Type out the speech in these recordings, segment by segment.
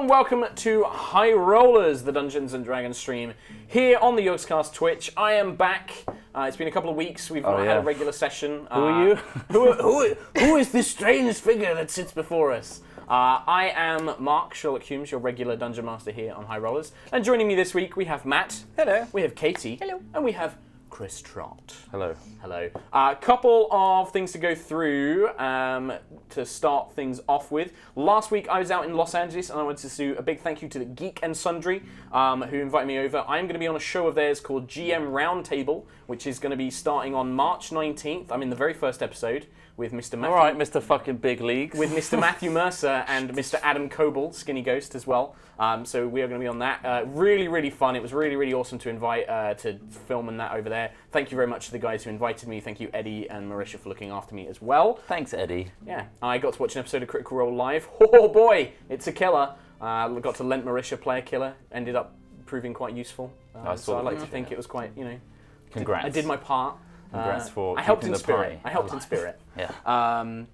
and welcome to HighRollers, the Dungeons and Dragons stream here on the Yogscast Twitch. I am back. It's been a couple of weeks. We've not had a regular session. Who are you? Who is this strange figure that sits before us? I am Mark Sherlock Humes, your regular Dungeon Master here on HighRollers. And joining me this week, we have Matt. Hello. We have Katie. Hello. And we have Chris Trott. Hello. Hello. A couple of things to go through to start things off with. Last week I was out in Los Angeles and I wanted to do a big thank you to the Geek and Sundry who invited me over. I'm going to be on a show of theirs called GM Roundtable, which is going to be starting on March 19th. I'm in the very first episode with Mr. Matthew. All right, Mr. Fucking Big Leagues. With Mr. Matthew Mercer and Mr. Adam Coble, Skinny Ghost as well. So we are going to be on that. Really, really fun. It was really, really awesome to invite to film and that over there. Thank you very much to the guys who invited me. Thank you, Eddie and Marisha, for looking after me as well. Thanks, Eddie. Yeah, I got to watch an episode of Critical Role live. Oh boy, it's a killer. Got to lend Marisha play a killer. Ended up proving quite useful. So I like to think it was quite, Congrats. I did my part. Congrats for I helped keeping in the spirit. party I helped in alive. spirit. Yeah.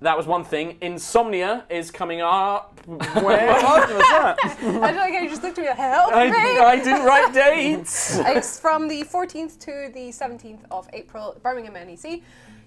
That was one thing. Insomnia is coming up. Where? What was that? I don't like how you just looked at me. Help me! I didn't write dates. It's from the 14th to the 17th of April, Birmingham NEC.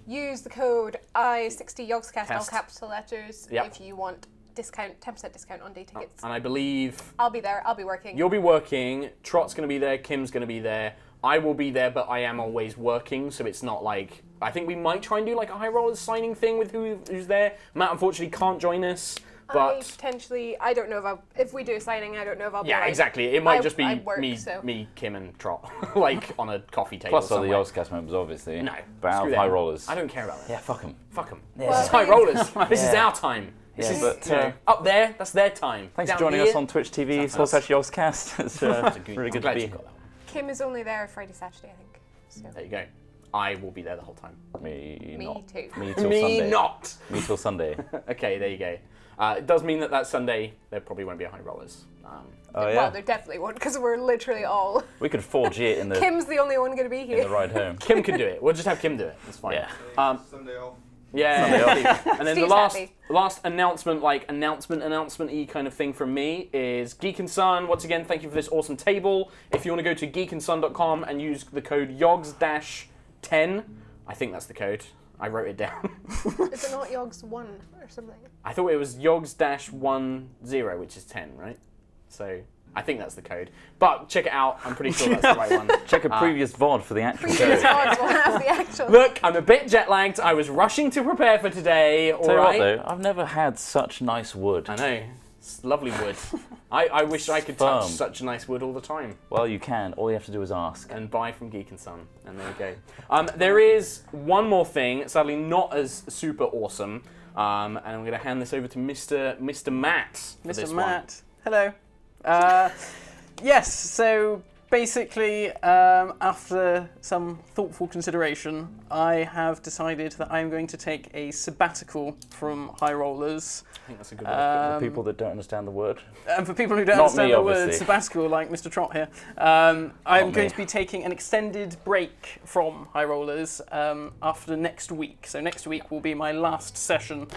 Use the code I60 Yogscast, all capital letters, if you want discount, 10% discount on day tickets. And I believe I'll be there. I'll be working. you'll be working. Trott's going to be there. Kim's going to be there. I will be there, but I am always working, so it's not like... I think we might try and do like a HighRollers signing thing with who's there. Matt, unfortunately, can't join us, but... I don't know if we do a signing, I don't know if I'll be Yeah, like, exactly. It might just be work, me, Kim, and Trott, like on a coffee table Plus all the somewhere. Yogscast members, obviously. No, But out screw of them. HighRollers. I don't care about that. Yeah, fuck them. Fuck them. Yeah. This is HighRollers. This is Yeah. our time. This Yeah, is, but, up there, that's their time. Thanks Down for joining here, us on Twitch TV, Source Yogscast. It's really good to be here. Kim is only there Friday, Saturday, I think. So. There you go. I will be there the whole time. Me not. too. Me till Me Sunday. not. Me till Sunday. Okay, there you go. It does mean that Sunday there probably won't be a HighRollers. Oh yeah. Well, there definitely won't, because we're literally all... We could 4G it in the Kim's the only one going to be here. ride home. Kim can do it. We'll just have Kim do it. That's fine. Yeah. Sunday off. Yeah. And then Steve's the happy. last announcement, like announcement-y kind of thing from me is Geek and Sun. Once again, thank you for this awesome table. If you want to go to geekandsun.com and use the code YOGS-10, I think that's the code. I wrote it down. Is it not Yogs 1 or something? I thought it was YOGS-10, which is 10, right? So I think that's the code. But check it out. I'm pretty sure that's the right one. Check a previous VOD for the actual Previous show. Yogs will have the actual... Look, I'm a bit jet-lagged. I was rushing to prepare for today. All Tell you what right. though, I've never had such nice wood. I know. It's lovely wood. I wish I could touch such nice wood all the time. Well, you can. All you have to do is ask. And buy from Geek and Sun. And there you go. There is one more thing, sadly not as super awesome. And I'm going to hand this over to Mr. Matt. For this Mr. one. Matt. Hello. Yes, so basically, after some thoughtful consideration, I have decided that I'm going to take a sabbatical from HighRollers. I think that's a good one. For people that don't understand the word. And for people who don't Not understand me, the word obviously. sabbatical, like Mr. Trott here, I'm me. going to be taking an extended break from HighRollers after next week. So next week will be my last session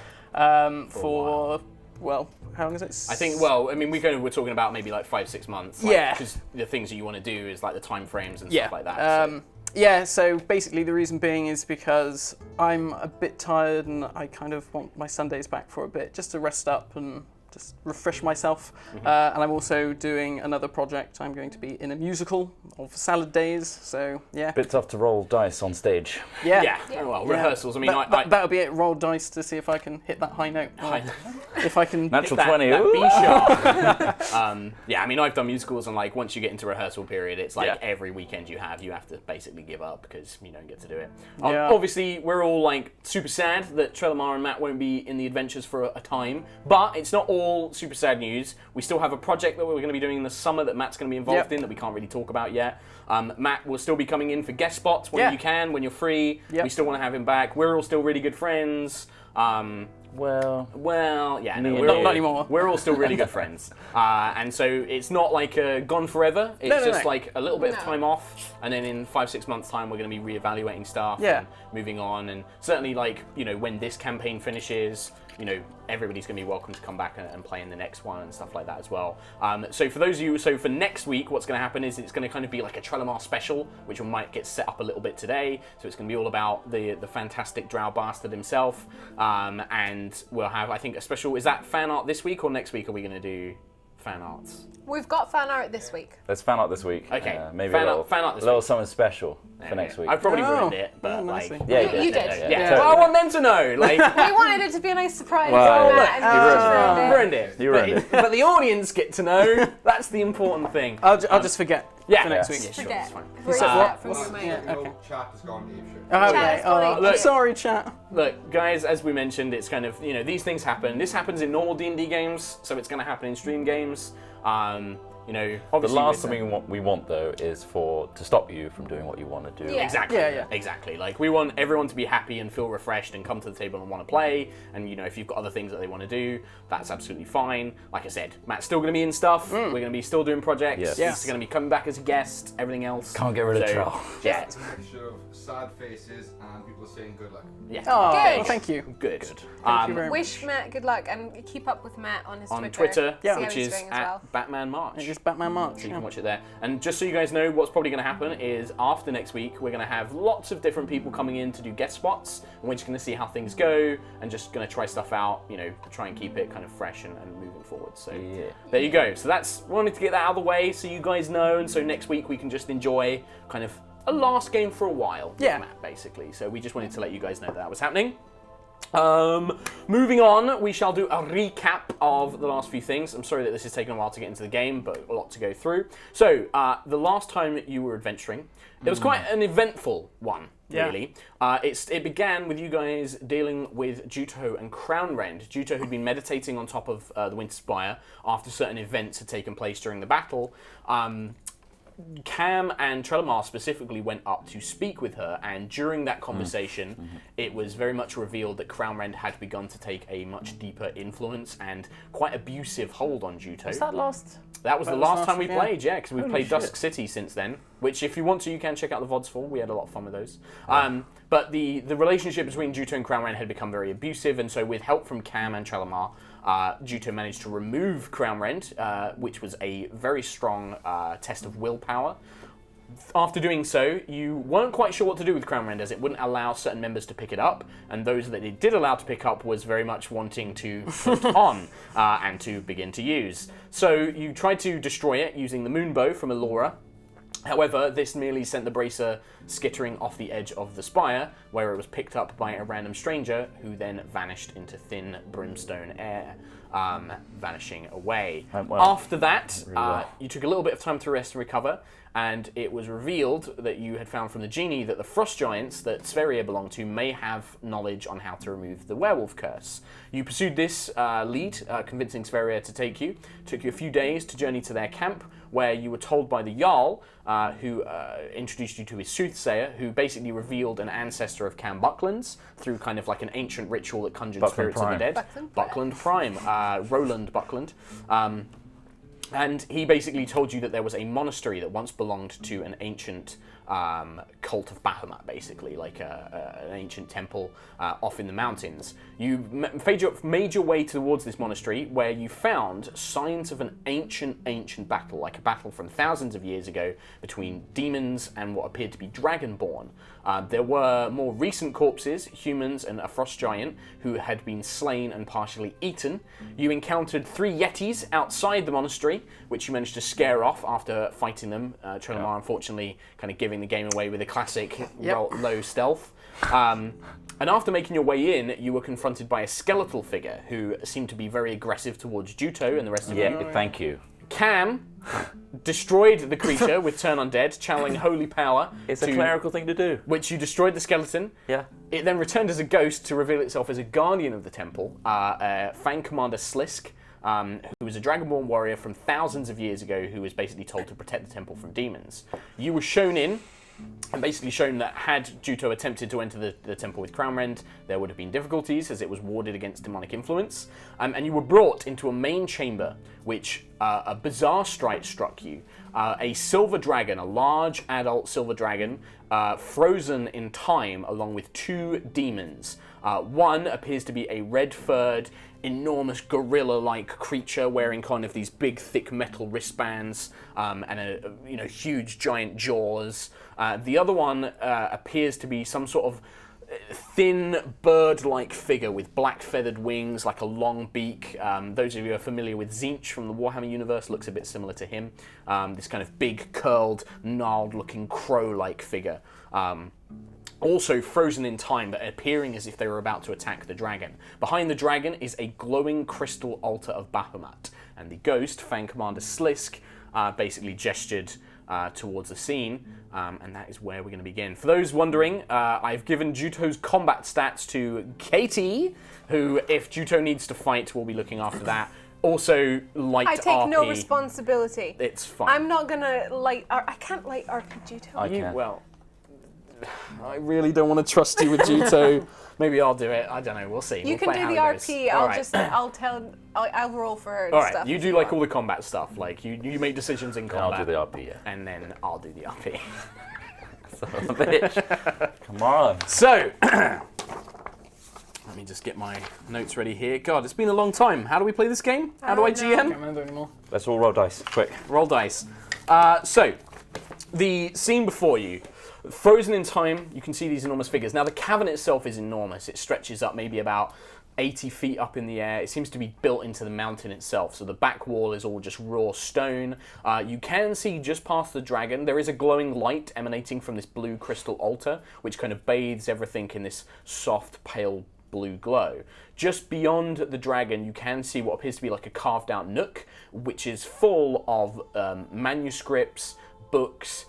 for well, how long is it? I think, we're talking about maybe like 5-6 months. Like, Yeah. Because the things that you want to do is like the time frames and Yeah. stuff like that. So. Yeah, so basically the reason being is because I'm a bit tired and I kind of want my Sundays back for a bit, just to rest up and just refresh myself. And I'm also doing another project. I'm going to be in a musical of Salad Days, so yeah. Bit tough to roll dice on stage. Yeah. Well, rehearsals. I mean, that'll be it. Roll dice to see if I can hit that high note. Or if I can... Natural that 20. That ooh. B sharp. Yeah, I mean, I've done musicals, and like once you get into rehearsal period, it's like every weekend you have to basically give up because you don't get to do it. Obviously, we're all like super sad that Trelemar and Matt won't be in the adventures for a time, but it's not all super sad news. We still have a project that we're going to be doing in the summer that Matt's going to be involved in that we can't really talk about yet. Matt will still be coming in for guest spots when you can, when you're free. We still want to have him back. We're all still really good friends. Well, yeah, no, not anymore. We're all still really good friends, and so it's not like gone forever. It's just like a little bit of time off, and then in 5-6 months' time, we're going to be reevaluating stuff and moving on. And certainly, like when this campaign finishes, everybody's going to be welcome to come back and play in the next one and stuff like that as well. So for those of you, for next week, what's going to happen is it's going to kind of be like a Trelemar special, which we might get set up a little bit today. So it's going to be all about the fantastic Drow Bastard himself, and we'll have, I think, a special. Is that fan art this week or next week? Are we going to do fan arts? We've got fan art this week. Let's fan art this week. Okay, maybe fan a art this little week. something special for next week. I've probably ruined it, but nicely. Yeah, You did. yeah. Totally. Well, I want them to know. Like, We wanted it to be a nice surprise. Well, for yeah. Matt, and you just ruined it. You ruined it. But the audience get to know. That's the important thing. I'll just forget Yeah. for next Yeah. week. Yeah, sure, Forget. it's fine. Erase said that what? from your mind. Yeah. Okay. Chat has gone apeshit. Okay. Chat, it's Look. Sorry, chat. Look, guys, as we mentioned, it's kind of, these things happen. This happens in normal D&D games, so it's going to happen in stream games. The Obviously last thing we want though is to stop you from doing what you want to do. Yeah. Exactly. Yeah. Exactly. Like, we want everyone to be happy and feel refreshed and come to the table and want to play. And if you've got other things that they want to do, that's absolutely fine. Like I said, Matt's still going to be in stuff. We're going to be still doing projects. Yes. He's going to be coming back as a guest. Everything else. Can't get rid of Troll. Yeah. It's a mixture of sad faces and people saying good luck. Yeah. Oh, Good. thank you. Good. Thank you very much. Wish Matt good luck and keep up with Matt on his On Twitter. Twitter, Yeah. See how which he's is doing as at well. Batman March. It's just Batman March. So you can watch it there. And just so you guys know, what's probably going to happen is after next week, we're going to have lots of different people coming in to do guest spots, and we're just going to see how things go and just going to try stuff out, try and keep it kind of fresh and moving forward. So there you go. So wanted to get that out of the way so you guys know, and so next week we can just enjoy kind of a last game for a while with Matt, basically. So we just wanted to let you guys know that was happening. Moving on, we shall do a recap of the last few things. I'm sorry that this has taken a while to get into the game, but a lot to go through. So, the last time you were adventuring, it was quite an eventful one, really. It began with you guys dealing with Juto and Crownrend. Juto had been meditating on top of the Winter Spire after certain events had taken place during the battle. Cam and Trelemar specifically went up to speak with her, and during that conversation, it was very much revealed that Crownrend had begun to take a much deeper influence and quite abusive hold on Juto. Was that last? That was the last time we yeah. played, yeah, because we've played shit. Dusk City since then, which if you want to, you can check out the VODs for. We had a lot of fun with those. But the relationship between Juto and Crownrend had become very abusive, and so with help from Cam and Trelemar, Juto managed to remove Crownrend, which was a very strong test of willpower. After doing so, you weren't quite sure what to do with Crownrend, as it wouldn't allow certain members to pick it up, and those that it did allow to pick up was very much wanting to put on and to begin to use. So you tried to destroy it using the Moonbow from Allura. However, this merely sent the bracer skittering off the edge of the spire, where it was picked up by a random stranger, who then vanished into thin brimstone air, vanishing away. Well, After that, really well. you took a little bit of time to rest and recover, and it was revealed that you had found from the genie that the frost giants that Sveria belonged to may have knowledge on how to remove the werewolf curse. You pursued this lead, convincing Sveria to take you. It took you a few days to journey to their camp, where you were told by the Jarl, who introduced you to his soothsayer, who basically revealed an ancestor of Cam Buckland's through kind of like an ancient ritual that conjured spirits of the dead. Buckland Prime, Roland Buckland. And he basically told you that there was a monastery that once belonged to an ancient cult of Bahamut, basically, like an ancient temple off in the mountains. You made your way towards this monastery, where you found signs of an ancient battle, like a battle from thousands of years ago between demons and what appeared to be dragonborn. There were more recent corpses, humans and a frost giant, who had been slain and partially eaten. You encountered 3 Yetis outside the monastery, which you managed to scare off after fighting them. Trelemar, unfortunately, kind of giving the game away with a classic low stealth. And after making your way in, you were confronted by a skeletal figure who seemed to be very aggressive towards Juto and the rest of you. Yeah, thank you. Cam destroyed the creature with Turn Undead, channeling holy power. It's a clerical thing to do. Which you destroyed the skeleton. Yeah. It then returned as a ghost to reveal itself as a guardian of the temple, Fang Commander Slisk, who was a Dragonborn warrior from thousands of years ago who was basically told to protect the temple from demons. You were shown in, and basically shown that had Juto attempted to enter the temple with Crownrend, there would have been difficulties as it was warded against demonic influence. And you were brought into a main chamber which a bizarre sight struck you. A silver dragon, a large adult silver dragon, frozen in time along with 2 demons. One appears to be a red-furred, enormous gorilla-like creature wearing kind of these big, thick metal wristbands and huge, giant jaws. The other one appears to be some sort of thin bird-like figure with black feathered wings, like a long beak. Those of you who are familiar with Tzeentch from the Warhammer universe, looks a bit similar to him. This kind of big, curled, gnarled-looking crow-like figure. Also frozen in time, but appearing as if they were about to attack the dragon. Behind the dragon is a glowing crystal altar of Baphomet, and the ghost, Fang Commander Slisk, basically gestured towards the scene, and that is where we're going to begin. For those wondering, I've given Juto's combat stats to Katie, who, if Juto needs to fight, will be looking after that. Also, light RP. I take no responsibility. It's fine. I'm not going to I can't light RP Juto. I can. Well, I really don't want to trust you with Juto. Maybe I'll do it. I don't know. We'll see. You can do the RP. I'll roll for her and all right, stuff. you do like all the combat stuff. Like you make decisions in combat. I'll do the RP, yeah. And then I'll do the RP. Son of a bitch. Come on. So, let me just get my notes ready here. God, it's been a long time. How do we play this game? How do I I GM? can't remember anymore. Let's all roll dice, quick. Roll dice. So, the scene before you. Frozen in time, you can see these enormous figures. Now, the cavern itself is enormous. It stretches up maybe about 80 feet up in the air. It seems to be built into the mountain itself, so the back wall is all just raw stone. You can see just past the dragon, there is a glowing light emanating from this blue crystal altar, which kind of bathes everything in this soft, pale blue glow. Just beyond the dragon, you can see what appears to be like a carved out nook, which is full of manuscripts, books,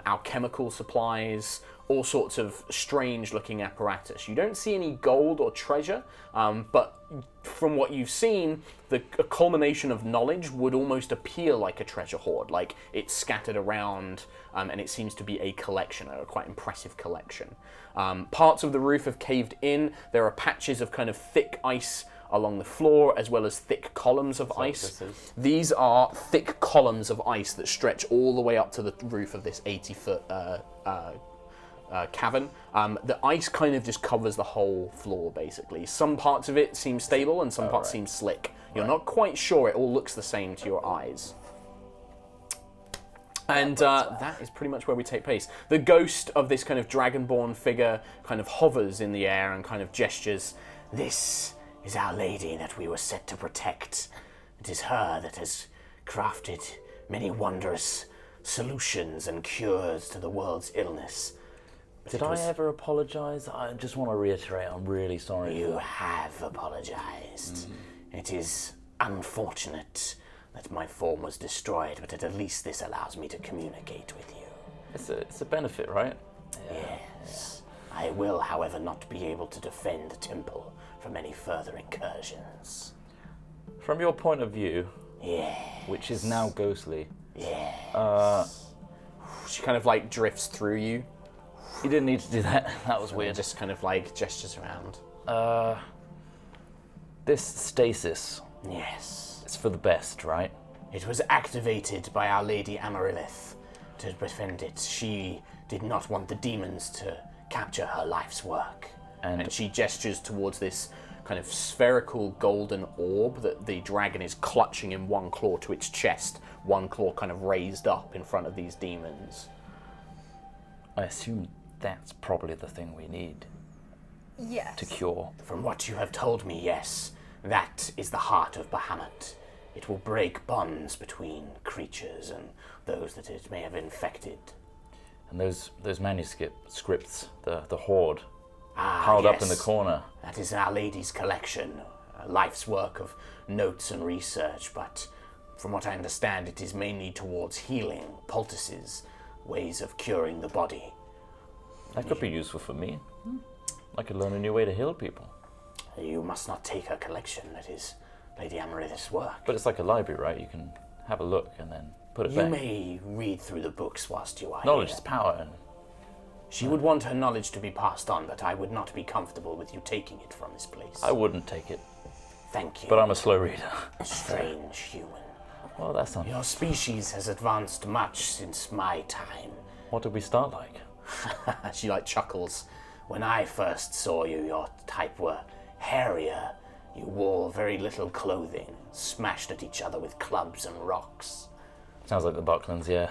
alchemical supplies, all sorts of strange looking apparatus. You don't see any gold or treasure, but from what you've seen, a culmination of knowledge would almost appear like a treasure hoard, like it's scattered around, and it seems to be a collection, a quite impressive collection. Parts of the roof have caved in. There are patches of kind of thick ice along the floor, as well as thick columns of ice. These are thick columns of ice that stretch all the way up to the roof of this 80-foot cavern. The ice kind of just covers the whole floor, basically. Some parts of it seem stable, and some parts seem slick. You're not quite sure. It all looks the same to your eyes. And that is pretty much where we take place. The ghost of this kind of dragonborn figure kind of hovers in the air and kind of gestures. This is our lady that we were set to protect. It is her that has crafted many wondrous solutions and cures to the world's illness. But Did I ever apologise? I just want to reiterate, I'm really sorry. You have apologised. It is unfortunate that my form was destroyed, but at least this allows me to communicate with you. It's a benefit, right? Yes. I will, however, not be able to defend the temple from any further incursions. From your point of view, which is now ghostly, she kind of like drifts through you. You didn't need to do that. That was And weird. just kind of like gestures around. This stasis, Yes. it's for the best, right? It was activated by Our Lady Amaryllis to defend it. She did not want the demons to capture her life's work. And she gestures towards this kind of spherical golden orb that the dragon is clutching in one claw to its chest, one claw kind of raised up in front of these demons. I assume that's probably the thing we need Yes. to cure. From what you have told me, yes, that is the heart of Bahamut. It will break bonds between creatures and those that it may have infected. And those manuscripts, the hoard, Ah, piled up in yes. the corner. That is Our Lady's collection, a life's work of notes and research, but from what I understand, it is mainly towards healing, poultices, ways of curing the body. That could be useful for me. I could learn a new way to heal people. You must not take her collection. That is Lady Amaryllis' work. But it's like a library, right? You can have a look and then put it You back. may read through the books whilst you are Knowledge here. is power, and She would want her knowledge to be passed on, but I would not be comfortable with you taking it from this place. I wouldn't take it. Thank you. But I'm a slow reader. Strange human. Well, that's not... Your species has advanced much since my time. What did we start like? She chuckles. When I first saw you, your type were hairier. You wore very little clothing, smashed at each other with clubs and rocks. Sounds like the Bucklands, yeah.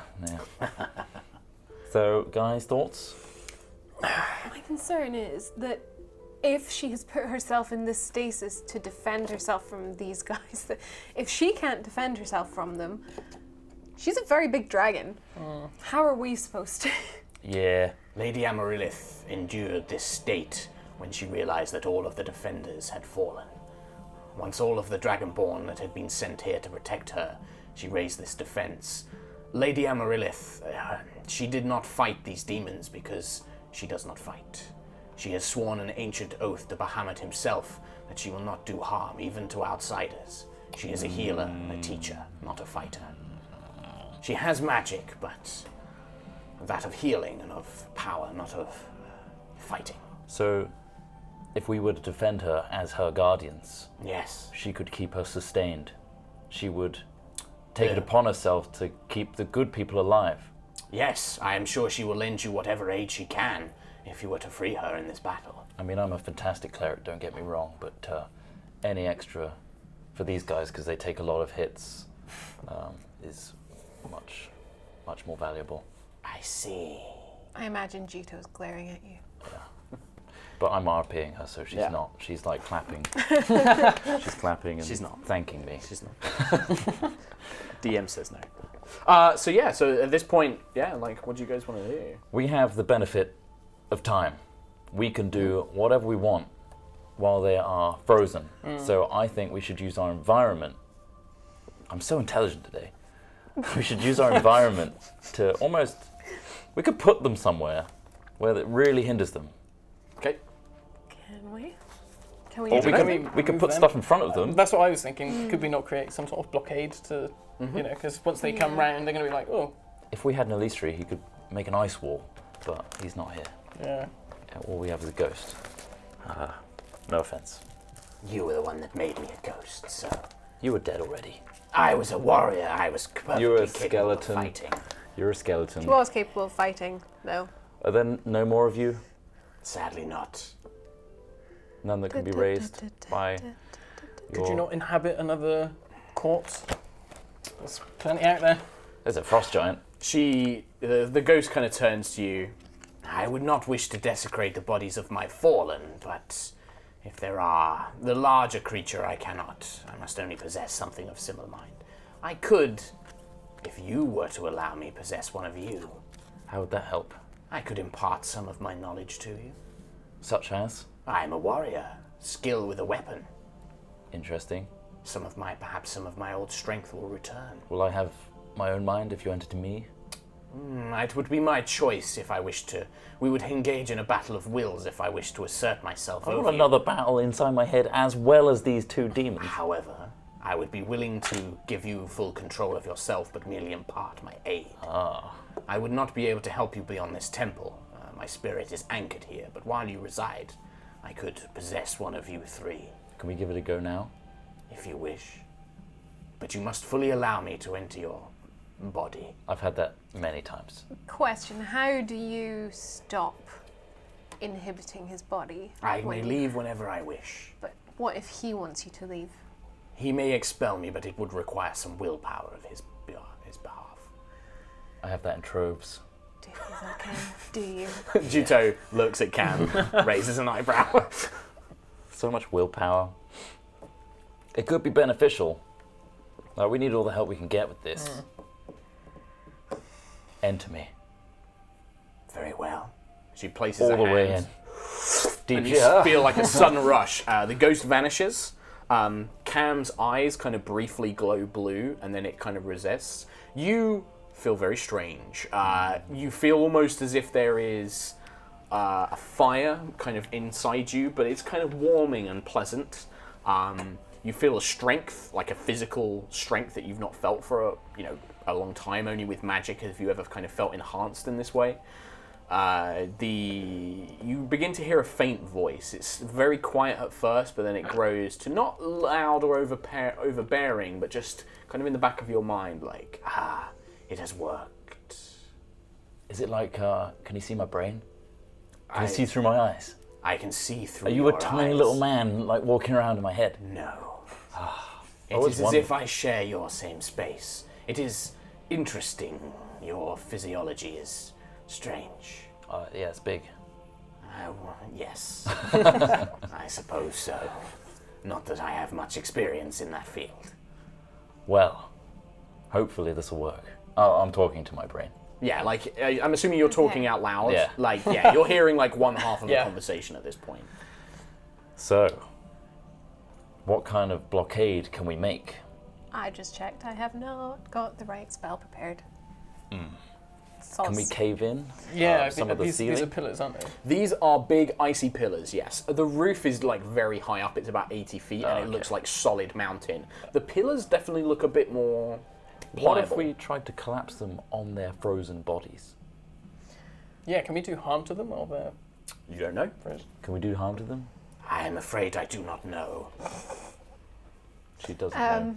So, guys, thoughts? My concern is that if she has put herself in this stasis to defend herself from these guys, that if she can't defend herself from them, she's a very big dragon. How are we supposed to? Yeah. Lady Amaryllis endured this state when she realized that all of the defenders had fallen. Once all of the Dragonborn that had been sent here to protect her, she raised this defense. Lady Amaryllis, she did not fight these demons because she does not fight. She has sworn an ancient oath to Bahamut himself that she will not do harm, even to outsiders. She is a healer, a teacher, not a fighter. She has magic, but that of healing and of power, not of fighting. So, if we were to defend her as her guardians, yes, she could keep her sustained. She would take it upon herself to keep the good people alive. Yes, I am sure she will lend you whatever aid she can if you were to free her in this battle. I mean, I'm a fantastic cleric, don't get me wrong, but any extra for these guys, because they take a lot of hits, is much, much more valuable. I see. I imagine Jito's glaring at you. But I'm RPing her, so she's not. She's clapping. She's clapping and she's not thanking me. She's not. DM says no. So at this point, what do you guys want to do? We have the benefit of time. We can do whatever we want while they are frozen. So I think we should use our environment. I'm so intelligent today. We should use our environment to almost... We could put them somewhere where it really hinders them. Okay. Can we? Can we? Or we could put stuff in front of them. That's what I was thinking. Could we not create some sort of blockade to, because once they come round, they're going to be like, oh. If we had an Elistri, he could make an ice wall, but he's not here. Yeah. All we have is a ghost. No offense. You were the one that made me a ghost, so... You were dead already. I was a warrior. I was perfectly capable of fighting. You're a skeleton. She was capable of fighting, though. Are there no more of you? Sadly not. None that can be raised by Could you not inhabit another corpse? There's plenty out there. There's a frost giant. The ghost kind of turns to you. I would not wish to desecrate the bodies of my fallen, but if there are the larger creature, I cannot. I must only possess something of similar mind. I could, if you were to allow me, possess one of you. How would that help? I could impart some of my knowledge to you. Such as? I am a warrior, skill with a weapon. Interesting. Perhaps some of my old strength will return. Will I have my own mind if you enter to me? It would be my choice if I wished to. We would engage in a battle of wills if I wished to assert myself I over want another battle inside my head as well as these two demons. However, I would be willing to give you full control of yourself, but merely impart my aid. I would not be able to help you beyond this temple. My spirit is anchored here, but while you reside, I could possess one of you three. Can we give it a go now? If you wish. But you must fully allow me to enter your body. I've had that many times. Question, how do you stop inhibiting his body? I may leave whenever I wish. But what if he wants you to leave? He may expel me, but it would require some willpower of his behalf. I have that in troves. Do you? Juto looks at Cam, raises an eyebrow. So much willpower. It could be beneficial. We need all the help we can get with this. Enter me. Very well. She places all her the way hand, in. Deep and you feel like a sudden rush. The ghost vanishes. Cam's eyes kind of briefly glow blue, and then it kind of resists. You feel very strange. You feel almost as if there is a fire kind of inside you, but it's kind of warming and pleasant. You feel a strength, like a physical strength that you've not felt for a long time. Only with magic have you ever kind of felt enhanced in this way. You begin to hear a faint voice. It's very quiet at first, but then it grows to not loud or overbearing, but just kind of in the back of your mind, like, it has worked. Is it like, can you see my brain? Can you see through my eyes? I can see through Are you your a tiny eyes. little man, like, walking around in my head? No. It always is as wondered. if I share your same space. It is interesting. Your physiology is strange. Yeah, it's big. Yes. I suppose so. Not that I have much experience in that field. Well, hopefully this will work. Oh, I'm talking to my brain. Yeah, like, I'm assuming you're talking out loud. Yeah. Like, yeah, you're hearing like one half of the Yeah. conversation at this point. So, what kind of blockade can we make? I just checked. I have not got the right spell prepared. Can we cave in? Yeah, some of the these are ceiling? pillars, aren't they? These are big icy pillars, yes. The roof is like very high up, it's about 80 feet, and it okay. looks like solid mountain. The pillars definitely look a bit more What if pliable. we tried to collapse them on their frozen bodies? Yeah, can we do harm to them or they're You don't know? frozen? Can we do harm to them? I am afraid I do not know. She doesn't know.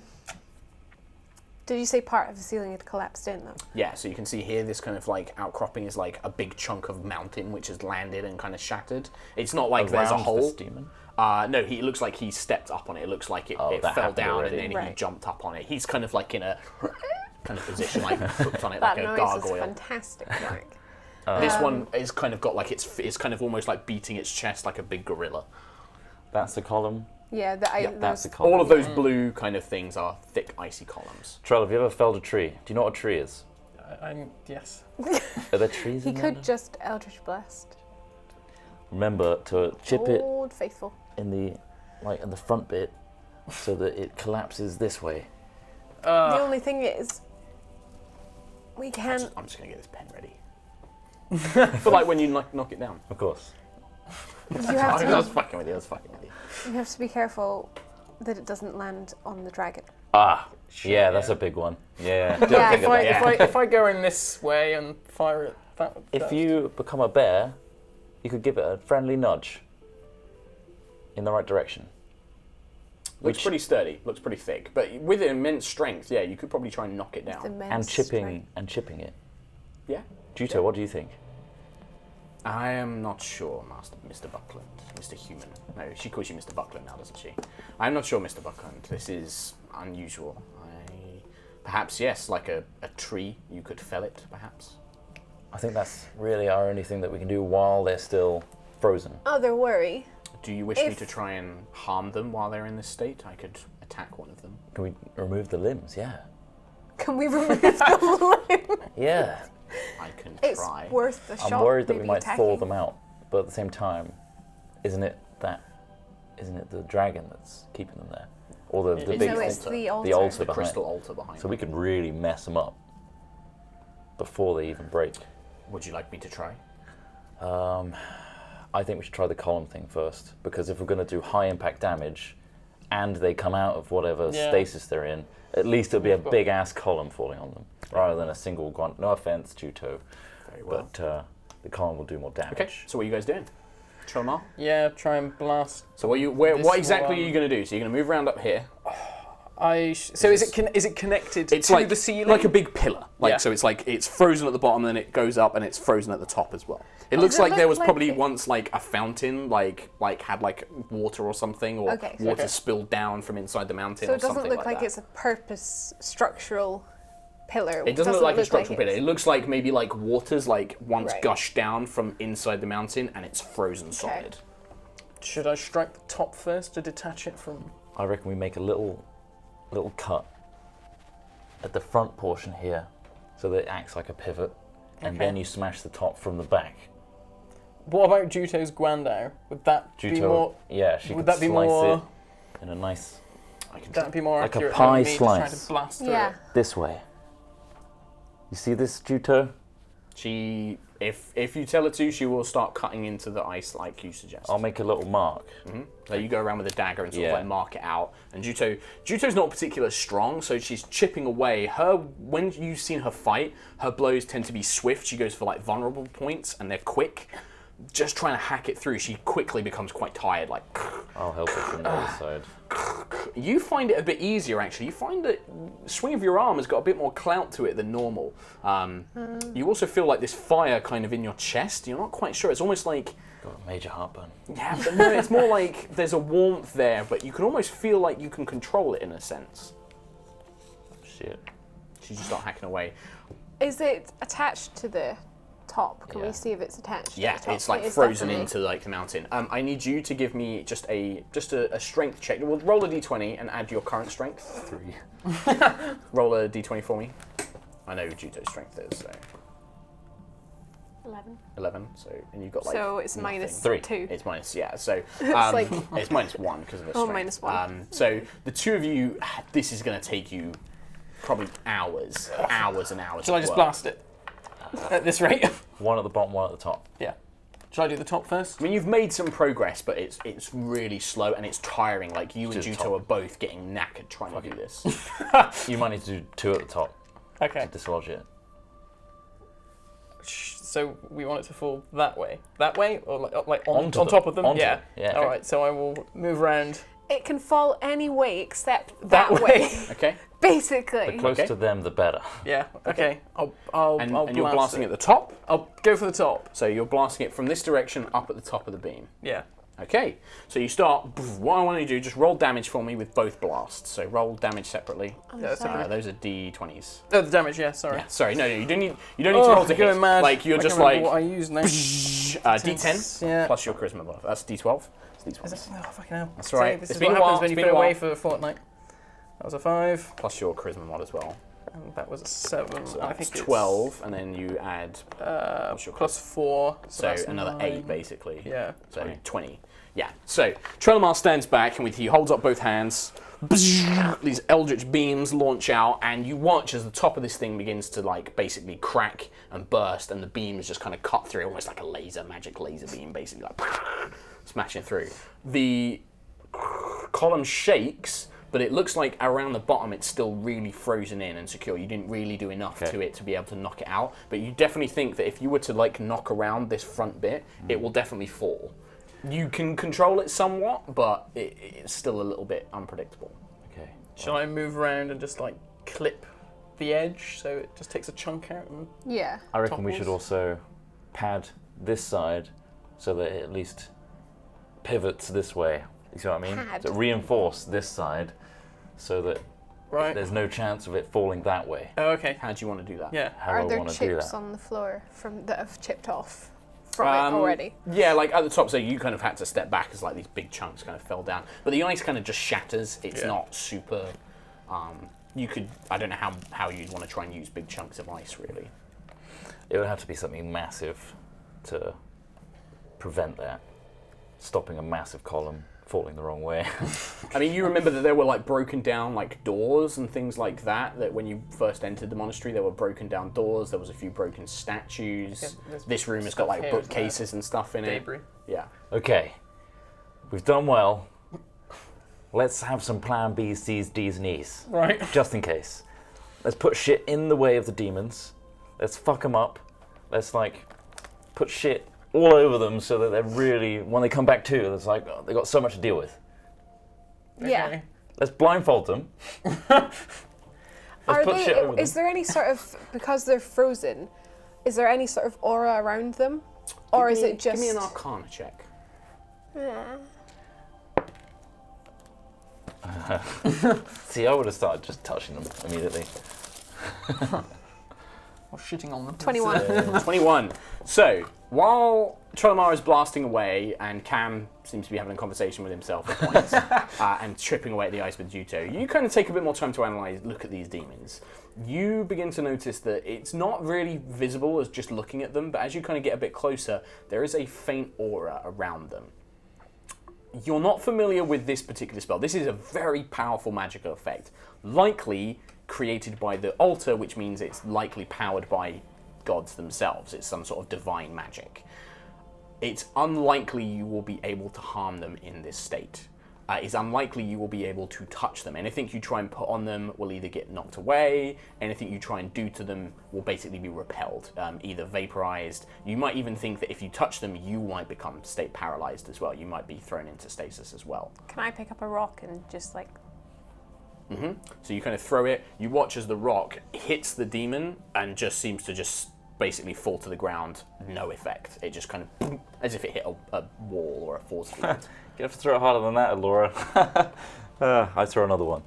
Did you say part of the ceiling had collapsed in though? Yeah, so you can see here this kind of like outcropping is like a big chunk of mountain which has landed and kind of shattered. It's not like there's a Around hole. this demon? No, it looks like he stepped up on it. It looks like it that fell happened down already. and then he Right. jumped up on it. He's kind of like in a kind of position, like hooked on it like That a noise gargoyle. is fantastic, Mark. This one is kind of got like it's kind of almost like beating its chest like a big gorilla. That's the column. Yeah, That's the column. All of those blue kind of things are thick icy columns. Trell, have you ever felled a tree? Do you know what a tree is? Yes. Are there trees He in could there? just Eldritch Blast. Remember to chip it Old faithful. in the front bit so that it collapses this way. The only thing is, we can. I'm just gonna get this pen ready. For like when you knock it down. Of course. You have I to. was fucking with you. I was fucking with you. You have to be careful that it doesn't land on the dragon. Yeah, that's a big one. Yeah. Don't Yeah, think about that. If I go in this way and fire it, that would If you become a bear, you could give it a friendly nudge in the right direction. Looks pretty sturdy. Looks pretty thick. But with immense strength, yeah, you could probably try and knock it down. And chipping it. Yeah. Juto, what do you think? I am not sure, Mr. Buckland. Mr. Human. No, she calls you Mr. Buckland now, doesn't she? I'm not sure, Mr. Buckland. This is unusual. Perhaps, yes, like a tree, you could fell it, perhaps. I think that's really our only thing that we can do while they're still frozen. Other worry. Do you wish me to try and harm them while they're in this state? I could attack one of them. Can we remove the limbs? Yeah. Can we remove the limb? Yeah. I can It's try. worth a shot. I'm worried that we maybe might attacking. thaw them out, but at the same time, isn't it the dragon that's keeping them there? Or the big No, it's altar. the altar. the altar The behind. crystal altar behind. So we could really mess them up before they even break. Would you like me to try? I think we should try the column thing first, because if we're going to do high impact damage and they come out of whatever stasis they're in, at least it'll be a big ass column falling on them rather than a single grunt. No offense, Juto, Very well. but the column will do more damage. Okay, so what are you guys doing? Trilmar? Yeah, try and blast. So what This exactly will, are you going to do? So you're going to move around up here. So is it connected It's to like the ceiling? like a big pillar. Like Yeah. so, it's like it's frozen at the bottom, then it goes up, and it's frozen at the top as well. It looks Does it like there look was like probably it- once like a fountain, like had like water or something, or Okay. water Okay. spilled down from inside the mountain. So or it doesn't something look like that. it's a purpose structural pillar. It doesn't look like a structural pillar. it's- It looks like maybe like water's like once Right. gushed down from inside the mountain, and it's frozen solid. Should I strike the top first to detach it from? I reckon we make a little cut at the front portion here, so that it acts like a pivot, and Okay. then you smash the top from the back. What about Juto's Guandao? Would that be Juto, more? yeah, she Would could that be slice more? it in a nice I can try. That'd be more Like a accurate pie than me just trying slice. to blast through Yeah. it. this way. You see this, Juto? She, if you tell her to, she will start cutting into the ice like you suggest. I'll make a little mark. So you go around with a dagger and sort of Yeah. like mark it out. And Juto's not particularly strong, so she's chipping away. When you've seen her fight, her blows tend to be swift. She goes for like vulnerable points, and they're quick. Just trying to hack it through, she quickly becomes quite tired. Like I'll help her from the other side. You find it a bit easier, actually. You find that swing of your arm has got a bit more clout to it than normal. You also feel like this fire kind of in your chest. You're not quite sure. It's almost like... Got a major heartburn. Yeah, but no, it's more like there's a warmth there, but you can almost feel like you can control it in a sense. Shit. So you just start hacking away. Is it attached to the top? Can Yeah. we see if it's attached Yeah, to the top? it's like It is frozen definitely. into like the mountain. I need you to give me just a strength check. We'll roll a d20 and add your current strength. 3. Roll a d20 for me. I know Juto's strength is, so 11. 11. So and you've got like So it's nothing. minus 3. 2. It's minus, yeah. So like- it's minus 1 because of the Oh, strength. minus 1. So the two of you, this is going to take you probably hours and hours. Shall I of just work. blast it at this rate? One at the bottom, one at the top. Yeah. Shall I do the top first? I mean, you've made some progress, but it's really slow and it's tiring. Like you and Just Juto top. are both getting knackered trying to do this. You might need to do 2 at the top Okay. to dislodge it. So we want it to fall that way? Or like on Onto top of them? Onto Yeah. them, yeah. All right, so I will move around It can fall any way except that way. Okay? basically. The closer to them, the better. Yeah, okay. I'll And blast you're blasting it. at the top, I'll go for the top. so you're blasting it from this direction up at the top of the beam. Yeah. Okay, so you start, what I want you to do, just roll damage for me with both blasts. So roll damage separately. Yeah, separately. Those are d20s. Oh, the damage, yeah, sorry. Yeah, sorry, no, you don't need to roll to I'm going hit. mad. Like, you're I just can't remember like, what I use now. d10 Yeah. plus your charisma buff. That's d12. It's d12. Is it? Oh, fucking hell. That's all right. This It's is been what a while, happens when it's you been put a away while. for a fortnight. That was a 5, Plus your charisma mod as well. and that was a 7. So I that's think 12, and then you add it's your plus 4. so that's another 9. 8 basically. Yeah. So 20. Yeah. So Trelemar stands back and with you holds up both hands. These eldritch beams launch out, and you watch as the top of this thing begins to like basically crack and burst, and the beams just kind of cut through, almost like a laser, magic laser beam, basically like smashing through. The column shakes, but it looks like around the bottom it's still really frozen in and secure. You didn't really do enough to it to be able to knock it out, but you definitely think that if you were to like knock around this front bit, it will definitely fall. You can control it somewhat, but it's still a little bit unpredictable. Okay. Shall I move around and just like clip the edge so it just takes a chunk out? And Yeah. I reckon we should Topples. also pad this side so that it at least pivots this way. You see what I mean? Pad. So reinforce this side so that right. there's no chance of it falling that way. Oh, okay. How do you want to do that? Yeah. How Are I there want to do chips that. on the floor that have chipped off from it already? Yeah, like at the top, so you kind of had to step back as like these big chunks kind of fell down. But the ice kind of just shatters. It's Yeah. not super. You could. I don't know how you'd want to try and use big chunks of ice, really. It would have to be something massive to prevent that. Stopping a massive column falling the wrong way. I mean, you remember that there were like broken down like doors and things like that. That when you first entered the monastery, there were broken down doors. There was a few broken statues. Yeah, there's This room has got stuff like here, bookcases and stuff in it. Debris. Yeah. Okay, we've done well. Let's have some plan B's, C's, D's, and E's. Right. Just in case. Let's put shit in the way of the demons. Let's fuck them up. Let's like put shit all over them so that they're really, when they come back to, it's like oh, they got so much to deal with. Yeah. Okay. Let's blindfold them. Are put shit over they? Is them. there any sort of, because they're frozen? Is there any sort of aura around them, or is it just? Give me an Arcana check. See, I would have started just touching them immediately. Or shitting on them. 21. 21. So, while Trelemar is blasting away and Cam seems to be having a conversation with himself at points and tripping away at the ice with Juto, you kind of take a bit more time to look at these demons. You begin to notice that it's not really visible as just looking at them, but as you kind of get a bit closer, there is a faint aura around them. You're not familiar with this particular spell. This is a very powerful magical effect, likely created by the altar, which means it's likely powered by gods themselves. It's some sort of divine magic. It's unlikely you will be able to harm them in this state. It's unlikely you will be able to touch them. Anything you try and put on them will either get knocked away, anything you try and do to them will basically be repelled, either vaporized. You might even think that if you touch them, you might become state paralyzed as well. You might be thrown into stasis as well. Can I pick up a rock and just like So you kind of throw it. You watch as the rock hits the demon and just seems to just basically fall to the ground. No effect. It just kind of as if it hit a wall or a force field. You have to throw it harder than that, Laura. I throw another one.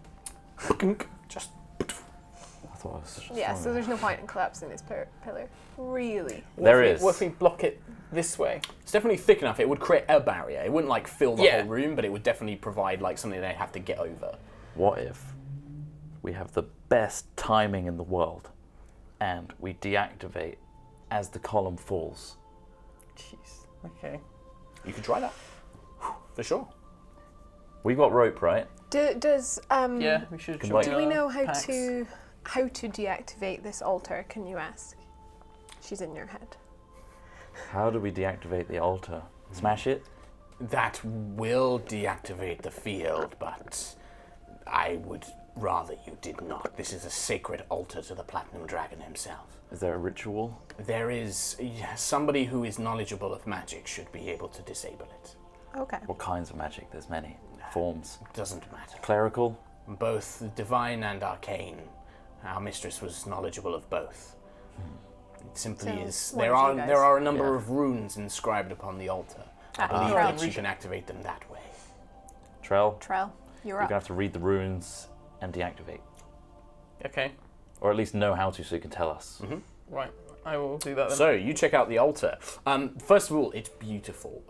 Just. I thought I was just Yeah, throwing so it. there's no point in collapsing this pillar. Really. There is. What if we block it this way? It's definitely thick enough. It would create a barrier. It wouldn't like fill the Yeah. whole room, but it would definitely provide like something they have to get over. What if we have the best timing in the world and we deactivate as the column falls? Jeez. Okay. You could try that. For sure. We got rope, right? Does Yeah, we should. Can do we know how packs. to deactivate this altar? Can you ask? She's in your head. How do we deactivate the altar? Smash it? That will deactivate the field, but I would rather you did not. This is a sacred altar to the Platinum Dragon himself. Is there a ritual? There is somebody who is knowledgeable of magic should be able to disable it. Okay. What kinds of magic? There's many forms. Doesn't matter. Clerical? Both divine and arcane. Our mistress was knowledgeable of both. It simply So, is. one There of you are guys. there are a number Yeah. of runes inscribed upon the altar. I Ah, believe right. that you can activate them that way. Trell? Trell, you're We're up. going to have to read the runes and deactivate. Okay. Or at least know how to so you can tell us. Right. I will do that then. So you check out the altar. First of all, it's beautiful.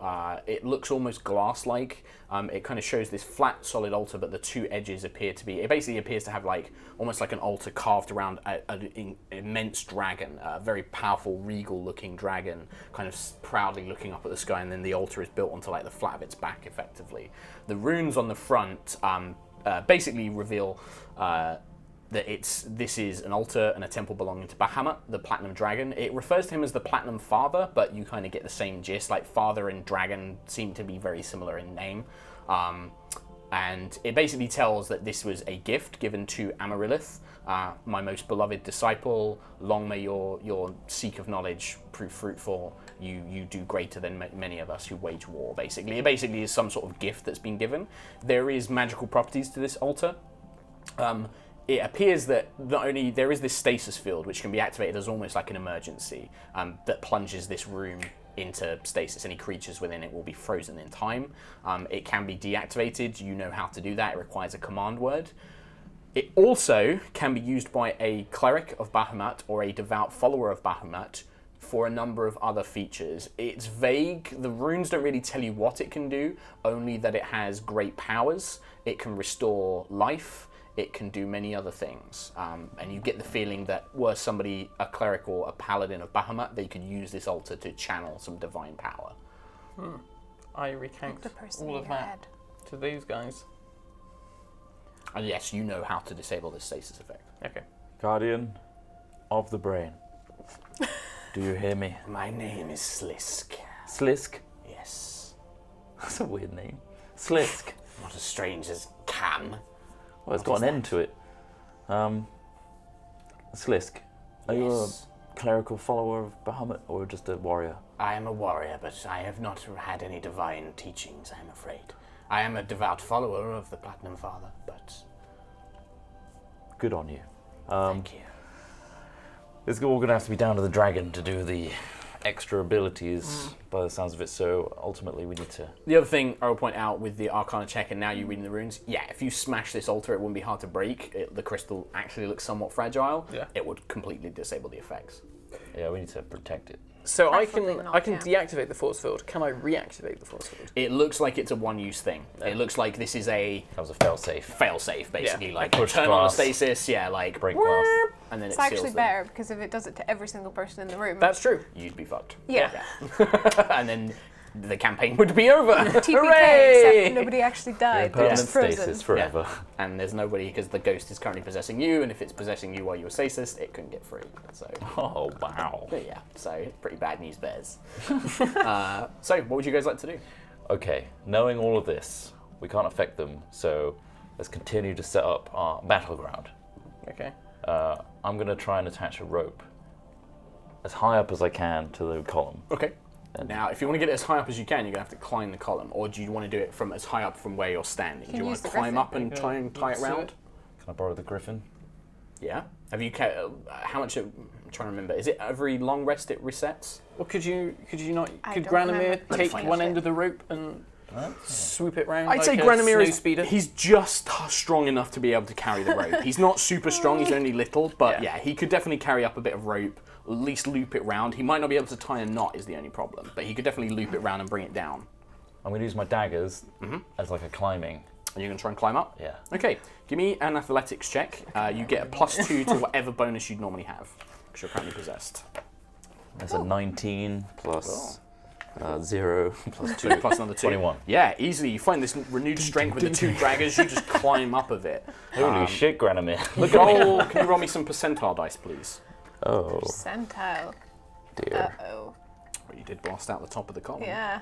It looks almost glass-like. It kind of shows this flat, solid altar, but the two edges appear to be. It basically appears to have like almost like an altar carved around an immense dragon, a very powerful, regal-looking dragon, kind of proudly looking up at the sky. And then the altar is built onto like the flat of its back, effectively. The runes on the front basically reveal. That this is an altar and a temple belonging to Bahamut, the Platinum Dragon. It refers to him as the Platinum Father, but you kind of get the same gist. Like Father and Dragon seem to be very similar in name. And it basically tells that this was a gift given to Amaryllis, my most beloved disciple. Long may your seek of knowledge prove fruitful. You do greater than many of us who wage war, basically. It basically is some sort of gift that's been given. There is magical properties to this altar. It appears that not only there is this stasis field, which can be activated as almost like an emergency, that plunges this room into stasis. Any creatures within it will be frozen in time. It can be deactivated. You know how to do that. It requires a command word. It also can be used by a cleric of Bahamut or a devout follower of Bahamut for a number of other features. It's vague. The runes don't really tell you what it can do, only that it has great powers. It can restore life. It can do many other things. And you get the feeling that were somebody a cleric or a paladin of Bahamut, they could use this altar to channel some divine power. I recount The person all in of your that head. to these guys. And yes, you know how to disable this stasis effect. Okay. Guardian of the brain. Do you hear me? My name is Slisk. Slisk? Yes. That's a weird name. Slisk. Not as strange as Cam. Well, it's What got is an end to it. Slisk, are you a Yes. clerical follower of Bahamut or just a warrior? I am a warrior, but I have not had any divine teachings, I am afraid. I am a devout follower of the Platinum Father, but Good on you. thank you. It's all going to have to be down to the dragon to do the extra abilities by the sounds of it, so ultimately we need to... The other thing I will point out with the Arcana check and now you reading the runes, yeah, if you smash this altar, it wouldn't be hard to break. The crystal actually looks somewhat fragile. Yeah. It would completely disable the effects. Yeah, we need to protect it. So Preferably not, I can yeah. deactivate the force field. Can I reactivate the force field? It looks like it's a one-use thing. It looks like this is a That was a fail-safe. fail-safe, basically. Yeah. Like Push turn on the glass. stasis, yeah, like Break glass. and then It's it seals actually them. better because if it does it to every single person in the room, That's true. You'd be fucked. yeah. And then the campaign would be over. TPK, Hooray! except nobody actually You're in died. They're permanent just frozen. stasis forever. And there's nobody, because the ghost is currently possessing you, and if it's possessing you while you're stasis, it couldn't get free. So, Oh, wow. but yeah, so pretty bad news bears. So, what would you guys like to do? Okay, knowing all of this, we can't affect them, so let's continue to set up our battleground. Okay. I'm going to try and attach a rope as high up as I can to the column. Okay. And- Now, if you want to get it as high up as you can, you're going to have to climb the column, or do you want to do it from as high up from where you're standing? Do can you want use to the climb griffin. up and Okay, try and tie it let's do round? it. Can I borrow the griffin? Yeah. Have you? How much? I'm trying to remember. Is it every long rest it resets? Or could you not? I Could don't Granomir remember. take Find one it. end of the rope and swoop it round? I'd like say a Granomir is snowspeeder? he's just strong enough to be able to carry the rope. He's not super strong. He's only little, but yeah, he could definitely carry up a bit of rope. At least loop it round. He might not be able to tie a knot. Is the only problem, but he could definitely loop it round and bring it down. I'm going to use my daggers as like a climbing. And you're going to try and climb up? Yeah. Okay, give me an athletics check. You get a +2 to whatever bonus you'd normally have, because you're currently possessed. That's a 19 plus 0 plus 2. Plus another 2. 21. Yeah, easily. You find this renewed strength with the 2 daggers. You just climb up of it. Holy shit, Granomir. Look at Can you roll me some percentile dice, please? Oh, Percentile. dear. Uh-oh. Well, you did blast out the top of the column. Yeah.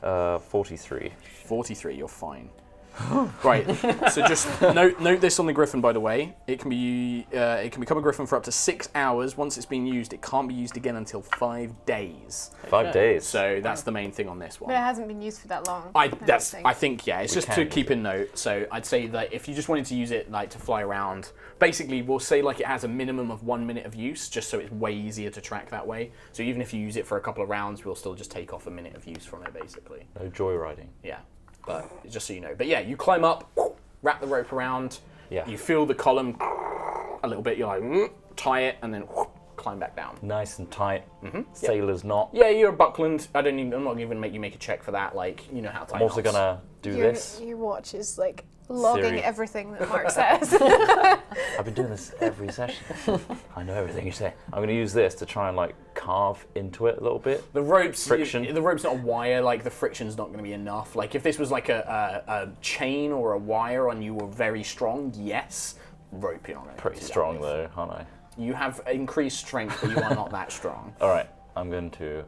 43. 43, you're fine. Right, so just note this on the griffin, by the way. It can become a griffin for up to 6 hours. Once it's been used, it can't be used again until 5 days. 5 days. So that's the main thing on this one. But it hasn't been used for that long. I don't think yeah, it's We just can to use keep in note. So I'd say that if you just wanted to use it like to fly around, basically we'll say like it has a minimum of 1 minute of use, just so it's way easier to track that way. So even if you use it for a couple of rounds, we'll still just take off a minute of use from it, basically. No joyriding. Yeah, but just so you know. But yeah, you climb up, wrap the rope around. Yeah. You feel the column a little bit. You're like tie it, and then climb back down. Nice and tight. Sailor's knot. Yeah, you're buckland. I'm not even gonna make you make a check for that. Like you know how to tie I'm also knots. gonna do this. Your watch is like logging Siri. everything that Mark says. I've been doing this every session. I know everything you say. I'm gonna use this to try and like carve into it a little bit. The ropes, Friction. The rope's not a wire. Like the friction's not going to be enough. Like if this was like a chain or a wire and you were very strong, yes. Rope, you're not going to Pretty strong though, aren't I? You have increased strength, but you are not that strong. All right, I'm going to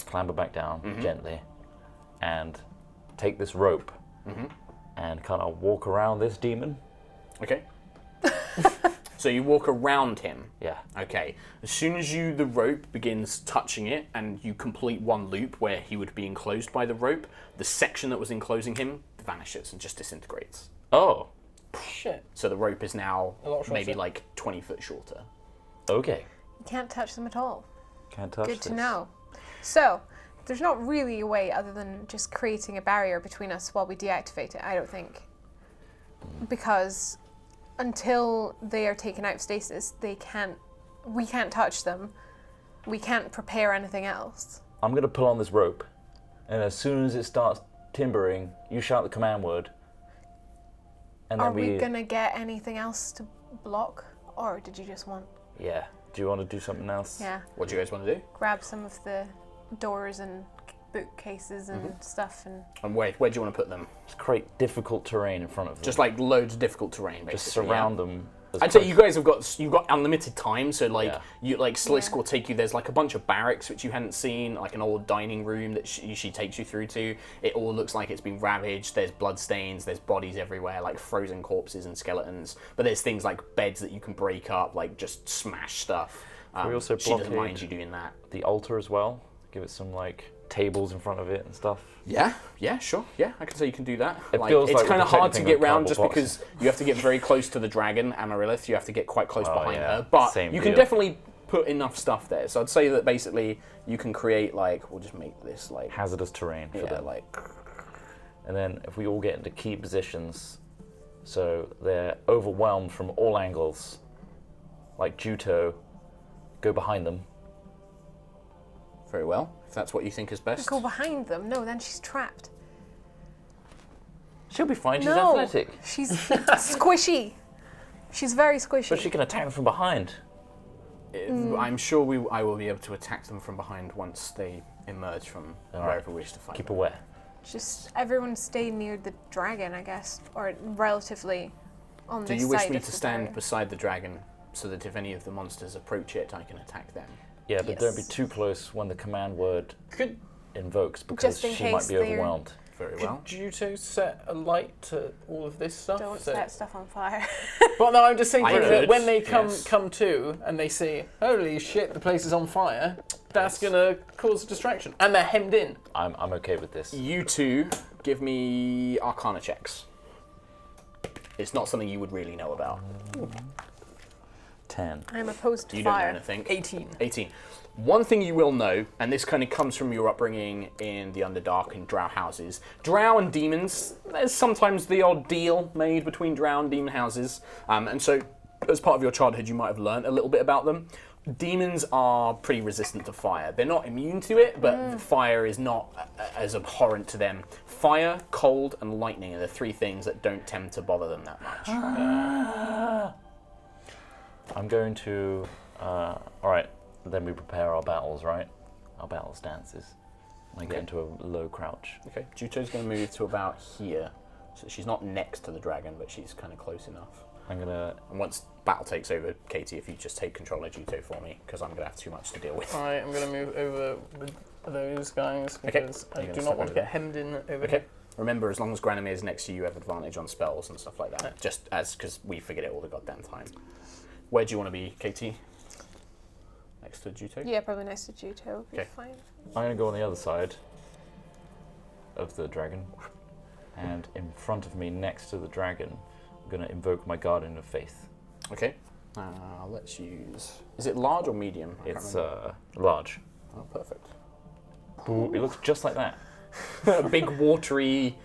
clamber back down gently and take this rope and kind of walk around this demon. Okay. So you walk around him. Yeah. Okay. As soon as the rope begins touching it and you complete one loop where he would be enclosed by the rope, the section that was enclosing him vanishes and just disintegrates. Oh, Shit. So the rope is now A lot shorter. maybe like 20 foot shorter. okay. You can't touch them at all. Can't touch Good to this. know. So, there's not really a way other than just creating a barrier between us while we deactivate it, I don't think. Because until they are taken out of stasis, we can't touch them. We can't prepare anything else. I'm going to pull on this rope, and as soon as it starts timbering, you shout the command word. And then Are we going to get anything else to block? Or did you just want... Yeah. Do you want to do something else? Yeah. What do you guys want to do? Grab some of the doors and bookcases and stuff and... And where do you want to put them? Just create difficult terrain in front of them. Just like loads of difficult terrain, basically. Just surround them. as I'd say close- you guys you've got unlimited time, so like Slisk Yeah. will take you. There's like a bunch of barracks which you hadn't seen, like an old dining room that she takes you through to. It all looks like it's been ravaged. There's blood stains. There's bodies everywhere, like frozen corpses and skeletons. But there's things like beds that you can break up, like just smash stuff. we also she doesn't blockade mind you doing that. the altar as well. Give it some like tables in front of it and stuff. Yeah, sure. Yeah, I can say you can do that. It feels it's like we're kind of hard to protecting get the round cardboard just because you have to get very close to the dragon, Amaryllis. You have to get quite close behind yeah. her. But Same you can deal. definitely put enough stuff there. So I'd say that basically you can create like, we'll just make this like, Hazardous terrain for them. like, And then if we all get into key positions, so they're overwhelmed from all angles, like Juto, go behind them. very well. If that's what you think is best. Go behind them? No, then she's trapped. She'll be fine, she's No. athletic. She's squishy. She's very squishy. But she can attack them from behind. I'm sure I will be able to attack them from behind once they emerge from wherever we wish to fight. Keep them. aware. Just everyone stay near the dragon, I guess, or relatively on Do this you wish side me of to the stand barrier. beside the dragon so that if any of the monsters approach it, I can attack them? Yeah, but don't be Yes. too close when the command word Could invokes because Just in she might case be they're- overwhelmed. Very well. Juto set a light to all of this stuff? Don't so- set stuff on fire. But no, I'm just thinking I that could, when they yes. come to and they see, holy shit, the place is on fire, that's gonna cause a distraction. And they're hemmed in. I'm okay with this. You two give me Arcana checks. It's not something you would really know about. 10. I'm opposed to You don't know fire. anything. 18. 18. One thing you will know, and this kind of comes from your upbringing in the Underdark and drow houses. Drow and demons, there's sometimes the odd deal made between drow and demon houses. And so, as part of your childhood, you might have learned a little bit about them. Demons are pretty resistant to fire. They're not immune to it, but fire is not as abhorrent to them. Fire, cold, and lightning are the three things that don't tend to bother them that much. I'm going to... Alright, then we prepare our battles, right? Our battle stances. I get into a low crouch. Okay, Juto's going to move to about here. So she's not next to the dragon, but she's kind of close enough. I'm going to... And once battle takes over, Katie, if you just take control of Juto for me, because I'm going to have too much to deal with. Alright, I'm going to move over with those guys because I You're do gonna not step want to over get hemmed in over Okay. here. Remember, as long as Granamir is next to you, you have advantage on spells and stuff like that. Just as, because we forget it all the goddamn time. Where do you want to be, Katie? Next to Juto? Yeah, probably next to Juto. Okay. Fine. I'm going to go on the other side of the dragon. And in front of me, next to the dragon, I'm going to invoke my Guardian of Faith. Okay. Let's use... Is it large or medium? I can't It's remember. large. Oh, perfect. Ooh, it looks just like that. A big watery...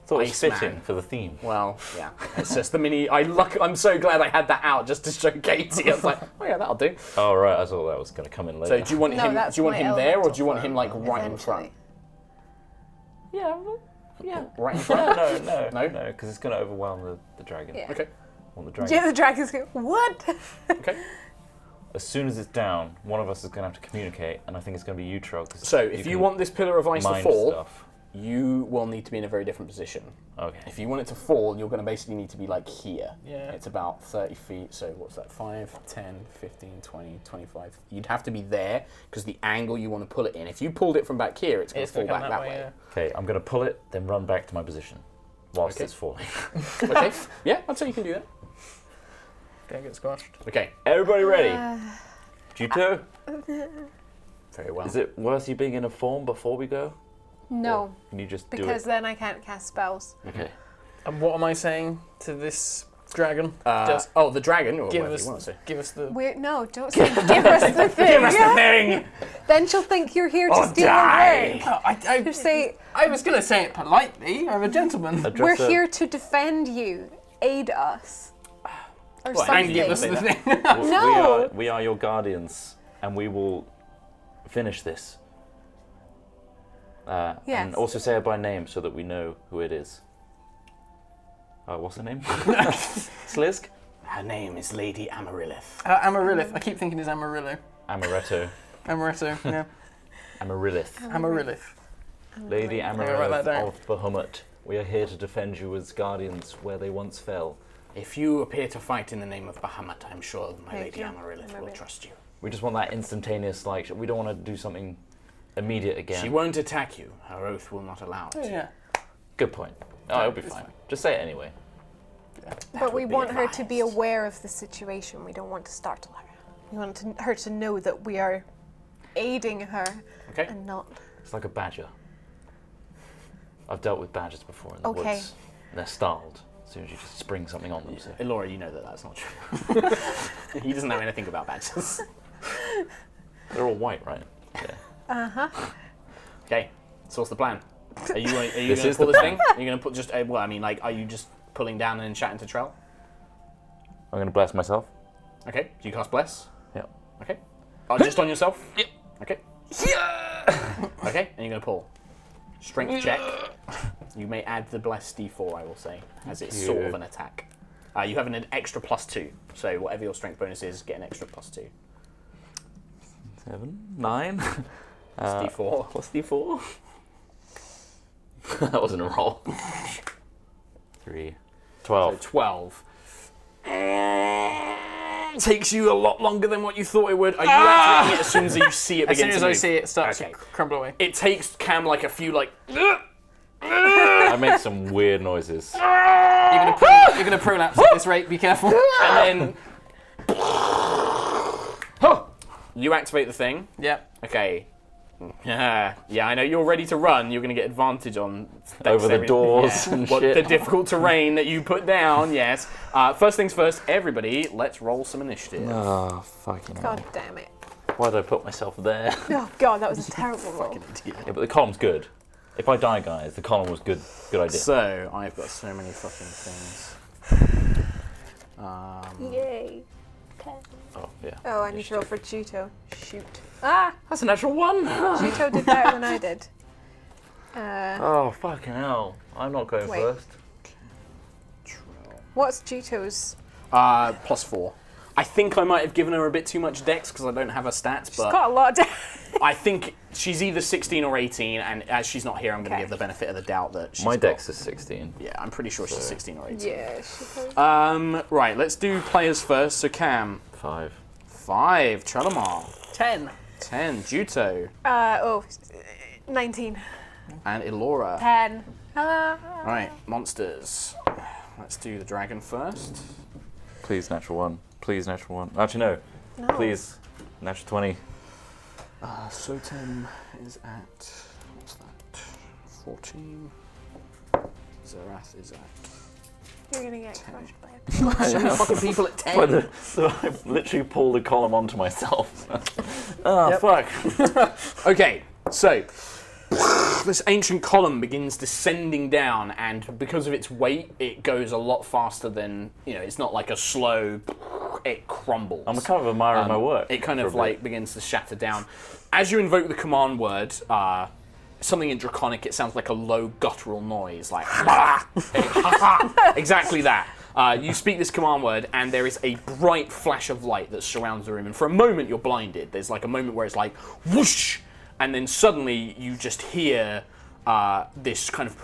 Thought it was Iceman. fitting for the theme. Well, yeah. It's just the mini... I'm so glad I had that out just to show Katie. I was like, oh yeah, that'll do. Oh, right, I thought that was going to come in later. So do you want No, him? that's Do you want my him there, or elemental do you want him like form, right in front? eventually. Yeah. Right in front. No, No? because it's going to overwhelm the dragon. Yeah. Okay. Well, the dragon. Yeah, the dragon's going, what? Okay. As soon as it's down, one of us is going to have to communicate, and I think it's going to be you, Troll. So if you want this pillar of ice to mind fall, stuff. you will need to be in a very different position. Okay. If you want it to fall, you're going to basically need to be like here. Yeah. It's about 30 feet, so what's that? 5, 10, 15, 20, 25. You'd have to be there because the angle you want to pull it in. If you pulled it from back here, it's going to fall gonna back come that way. yeah. Okay, I'm going to pull it, then run back to my position whilst Okay. it's falling. Okay. Yeah, I'd say you can do that. Don't get squashed. Okay. Everybody ready? Juto, Very well. is it worth you being in a form before we go? No, Or can you just because do then I can't cast spells. it? Okay. And what am I saying to this dragon? The dragon, or give whatever us, you want to say. give us the. No, don't say give us the thing. Give us the thing! Then she'll think you're here to Or steal die. her work. Just say, I was going to say it politely. I'm a gentleman. Address we're a- here to defend you. Aid us. Or Well, something. and give us the thing. No. We are your guardians, and we will finish this. Yes. And also say it by name so that we know who it is. What's her name? Slisk? Her name is Lady Amaryllis. Amaryllis. I keep thinking it's Amarillo. Amaretto. Amaretto, yeah. Amaryllis. Amaryllis. Lady write that Amaryllis down. of Bahamut. We are here to defend you as guardians where they once fell. If you appear to fight in the name of Bahamut, I'm sure my Thank Lady you. Amaryllis will Amaryllis. trust you. We just want that instantaneous, like, we don't want to do something immediate again. She won't attack you. Her oath will not allow it. Yeah. Good point. Oh, it'll be fine. Just say it anyway. But we would be want her to be advised. aware of the situation. We don't want to startle her. We want her to know that we are aiding her Okay. and not. It's like a badger. I've dealt with badgers before in the Okay. woods. They're startled as soon as you just spring something on them. So. Laura, you know that that's not true. He doesn't know anything about badgers. They're all white, right? Yeah. Okay, so what's the plan? Are you going This to is pull the this plan. thing? Are you going to put just, are you just pulling down and chatting to Trell? I'm going to bless myself. Okay, do you cast Bless? Yep. Okay. Oh, just on yourself? Yep. Okay. Okay, and you're going to pull. Strength check. You may add the Bless D4, I will say, as it's you. sort of an attack. You have an extra +2, so whatever your strength bonus is, get an extra +2. 7, 9. It's D4. What's D4? That wasn't a roll. 3. 12. So 12. Takes you a lot longer than what you thought it would. Are you activating it as soon as you see it As begin soon to as I move? see it, it starts Okay. to crumble away. It takes Cam like a few I make some weird noises. You're gonna prolapse at this rate. Be careful. and then you activate the thing. Yeah. Okay. Yeah, I know you're ready to run. You're going to get advantage on Over the doors and shit. The difficult terrain that you put down, yes. First things first, everybody, let's roll some initiative. Oh, fucking hell. God damn it. Why did I put myself there? Oh god, that was a terrible roll. Yeah, but the column's good. If I die, guys, the column was good. Good idea. So, I've got so many fucking things. Yay. 10. Oh, yeah. Oh, I need to roll for Juto. Shoot. Ah! That's a natural one. Juto did better than I did. Oh, fucking hell. I'm not going Wait. first. What's Juto's? +4. I think I might have given her a bit too much dex because I don't have her stats, She's but got a lot of I think she's either 16 or 18, and as she's not here, I'm going to Okay. give the benefit of the doubt that she's My got- dex is 16. Yeah, I'm pretty sure she's 16 or 18. Yeah, she goes. Right, let's do players first. So Cam, 5. 5, Chalamar, 10. 10, Juto, 19. and Elora. 10. Right, monsters. Let's do the dragon first. Please, natural 1. Please, natural 1. Actually, no. No. Please, natural 20. Sotem is at, what's that, 14. Zerath is at You're gonna get crushed by it. so many fucking people at 10. So I literally pulled the column onto myself. Oh, fuck. Okay, so this ancient column begins descending down, and because of its weight, it goes a lot faster than, it's not like a slow, it crumbles. I'm kind of admiring my work. It kind for of a bit. like begins to shatter down. As you invoke the command word, something in Draconic, it sounds like a low guttural noise, like exactly that. You speak this command word, and there is a bright flash of light that surrounds the room. And for a moment, you're blinded. There's like a moment where it's like whoosh, and then suddenly you just hear this kind of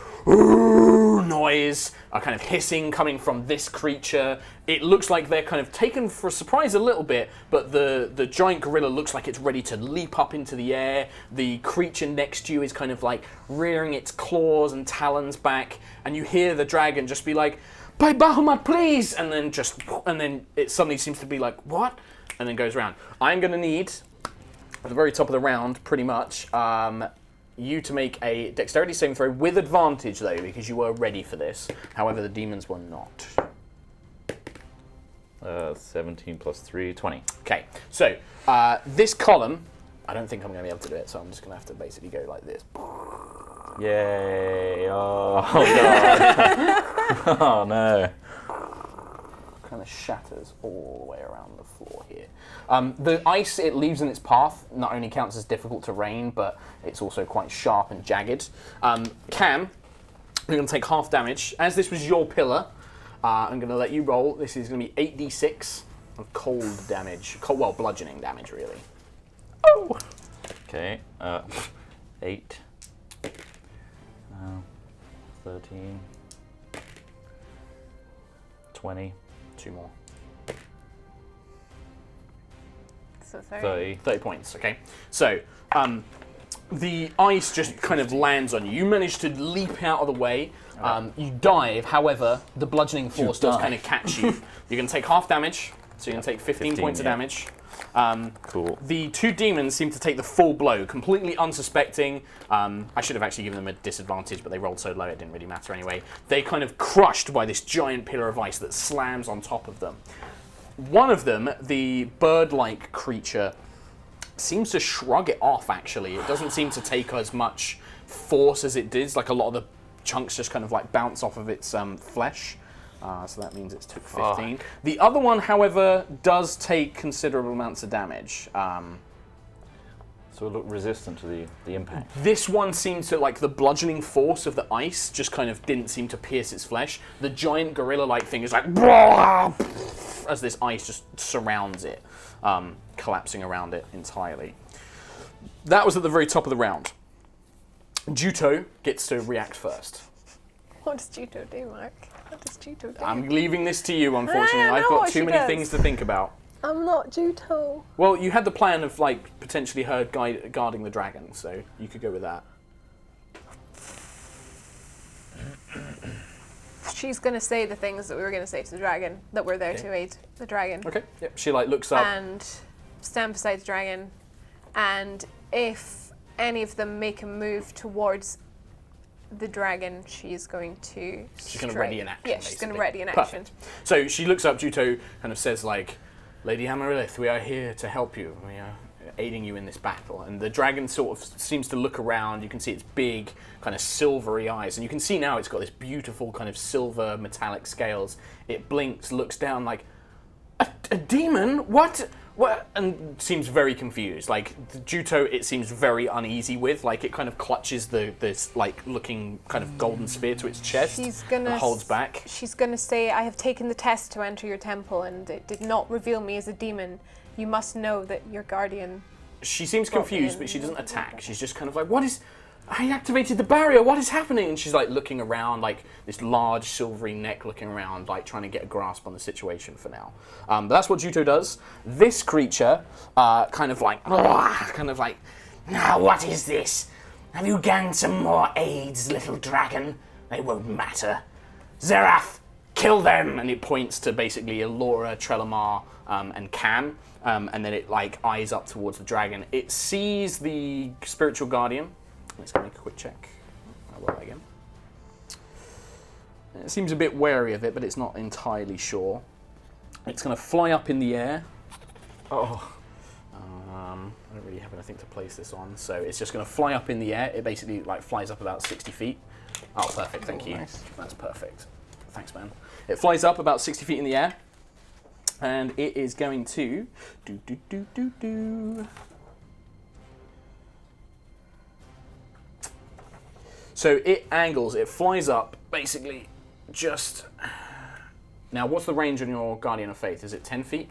noise, a kind of hissing coming from this creature. It looks like they're kind of taken for a surprise a little bit, but the giant gorilla looks like it's ready to leap up into the air. The creature next to you is kind of like rearing its claws and talons back, and you hear the dragon just be like, "By Bahamut, please!" and then it suddenly seems to be like, "What?" and then goes around. I'm going to need, at the very top of the round, pretty much, you to make a dexterity saving throw with advantage, though, because you were ready for this. However, the demons were not. 17 plus 3, 20. Okay, so this column, I don't think I'm going to be able to do it, so I'm just going to have to basically go like this. Yay. Oh, God. Oh, no. Kind of shatters all the way around the floor here. The ice it leaves in its path not only counts as difficult terrain, but it's also quite sharp and jagged. Cam, you're going to take half damage. As this was your pillar, I'm going to let you roll. This is going to be 8d6 of cold damage. Bludgeoning damage, really. Oh! Okay. 8. 13. 20. 2 more. So 30. 30 points, okay? So, the ice just kind of lands on you. You manage to leap out of the way. You dive, however, the bludgeoning force does kind of catch you. You're going to take half damage, so you're going to take 15 points of damage. Cool. The 2 demons seem to take the full blow, completely unsuspecting. I should have actually given them a disadvantage, but they rolled so low it didn't really matter anyway. They're kind of crushed by this giant pillar of ice that slams on top of them. One of them, the bird-like creature, seems to shrug it off, actually. It doesn't seem to take as much force as it did. Like, a lot of the chunks just kind of like bounce off of its flesh. So that means it's took 15. The other one, however, does take considerable amounts of damage. So it looked resistant to the impact. This one seems to, like, the bludgeoning force of the ice just kind of didn't seem to pierce its flesh. The giant gorilla-like thing is like, as this ice just surrounds it, collapsing around it entirely. That was at the very top of the round. Juto gets to react first. What does Juto do, Mark? What does Juto do? I'm leaving this to you, unfortunately. I I've know got what too she many does. things to think about. I'm not Juto. Well, you had the plan of, like, potentially her guarding the dragon, so you could go with that. She's going to say the things that we were going to say to the dragon, that we're there to aid the dragon. Okay, yep. She, like, looks up. And stand beside the dragon. And if any of them make a move towards the dragon, she's going to She's going to ready an action. Yeah, she's going to basically. ready an action. Perfect. So she looks up, Juto kind of says like, Lady Amaryllis, we are here to help you. We are aiding you in this battle. And the dragon sort of seems to look around. You can see its big kind of silvery eyes. And you can see now it's got this beautiful kind of silver metallic scales. It blinks, looks down like, a demon? What? And seems very confused. Like, the Juto, it seems very uneasy with. Like, it kind of clutches this, like, looking kind of golden spear to its chest and holds back. She's going to say, I have taken the test to enter your temple, and it did not reveal me as a demon. You must know that your guardian... She seems confused, but she doesn't attack. She's just kind of like, what is... I activated the barrier, what is happening? And she's like looking around, like this large silvery neck looking around, like trying to get a grasp on the situation for now. But that's what Juto does. This creature, kind of like, now what is this? Have you gained some more aids, little dragon? They won't matter. Zerath, kill them! And it points to basically Elora, Trelamar, and Cam. And then it like eyes up towards the dragon. It sees the spiritual guardian. Let's make a quick check. I'll roll that again. It seems a bit wary of it, but it's not entirely sure. It's going to fly up in the air. Oh. I don't really have anything to place this on, so it's just going to fly up in the air. It basically like flies up about 60 feet. Oh, perfect. Thank you. Nice. That's perfect. Thanks, man. It flies up about 60 feet in the air, and it is going to do. So it angles, it flies up, basically just... Now, what's the range on your Guardian of Faith? Is it 10 feet?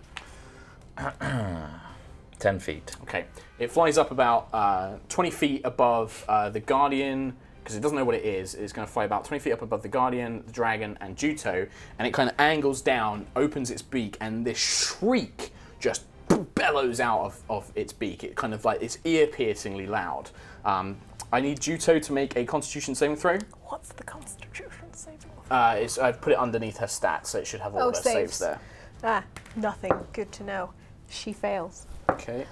10 feet. Okay. It flies up about 20 feet above the Guardian, because it doesn't know what it is. It's going to fly about 20 feet up above the Guardian, the Dragon, and Juto, and it kind of angles down, opens its beak, and this shriek just bellows out of its beak. It kind of like, it's ear-piercingly loud. I need Juto to make a Constitution saving throw. What's the Constitution saving throw? I've put it underneath her stats, so it should have all of her saves there. Ah, nothing. Good to know. She fails. Okay.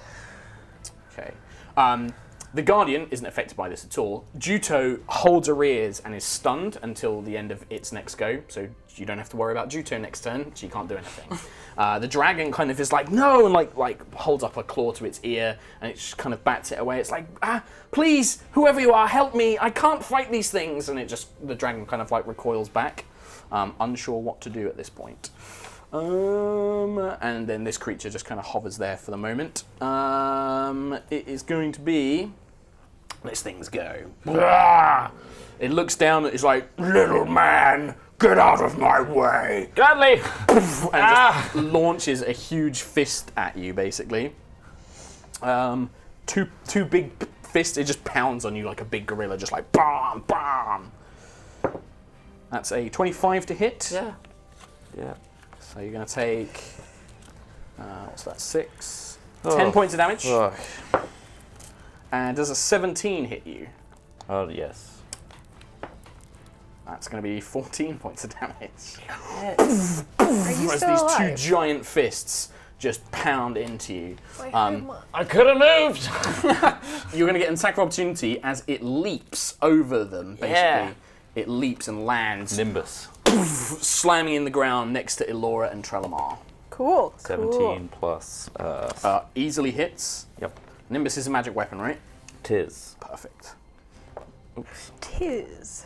The Guardian isn't affected by this at all. Juto holds her ears and is stunned until the end of its next go, so you don't have to worry about Juto next turn. She can't do anything. The dragon kind of is like, no, and like holds up a claw to its ear, and it just kind of bats it away. It's like, please, whoever you are, help me. I can't fight these things. And the dragon kind of like recoils back, unsure what to do at this point. And then this creature just kind of hovers there for the moment. It is going to be... This thing's go. It looks down, it's like, little man, get out of my way. Gladly! And just launches a huge fist at you, basically. Two big fists, it just pounds on you like a big gorilla, just like, bam, bam. That's a 25 to hit. Yeah. So you're going to take, what's that, 6? 10 points of damage. And does a 17 hit you? Oh, yes. That's going to be 14 points of damage. Are you As still these alive? two giant fists just pound into you. I could have moved! You're going to get an attack of opportunity as it leaps over them, basically. Yeah. It leaps and lands, Nimbus. slamming in the ground next to Elora and Trelamar. Cool. 17 plus... Easily hits. Yep. Nimbus is a magic weapon, right? Tis. Perfect. Oops. Tis.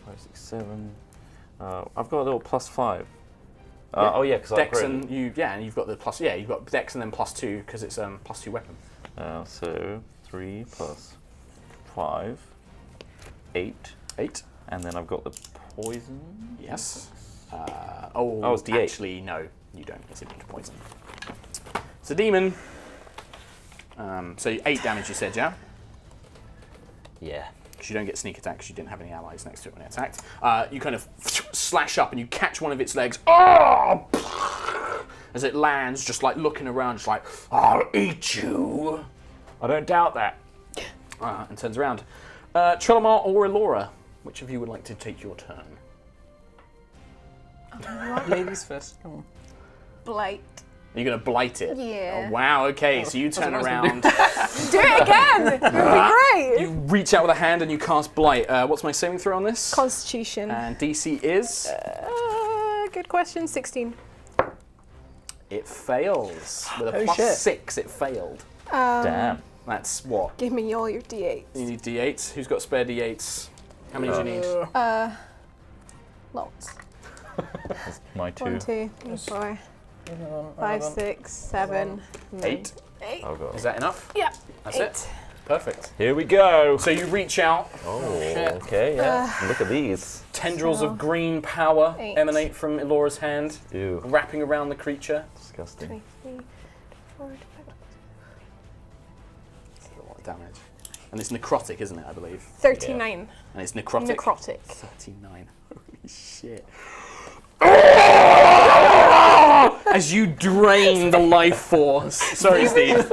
5, 6, 7. I've got a little +5. Oh yeah, because I Dex upgraded. and you've got the plus. Yeah, you've got Dex and then +2 because it's +2 weapon. So 3 plus 5, 8. 8. And then I've got the poison. Yes. it's D8. Actually, no, you don't. It's immune to poison. It's a demon. So 8 damage, you said, yeah? Yeah. Because you don't get sneak attack because you didn't have any allies next to it when it attacked. You kind of slash up and you catch one of its legs. Oh! As it lands, just like looking around, just like, I'll eat you. I don't doubt that. And turns around. Trelamar or Elora, which of you would like to take your turn? Ladies first. Come on. Blight. You're going to blight it? Yeah. Oh, wow, okay, so you turn around. Do it again! It would be great! You reach out with a hand and you cast blight. What's my saving throw on this? Constitution. And DC is? Good question. 16. It fails. With a +6, it failed. Damn. That's what? Give me all your d8s. You need D8s. Who's got spare D8s? How many do you need? Lots. My 2. 1, 2, 3, 4, 5, 6, 7, 8. 8. Oh god. Is that enough? Yeah. That's 8. it. Perfect. Here we go. So you reach out. Oh, okay, yeah. Look at these. Tendrils of green power 8. emanate from Elora's hand, Ew, wrapping around the creature. disgusting. 23, 24, 25. A lot of damage. And it's necrotic, isn't it, I believe? 39. And it's necrotic. Necrotic. 39. Holy shit. As you drain the life force. Sorry, Steve.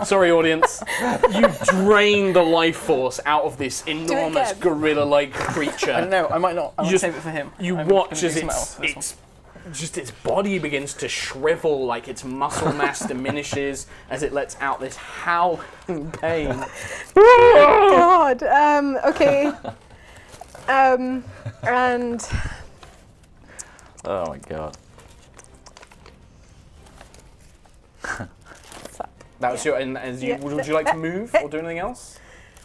Sorry, audience. You drain the life force out of this enormous again. gorilla-like I don't creature. know. I might not. I might just- save it for him. You I'm watch gonna as do something else for this one. its body begins to shrivel, like its muscle mass diminishes as it lets out this howling pain. God. Okay. And Oh my god. That was your. And as you, would you like to move or do anything else?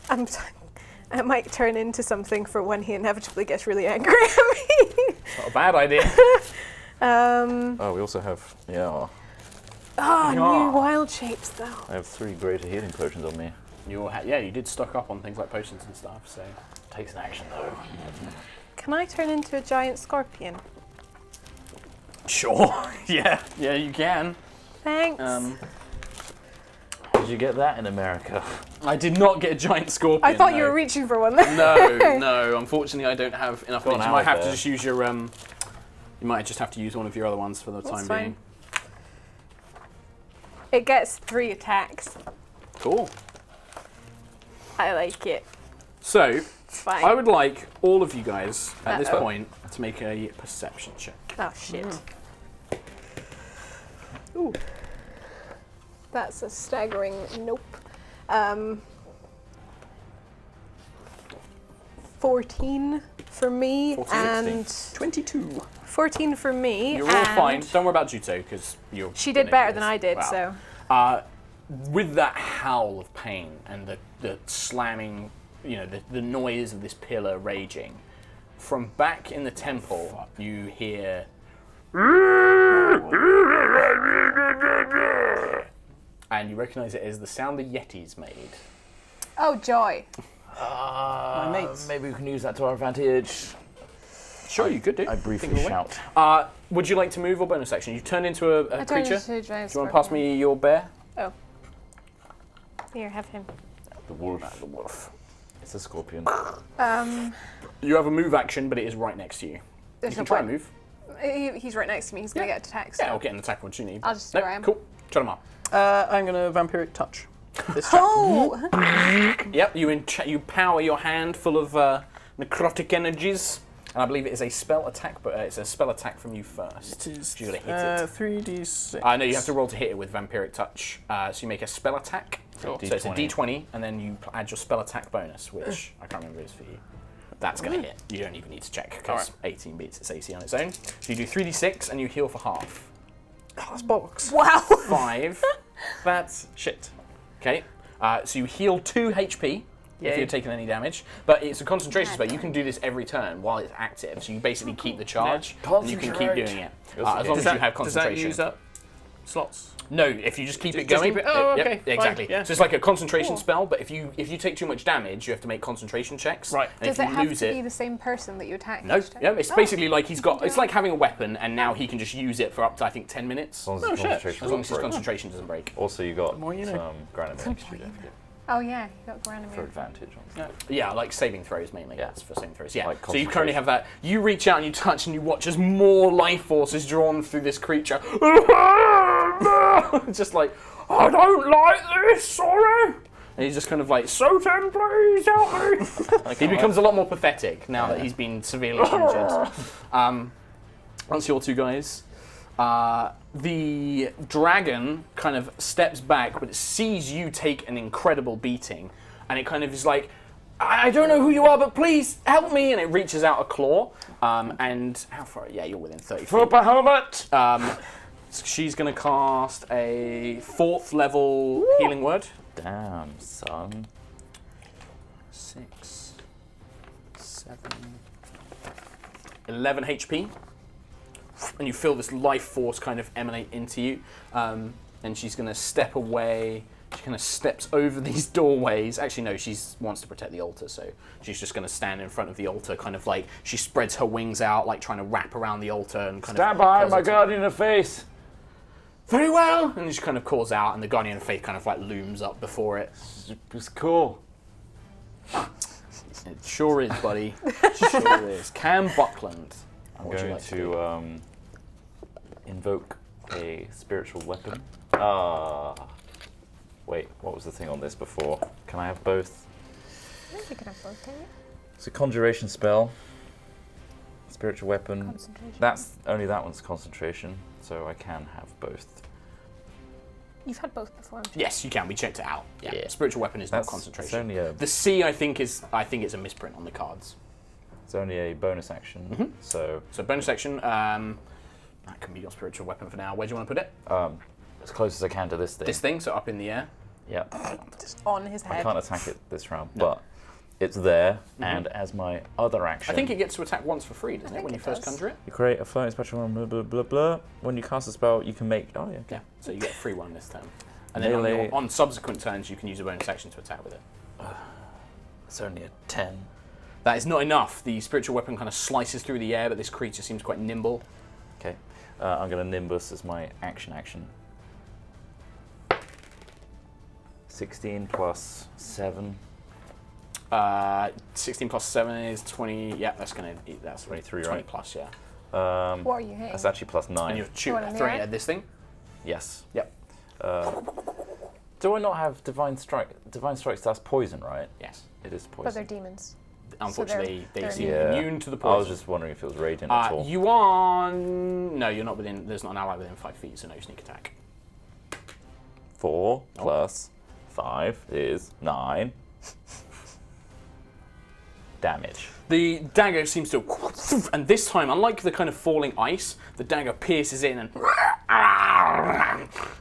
I might turn into something for when he inevitably gets really angry at me. Not a bad idea. Oh, we also have, Oh, Yeah. new wild shapes though. I have 3 greater healing potions on me. Yeah, you did stock up on things like potions and stuff. So Takes an action though. Can I turn into a giant scorpion? sure. yeah, you can. Thanks. Did you get that in America? I did not get a giant scorpion. I thought you no. were reaching for one there. No. Unfortunately, I don't have enough. Gone You out might have to there. just use your. You might just have to use one of your other ones for the That's time fine. being. It gets 3 attacks. Cool. I like it. So, It's fine. I would like all of you guys at this Uh-oh. point to make a perception check. Oh shit. Ooh. That's a staggering nope. 14 for me 14, and 22. 14 for me. You're all and fine. Don't worry about Juto because you're. She did gonna better get than this. I did, Wow. so With that howl of pain and the slamming, the noise of this pillar raging, from back in the temple, you hear. And you recognise it as the sound the Yetis made. oh joy. My mates. Maybe we can use that to our advantage. Sure, you could do. I briefly shout. Would you like to move or bonus action? You turn into a I turned creature. into a giant Do you want to pass scorpion. me your bear? Oh. Here, have him. The wolf. The wolf. It's a scorpion. You have a move action, but it is right next to you. There's You can no try and point. move. He's right next to me. He's gonna get attacked. So. Yeah, I'll get an attack opportunity. I'll just stay No, where I am. Cool. Shut him up. I'm gonna vampiric touch this chap. Oh! Yep, you power your hand full of necrotic energies, and I believe it is a spell attack, but it's a spell attack from you first. It is You gotta hit it. 3d6. No, you have to roll to hit it with vampiric touch. So you make a spell attack. Sure. So it's a d20, and then you add your spell attack bonus, which I can't remember is for you. That's gonna hit. You don't even need to check because 18 beats its AC on its own. So you do 3d6 and you heal for half. Oh, that's bollocks. Wow. 5. That's shit. Okay. So you heal 2 HP if Yay. you're taking any damage, but it's a concentration spell. You can do this every turn while it's active. So you basically keep the charge, and you can keep Concentrate. doing it Yes, as long does as you have Does that concentration. use up slots? No, if you just keep it Just going. keep it- oh, yep, okay, fine, exactly. yeah. So it's like a concentration Cool. spell, but if you take too much damage, you have to make concentration checks. Right. And Does if it you have lose to it, be the same person that you attack? no. each time? Yeah, it's Oh. basically like he's got. It's like having a weapon, and now he can just use it for up to I think 10 minutes. As long as Oh, the shit. concentration As long as his doesn't break. concentration doesn't break. Also, you got more you know. some Granite extra Oh yeah, you got for Granamir. advantage on stuff. Yeah, like saving throws mainly. Yeah. That's for saving throws. Yeah. Like So you currently have that. You reach out and you touch and you watch as more life force is drawn through this creature. Just like, I don't like this, sorry. And he's just kind of like, Soten, please help me. He becomes a lot more pathetic now that he's been severely injured. That's your two guys. The dragon kind of steps back, but it sees you take an incredible beating, and it kind of is like, I don't know who you are, but please help me, and it reaches out a claw, and how far? Yeah, you're within 30 feet. For Bahamut! She's going to cast a 4th level healing word. Damn, son. 6, 7, 11 HP. And you feel this life force kind of emanate into you. And she's going to step away. She kind of steps over these doorways. Actually, no, she wants to protect the altar, so she's just going to stand in front of the altar, kind of like she spreads her wings out, like trying to wrap around the altar and kind Stand of. behind my guardian of face! Very well! And she kind of calls out, and the guardian of faith kind of like looms up before it. It's cool. It sure is, buddy. It sure is. Cam Buckland. I'm What would you going like to invoke a spiritual weapon. Wait, what was the thing on this before? Can I have both? I think you can have both, can you? It's a conjuration spell. Spiritual weapon. Concentration. That's only that one's concentration, so I can have both. You've had both before, haven't you? Yes, you can. We checked it out. Yeah. Yeah. Spiritual weapon is That's not concentration. It's only a The C, I think it's a misprint on the cards. it's only a bonus action, so So bonus action. That can be your spiritual weapon for now. Where do you want to put it? as close as I can to this thing. This thing. So up in the air. Yeah. Just on his I head. can't attack it this round, but it's there, and as my other action, I think it gets to attack once for free, doesn't it? think When you it first does. conjure it. you create a floating special blah blah blah blah. When you cast a spell, you can make Yeah. So you get a free one this turn. And then Melee. on subsequent turns, you can use a bonus action to attack with it. It's only a 10. That is not enough. The spiritual weapon kind of slices through the air, but this creature seems quite nimble. Okay, I'm gonna nimbus as my action. 16 plus 7. 16 plus 7 is 20. Yeah, that's 23, 20 right? plus, yeah. What are you hitting? That's actually plus And 9. you're one in the throwing air? it at this thing? Yes. Yep. Do I not have divine strike? Divine strikes, that's poison, right? Yes. It is But they're poison. demons. Unfortunately, they're they seem Yeah. immune to the I poison. was just wondering if it was radiant at all. You are... No, you're not within... There's not an ally within 5 feet, so no sneak attack. 4 plus 5 is 9. Damage. The dagger seems to... And this time, unlike the kind of falling ice, the dagger pierces in and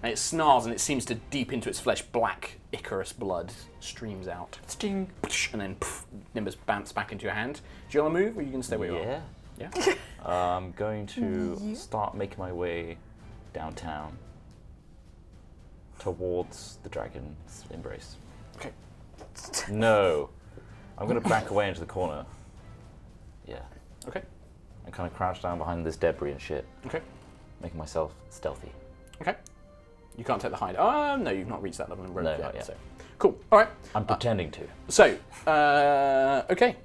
it snarls and it seems to deep into its flesh. Black Icarus blood streams out. Sting. And then Nimbus bounce back into your hand. Do you want to move or are you going to stay where you are? Yeah. Yeah? I'm going to start making my way downtown towards the dragon's embrace. Okay. No. I'm going to back away into the corner. Yeah. Okay. And kind of crouch down behind this debris and shit, Okay. making myself stealthy. Okay. You can't take the hide. No, you've not reached that level in rogue No, yet. not yet. So. Cool. All right. I'm pretending to. So, okay.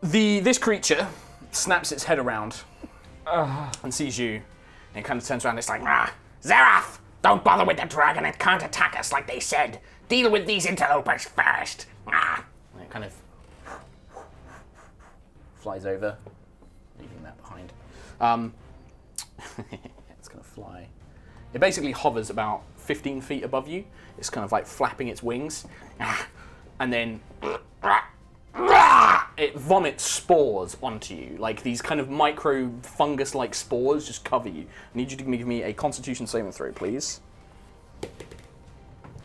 This creature snaps its head around and sees you, and it kind of turns around. And it's like, Zerath, don't bother with the dragon. It can't attack us like they said. Deal with these interlopers first. And it kind of flies over, leaving that behind. It's going to fly. It basically hovers about 15 feet above you. It's kind of like flapping its wings. And then it vomits spores onto you. Like these kind of micro fungus-like spores just cover you. I need you to give me a Constitution saving throw, please.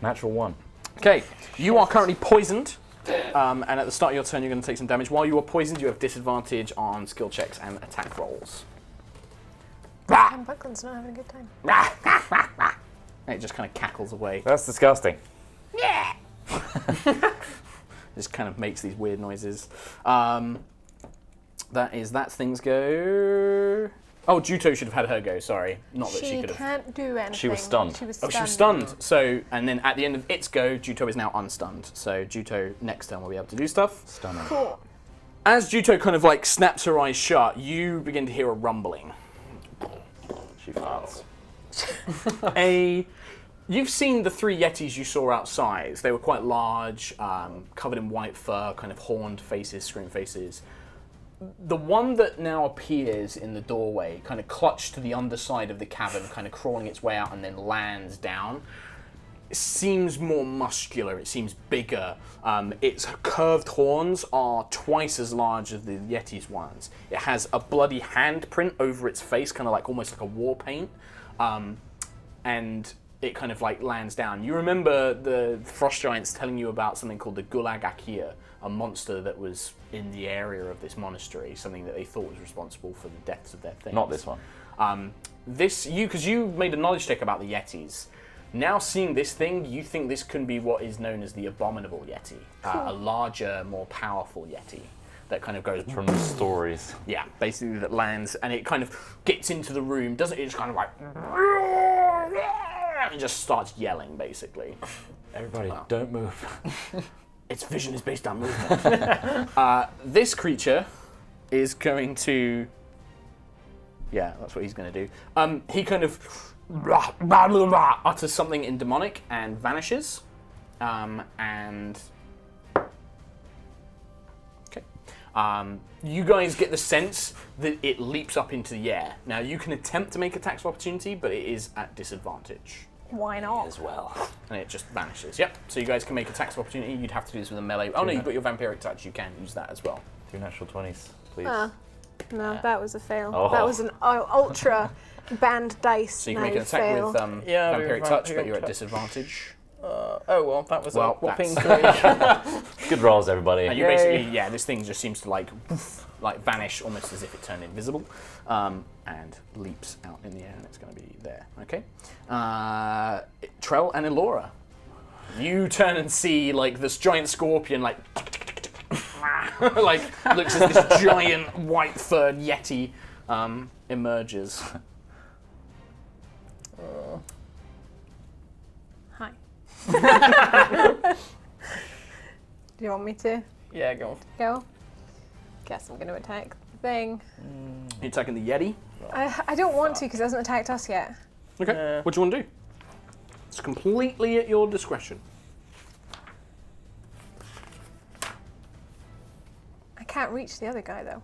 Natural 1. Okay, you are currently poisoned. And at the start of your turn, you're going to take some damage. While you are poisoned, you have disadvantage on skill checks and attack rolls. And Buckland's not having a good time. And it just kind of cackles away. That's disgusting. Just kind of makes these weird noises. That's things go. Oh, Juto should have had her go. Sorry, not that she She could have. can't do anything. She was stunned. She was Oh, stunned. she was stunned. So, and then at the end of its go, Juto is now unstunned. So Juto next turn will be able to do stuff. Stunning. Cool. As Juto kind of like snaps her eyes shut, you begin to hear a rumbling. She farts. You've seen the 3 Yetis you saw outside. They were quite large, covered in white fur, kind of horned faces, scream faces. the one that now appears in the doorway, kind of clutched to the underside of the cavern, kind of crawling its way out and then lands down, seems more muscular, it seems bigger. Its curved horns are twice as large as the Yeti's ones. It has a bloody handprint over its face, kind of like almost like a war paint. And it kind of like lands down. You remember the Frost Giants telling you about something called the Gulag Akir, a monster that was in the area of this monastery, something that they thought was responsible for the deaths of their things. Not this one. Because you made a knowledge check about the Yetis. Now seeing this thing, you think this can be what is known as the Abominable Yeti, a larger, more powerful Yeti that kind of goes From the stories. yeah, basically that lands and it kind of gets into the room, doesn't it? Just kind of like and just starts yelling, basically. Everybody, don't move. Its vision is based on movement. This creature is going to. Yeah, that's what he's going to do. He kind of utters something in demonic and vanishes. And. Okay. You guys get the sense that it leaps up into the air. Now, you can attempt to make attacks of opportunity, but it is at disadvantage Why not? as well. And it just vanishes. Yep. So you guys can make attacks of opportunity. You'd have to do this with a melee. Oh no, you've got your vampiric touch. You can use that as well. 2 natural 20s, please. No, that was a fail. Oh. That was an ultra banned dice. So you can now make an attack fail. with Yeah, I'll do vampiric touch, but vampiric you're at touch. disadvantage. Oh well, that was a whopping that's- 3. Good rolls, everybody. And you basically, this thing just seems to like vanish almost as if it turned invisible, and leaps out in the air, and it's going to be there. Okay. Trell and Elora, you turn and see like this giant scorpion like like looks as this giant white-furred Yeti emerges. Hi. Do you want me to Yeah, go on. go? Guess I'm going to attack the thing. You attacking the Yeti? I don't want to because it hasn't attacked us yet. Okay. What do you want to do? It's completely at your discretion. I can't reach the other guy though.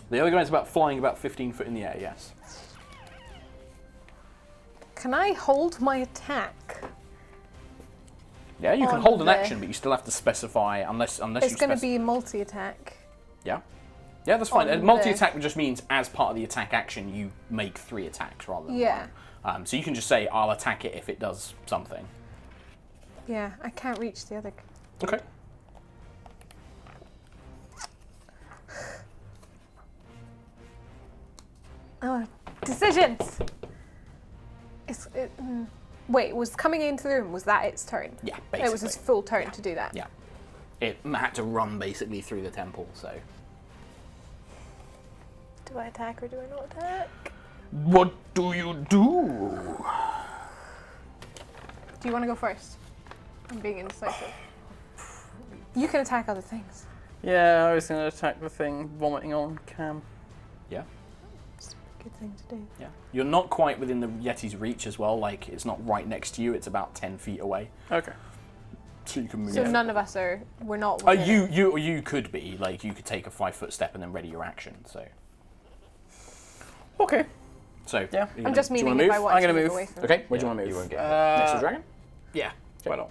The other guy's flying about 15 foot in the air. Yes. Can I hold my attack? Yeah, you can On hold an the- action, but you still have to specify unless It's you going to specify. be multi-attack. Yeah. Yeah, that's fine. on Multi-attack just means as part of the attack action, you make 3 attacks rather than Yeah. 1. So you can just say, I'll attack it if it does something. Yeah, I can't reach the other. Okay. Oh, decisions. Wait, was coming into the room, was that its turn? Yeah, basically. It was his full turn to do that. Yeah. It had to run basically through the temple, so. Do I attack or do I not attack? What do you do? Do you want to go first? I'm being indecisive. You can attack other things. Yeah, I was going to attack the thing vomiting on Cam. Yeah. It's a good thing to do. Yeah. You're not quite within the Yeti's reach as well. Like, it's not right next to you. It's about 10 feet away. Okay. So you can move. So none of us are. We're not. within it. You could be. Like, you could take a 5-foot step and then ready your action, so. Okay. So. Yeah. I'm just do you meaning wanna if I move? want I'm to gonna move move. away from. Okay, where do you want to move? You won't get Next to the dragon? Yeah. Why not?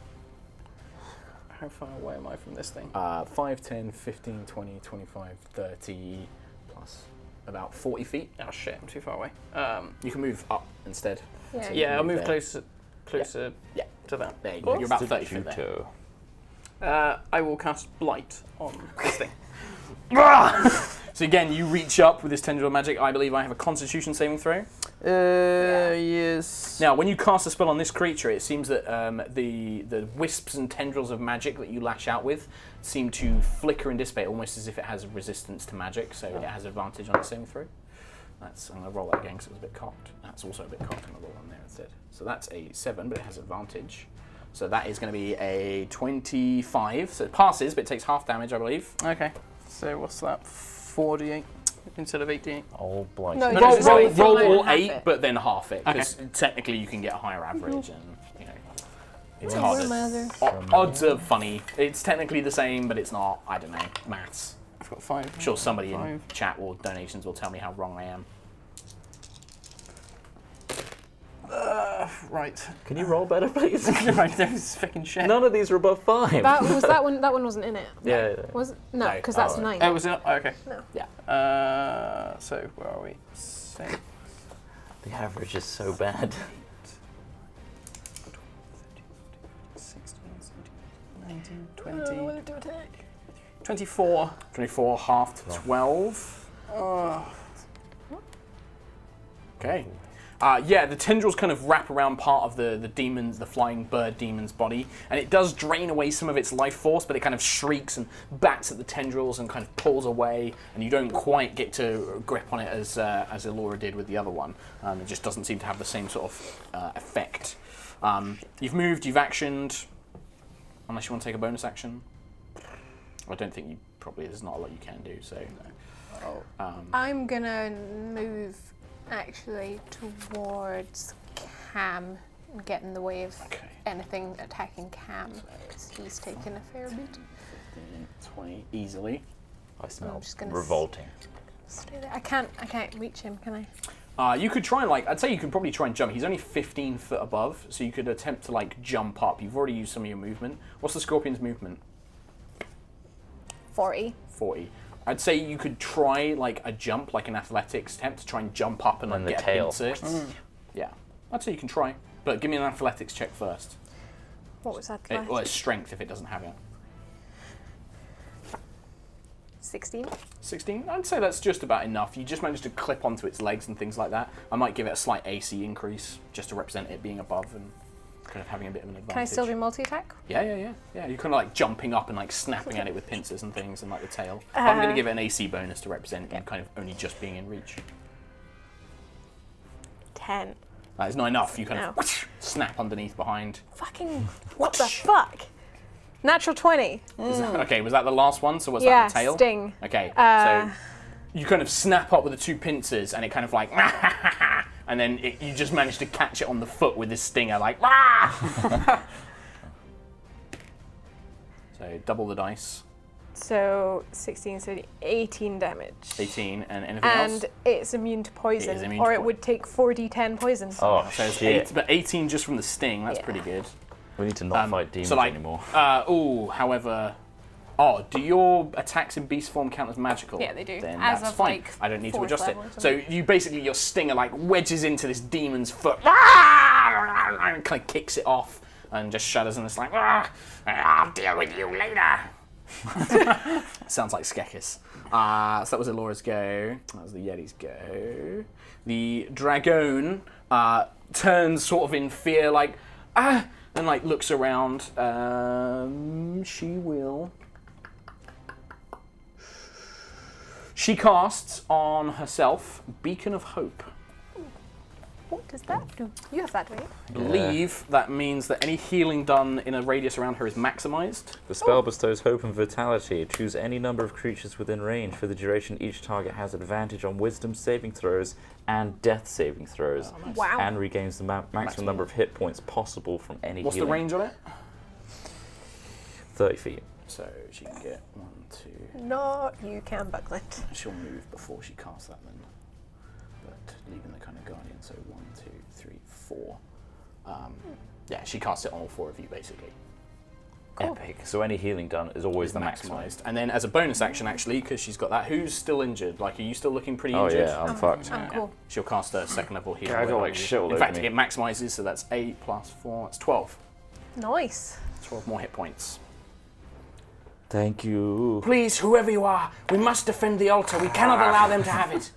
How far away am I from this thing? 5, 10, 15, 20, 25, 30, plus about 40 feet. Oh shit, I'm too far away. You can move up instead. Yeah. So you Yeah, can I'll move there. closer Yeah. to that. There you go. You're about 30 feet there. Juto. I will cast Blight on this thing. So again, you reach up with this tendril magic. I believe I have a Constitution saving throw. Yes. Now, when you cast a spell on this creature, it seems that the wisps and tendrils of magic that you lash out with seem to flicker and dissipate, almost as if it has resistance to magic. So it has advantage on its saving throw. I'm going to roll that again because it was a bit cocked. That's also a bit cocked. I'm going to roll on there instead. So that's a 7, but it has advantage. So that is going to be a 25. So it passes, but it takes half damage, I believe. Okay. So what's that? 4d8 instead of 8d8. All blight. No, No, Roll- just roll roll it all and half 8, it. but then half it, because technically you can get a higher average, and you know it's Where harder. are my other- Odds are funny. It's technically the same, but it's not. I don't know, maths. I've got 5. I'm sure somebody in 5. chat or donations will tell me how wrong I am. Right. Can you roll better, please? Right, there's fucking shit. None of these are above 5. That one wasn't in it. Yeah. Was it? No, No. because that's Oh, 9. Oh, was it? Oh, okay. No. Yeah. So, where are we? 6. The average is so bad. 16, 17, 19, 20, 24. 24, half to 12. Okay. Yeah, the tendrils kind of wrap around part of the demon's, the flying bird demon's body, and it does drain away some of its life force, but it kind of shrieks and bats at the tendrils and kind of pulls away, and you don't quite get to grip on it as Elora did with the other one. It just doesn't seem to have the same sort of effect. You've moved, you've actioned, unless you want to take a bonus action. I don't think there's not a lot you can do, so no. I'm gonna move actually towards Cam and get in the way of Okay. anything attacking Cam because he's taken a fair bit. 15, 20, easily. I smell just gonna revolting. Stay there. I can't reach him, can I? You could try and I'd say you could probably try and jump. He's only 15 foot above, so you could attempt to jump up. You've already used some of your movement. What's the scorpion's movement? 40. 40. I'd say you could try a jump, like an athletics attempt to try and jump up and And the get tail. a pincer. Yeah, I'd say you can try, but give me an athletics check first. What was that? Or it's strength if it doesn't have it. 16. 16? I'd say that's just about enough. You just managed to clip onto its legs and things like that. I might give it a slight AC increase just to represent it being above and kind of having a bit of an advantage. Can I still do multi-attack? Yeah. You're kind of jumping up and snapping at it with pincers and things and the tail. I'm going to give it an AC bonus to represent you kind of only just being in reach. 10. That is not enough. You kind of snap underneath behind. Fucking, what the fuck? Natural 20. Okay, was that the last one? So was that the tail? Sting. Okay, so you kind of snap up with the two pincers and it kind of and then you just manage to catch it on the foot with this stinger So double the dice. So 16, so 18 damage. 18, and anything else? And it's immune to poison, It is immune or to it poison. would take 4d10 poison. Oh, So it's shit. but 18 just from the sting, that's Yeah. pretty good. We need to not fight demons So anymore. However, do your attacks in beast form count as magical? Yeah, they do. Then As that's of, fine. I don't need to 4th adjust it. level or So something. you basically, your stinger wedges into this demon's foot, and kind of kicks it off, and just shudders, and it's I'll deal with you later. Sounds like Skekis. So that was Elora's go. That was the Yeti's go. The Dragon turns sort of in fear, and looks around. She will. She casts on herself Beacon of Hope. What does that do? You have that, right? I believe that means that any healing done in a radius around her is maximized. The spell bestows hope and vitality. Choose any number of creatures within range. For the duration, each target has advantage on wisdom saving throws and death saving throws. Oh, nice. Wow. And regains the maximum number of hit points possible from any What's healing. the range on it? 30 feet. So she can get 1, 2. No, you can buckle it. She'll move before she casts that then. But leaving the kind of guardian, so 1, 2, 3, 4. Yeah, she casts it on all 4 of you basically. Cool. Epic. So any healing done is always the maximum. Maximized. And then as a bonus action actually, because she's got that, who's still injured? Are you still looking pretty Oh injured? yeah, I'm fucked. I'm cool. She'll cast a second level heal. Yeah, I got, wave like, on you. shit all In over fact, me. it maximizes, so that's 8 plus 4, that's 12. Nice. 12 more hit points. Thank you. Please, whoever you are, we must defend the altar. We cannot allow them to have it.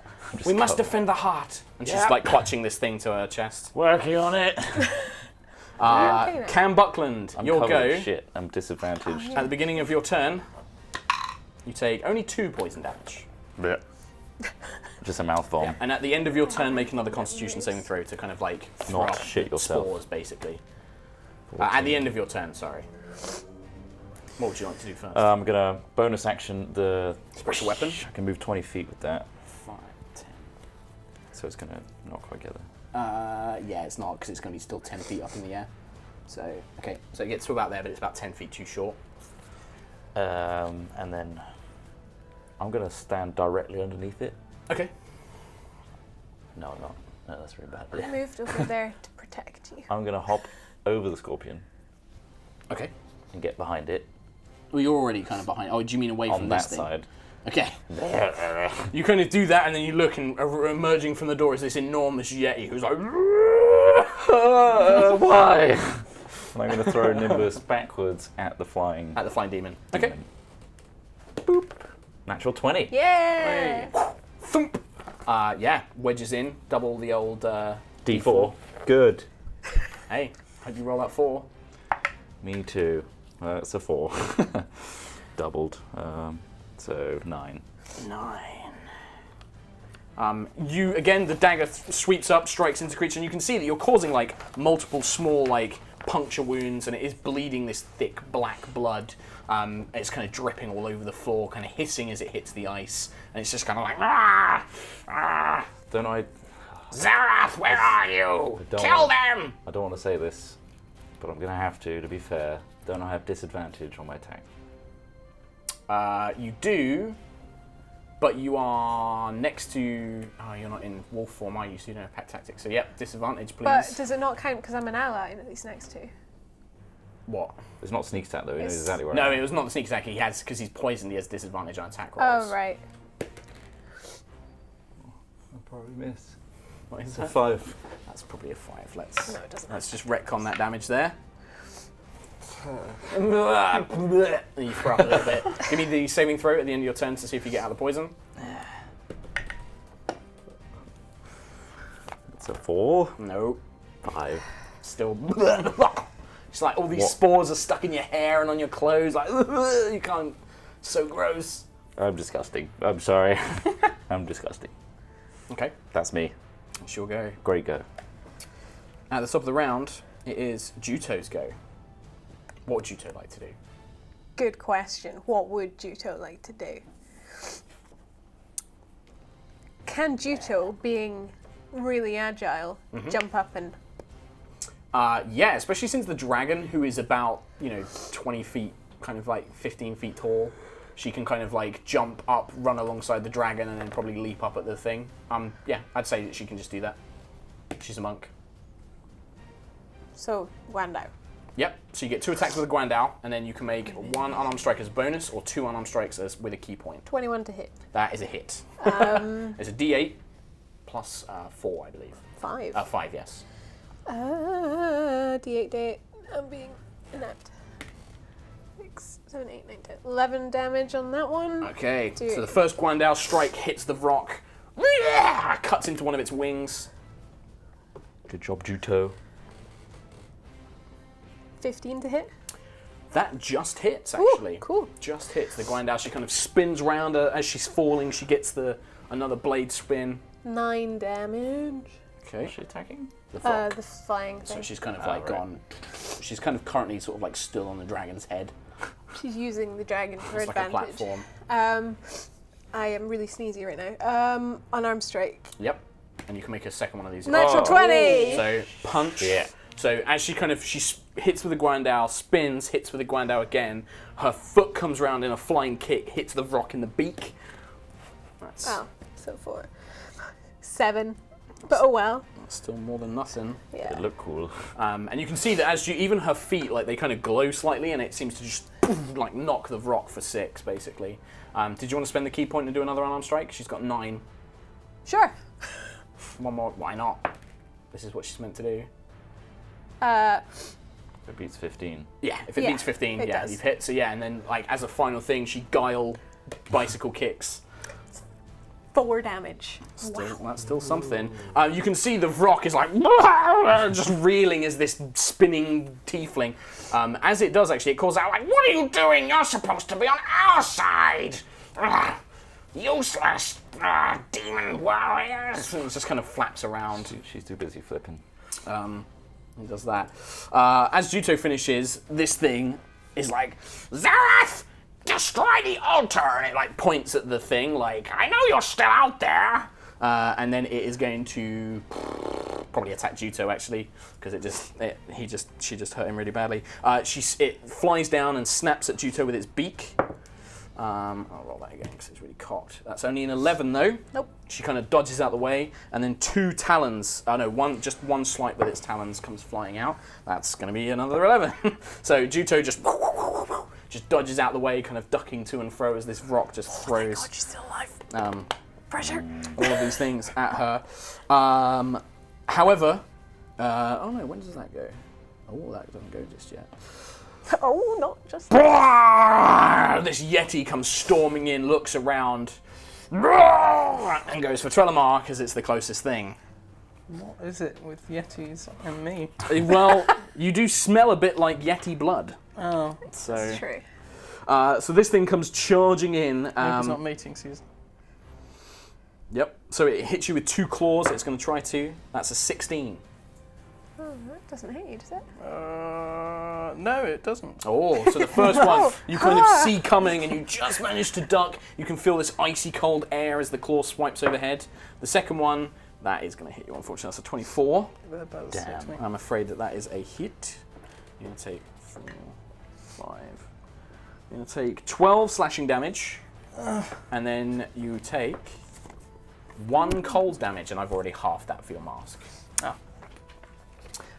We must defend the heart. And she's clutching this thing to her chest. Working on it. Okay, then. Cam Buckland, I'm your covered go. in shit. I'm disadvantaged. At the beginning of your turn, you take only 2 poison damage. Blech. Just a mouth bomb. And at the end of your turn, make another Constitution saving throw to kind of throw Not up shit yourself. spores, basically. At the end of your turn, sorry. What would you like to do first? I'm gonna bonus action the Special weapon? I can move 20 feet with that, 5, 10. so it's gonna not quite get there. Yeah, it's not, because it's going to be still 10 feet up in the air. So, okay, so it gets to about there, but it's about 10 feet too short. And then I'm going to stand directly underneath it. Okay. No, I'm not. No, that's really bad. I moved over there to protect you. I'm going to hop over the scorpion Okay. and get behind it Well, you're already kind of behind. Oh, do you mean away on from that this thing? side. Okay. You kind of do that, and then you look, and emerging from the door is this enormous Yeti who's like, Why? And I'm going to throw Nimbus backwards at the flying demon. Okay. demon. Boop. Natural 20. Yeah. Thump. Yeah, wedges in, double the old D4. Good. Hey, hope you roll that 4. Me too. It's a 4. Doubled. So 9. 9. You again, the dagger sweeps up, strikes into the creature, and you can see that you're causing like multiple small like puncture wounds, and it is bleeding this thick black blood. It's kind of dripping all over the floor, kind of hissing as it hits the ice, and it's just kind of like, Don't I? Zarath, where are you? Kill them! I don't want to say this, but I'm going to have to be fair. Don't I have disadvantage on my attack? You do, but you are next to. Oh, you're not in wolf form, are you? So you don't have pact tactics. So yep, disadvantage, please. But does it not count because I'm an ally that he's next to? What? It's not sneak attack though. He knows exactly where No, I am. it was not the sneak attack. He has because he's poisoned. He has disadvantage on attack rolls. Oh, right. I'll probably miss. What is It's a that? 5. That's probably a 5. No, it doesn't. Let's just retcon that damage there. And you throw up a little bit. Give me the saving throw at the end of your turn to see if you get out of the poison. It's a 4. No. 5. Still. It's like all these What? spores are stuck in your hair and on your clothes. Like you can't. So gross. I'm disgusting. I'm sorry. I'm disgusting. Okay. That's me. It's your go. Great go. At the top of the round, it is Juto's go. What would Juto like to do? Good question. What would Juto like to do? Can Juto, being really agile, jump up and... Yeah, especially since the dragon, who is about, 20 feet, kind of like 15 feet tall, she can kind of like jump up, run alongside the dragon, and then probably leap up at the thing. Yeah, I'd say that she can just do that. She's a monk. So, Wandao. Yep, so you get 2 attacks with a Guandao, and then you can make 1 unarmed strike as a bonus, or 2 unarmed strikes with a key point. 21 to hit. That is a hit. It's a D8 plus 4, I believe. 5. 5, yes. D8, D8. I'm being inept. 6, 7, 8, 9, 10. 11 damage on that one. Okay, Do so it. the first Guandao strike hits the rock, cuts into one of its wings. Good job, Juto. 15 to hit. That just hits, actually. Ooh, cool. Just hits the Guandao. She kind of spins round as she's falling. She gets another blade spin. 9 damage. Okay. Is she attacking? The frog. The flying thing. So she's kind of right. gone. She's kind of currently sort of like still on the dragon's head. She's using the dragon for It's like a advantage. platform. I am really sneezy right now. Unarmed strike. Yep. And you can make a second one of these. Natural 20! So punch. Yeah. So as she hits with a Guandao, spins, hits with a Guandao again, her foot comes round in a flying kick, hits the rock in the beak. That's Oh, so 4. 7. But oh well. still more than nothing. Yeah. It looked cool. And you can see that even her feet, like they kind of glow slightly, and it seems to just like knock the rock for 6, basically. Did you want to spend the key point and do another unarmed strike? She's got 9. Sure. One more. Why not? This is what she's meant to do. It beats 15. Yeah, if it Yeah, beats 15, it yeah, does. you've hit. So yeah, and then like as a final thing, she guile bicycle kicks. 4 damage. That's still something. You can see the rock is like just reeling as this spinning tiefling. As it does, actually, it calls out like, "What are you doing? You're supposed to be on our side. Useless demon warriors." And it just kind of flaps around. She's too busy flipping. He does that. As Juto finishes, this thing is like, "Zarath! Destroy the altar!" And it like points at the thing like, "I know you're still out there!" And then it is going to probably attack Juto, actually, because she just hurt him really badly. It flies down and snaps at Juto with its beak. I'll roll that again because it's really cocked. That's only an 11 though. Nope. She kind of dodges out the way, and then 2 talons. Oh no, just one swipe with its talons comes flying out. That's going to be another 11. So Juto just dodges out the way, kind of ducking to and fro as this rock just throws. Oh my God, she's still alive. Pressure. All of these things at her. However, oh no, when does that go? Oh, that doesn't go just yet. Oh, not just. This Yeti comes storming in, looks around, and goes for Trelemar because it's the closest thing. What is it with Yetis and me? Well, you do smell a bit like Yeti blood. Oh, So, That's true. so this thing comes charging in. maybe it's not mating season. Yep. So it hits you with 2 claws. It's going to try to. That's a 16. Oh, that doesn't hit you, does it? No, it doesn't. Oh, so the first one you kind of see coming and you just manage to duck. You can feel this icy cold air as the claw swipes overhead. The second one, that is going to hit you, unfortunately. That's a 24. That does Damn. hit me. I'm afraid that is a hit. You're going to take 4, 5. You're going to take 12 slashing damage. And then you take 1 cold damage, and I've already halved that for your mask. Ah.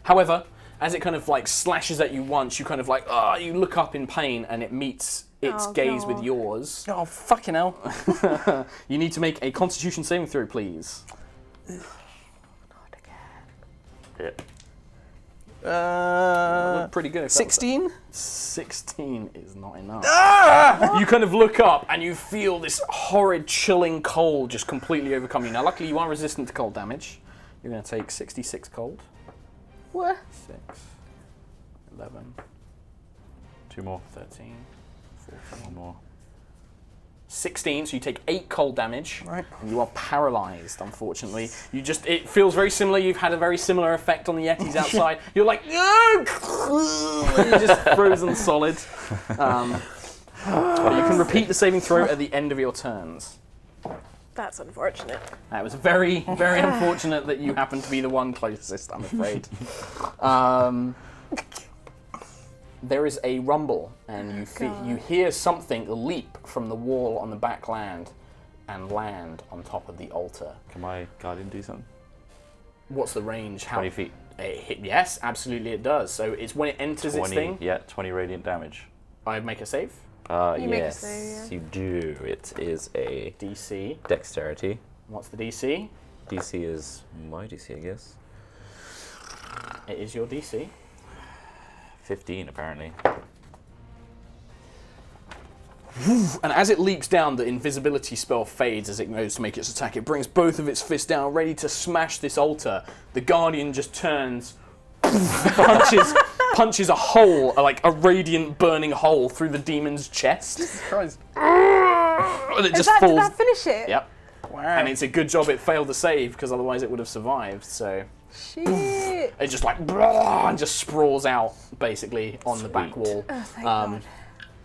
However, as it kind of like slashes at you once, you kind of like, you look up in pain, and it meets its gaze with God. yours. Oh, fucking hell. You need to make a Constitution saving throw, please. Not again. Yeah. Look pretty good. if that was 16? 16 is not enough. You kind of look up and you feel this horrid, chilling cold just completely overcome you. Now, luckily, you are resistant to cold damage. You're going to take 66 cold. What? 6, 11, 2 more. 13, 14, 1 more. 16, so you take 8 cold damage. Right. And you are paralyzed, unfortunately. It feels very similar. You've had a very similar effect on the Yetis outside. You're like, and you're just frozen solid. But you can repeat the saving throw at the end of your turns. That's unfortunate. It was very, very unfortunate that you happened to be the one closest, I'm afraid. There is a rumble, and you hear something leap from the wall on the back land and land on top of the altar. Can my guardian do something? What's the range? 20 feet. Yes, absolutely it does. So it's when it enters its thing. Yeah, 20 radiant damage. I make a save. You make a Yes, save, yeah. you do. It is a DC. dexterity. What's the DC? DC is my DC, I guess. It is your DC. 15, apparently. And as it leaps down, the invisibility spell fades as it goes to make its attack. It brings both of its fists down, ready to smash this altar. The Guardian just turns, punches a hole, like a radiant burning hole through the demon's chest. Christ. And it just Did falls. that finish it? Yep. Wow. And it's a good job it failed to save, because otherwise it would have survived. So Shit. it just like and just sprawls out basically on the back wall. Oh, thank God.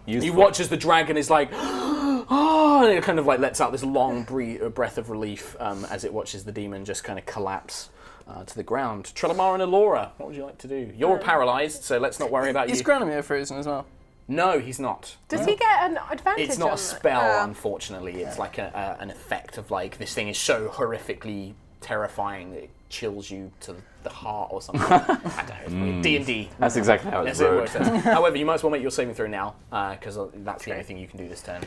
You watch as the dragon is like, and it kind of like lets out this long breath of relief as it watches the demon just kind of collapse to the ground. Trelemar and Alora, what would you like to do? You're paralyzed, so let's not worry about you. Is Granomir frozen as well? No, he's not. Does he get an advantage? It's not on a spell, it? unfortunately. It's like an effect of like, this thing is so horrifically terrifying that it chills you to the heart or something. I don't know. D&D. That's exactly how That's it it works. works. However, you might as well make your saving throw now, because that's the only thing you can do this turn.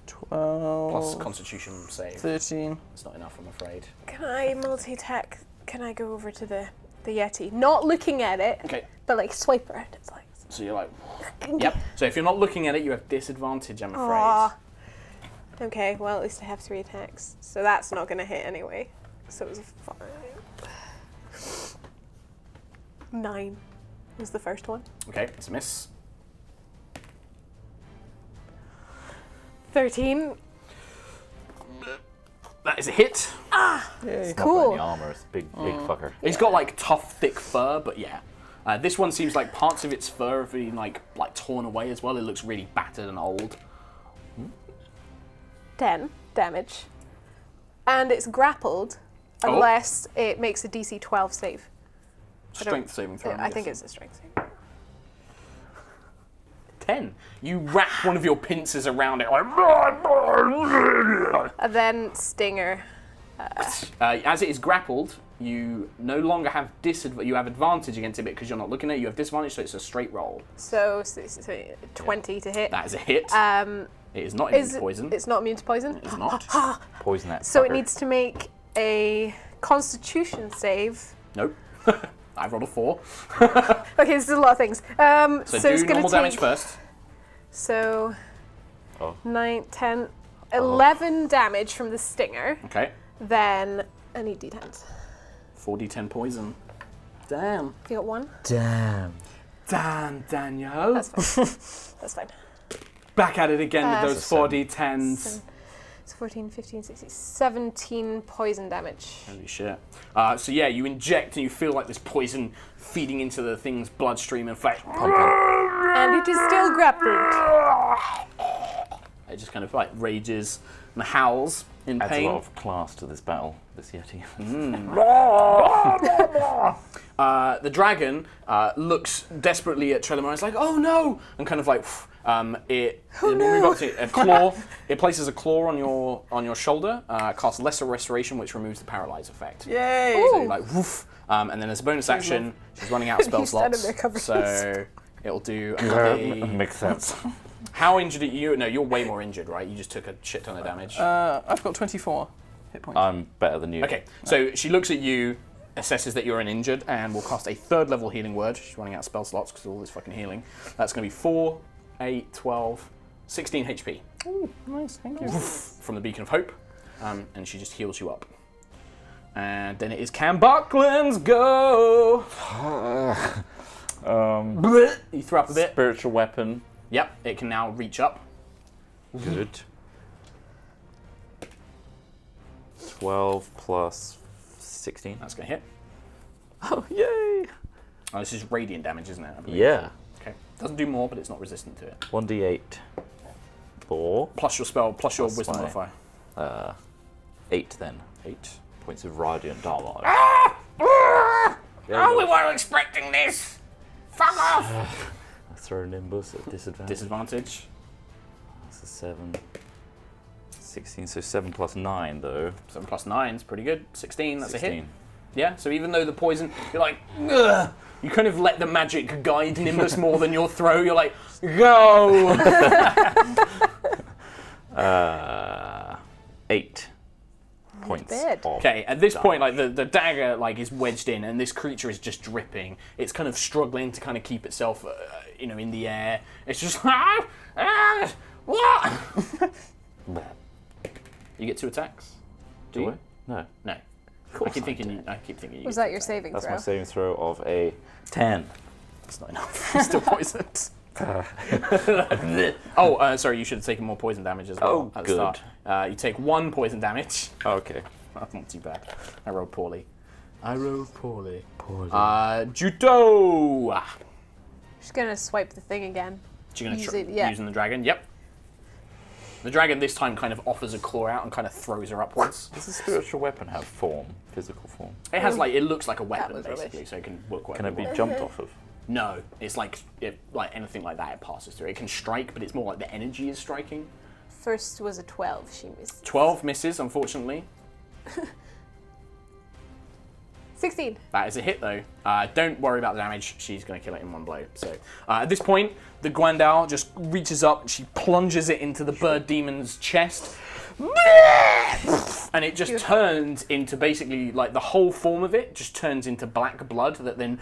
12. Plus Constitution save. 13. It's not enough, I'm afraid. Can I multi-attack? Can I go over to the Yeti? Not looking at it, Okay, but like swipe around its legs. so you're like, yep. So if you're not looking at it, you have disadvantage, I'm afraid. Aw. Okay, well at least I have 3 attacks, so that's not going to hit anyway. So it was 5. 9 was the first one. Okay, it's a miss. 13. That is a hit. Yay. Cool. The armor is big fucker. It's got like tough, thick fur, but yeah. This one seems like parts of its fur have been like torn away as well. It looks really battered and old. 10 damage. And it's grappled Oh. unless it makes a DC 12 save. Strength saving throw. I think it's a strength save. 10. You wrap one of your pincers around it. And then stinger. As it is grappled, you no longer have you have advantage against it because you're not looking at it. You have disadvantage, so it's a straight roll. So 20 to hit. That is a hit. It is not immune to poison. It's not immune to poison? It's not. Poison that. So it fucker. needs to make a Constitution save. Nope. I rolled a 4. Okay, this is a lot of things. So it's do gonna normal damage take- first. So Oh. 9, 10, 11 damage from the stinger. Okay. Then I need d10s. 4d10 poison. Damn. You got 1? Damn. Damn, Daniel. That's fine. That's fine. Back at it again with those So 4d10s. It's 14, 15, 16, 17 poison damage. Holy shit. So yeah, you inject and you feel like this poison feeding into the thing's bloodstream and flesh. And it is still grappled. It just kind of like rages and howls in Adds a pain. lot of class to this battle, this Yeti. The dragon looks desperately at Trellamar. It's like, oh no! And kind of like, it move up to a claw. It places a claw on your shoulder. Casts Lesser Restoration, which removes the paralyze effect. Yay! So you're like, woof. And then as a bonus action, she's running out of spell You stand slots. in there covering So it'll do Makes sense. How injured are you? No, you're way more injured, right? You just took a shit ton of damage. I've got 24 hit points. I'm better than you. Okay, so she looks at you, assesses that you're an injured, and will cast a 3rd level healing word. She's running out of spell slots because of all this fucking healing. That's going to be 4, 8, 12, 16 HP. Ooh, nice, thank you. From the Beacon of Hope, and she just heals you up. And then it is Cam Buckland's go. You throw up a bit. Spiritual weapon. Yep, it can now reach up. Good. 12 plus 16. That's going to hit. Oh, yay! Oh, this is radiant damage, isn't it? I believe? Yeah. Okay. Doesn't do more, but it's not resistant to it. 1d8. 4. Plus your spell, plus your Plus wisdom my- modifier. 8 then. 8. Points of radiant damage. Oh, we weren't expecting this! Fuck off! I throw Nimbus at disadvantage. Disadvantage. That's a 7. 16, so 7 plus 9 though. 7 plus 9 is pretty good. 16, that's 16. a hit. Yeah, so even though the poison, you're like, ugh, you kind of let the magic guide Nimbus more than your throw. You're like, go! 8 points. bad. Of Okay, at this point, like damage. the dagger like is wedged in, and this creature is just dripping. It's kind of struggling to kind of keep itself, in the air. It's just what? You get 2 attacks. Do Do you? I? No. No. I keep thinking you. Was get that your saving That's throw? my saving throw of a 10. That's not enough. You're still poisoned. Sorry, you should have taken more poison damage as well Oh, at the start. You take 1 poison damage. Okay. That's not too bad. I rolled poorly. Poorly. Poison. Judo! Just gonna swipe the thing again. You're going Use to it, yeah. using the dragon? Yep. The dragon this time kind of offers a claw out and kind of throws her upwards. Does the spiritual weapon have form? Physical form? It has it looks like a weapon was basically, rubbish. so it can work Can whatever. it be jumped off of? No, it's like anything like that. It passes through. It can strike, but it's more like the energy is striking. First was a 12. She missed. 12 misses, unfortunately. 16. That is a hit though. Don't worry about the damage. She's going to kill it in 1 blow. So at this point, the Guandao just reaches up and she plunges it into the bird demon's chest. And it just turns into basically like the whole form of it just turns into black blood that then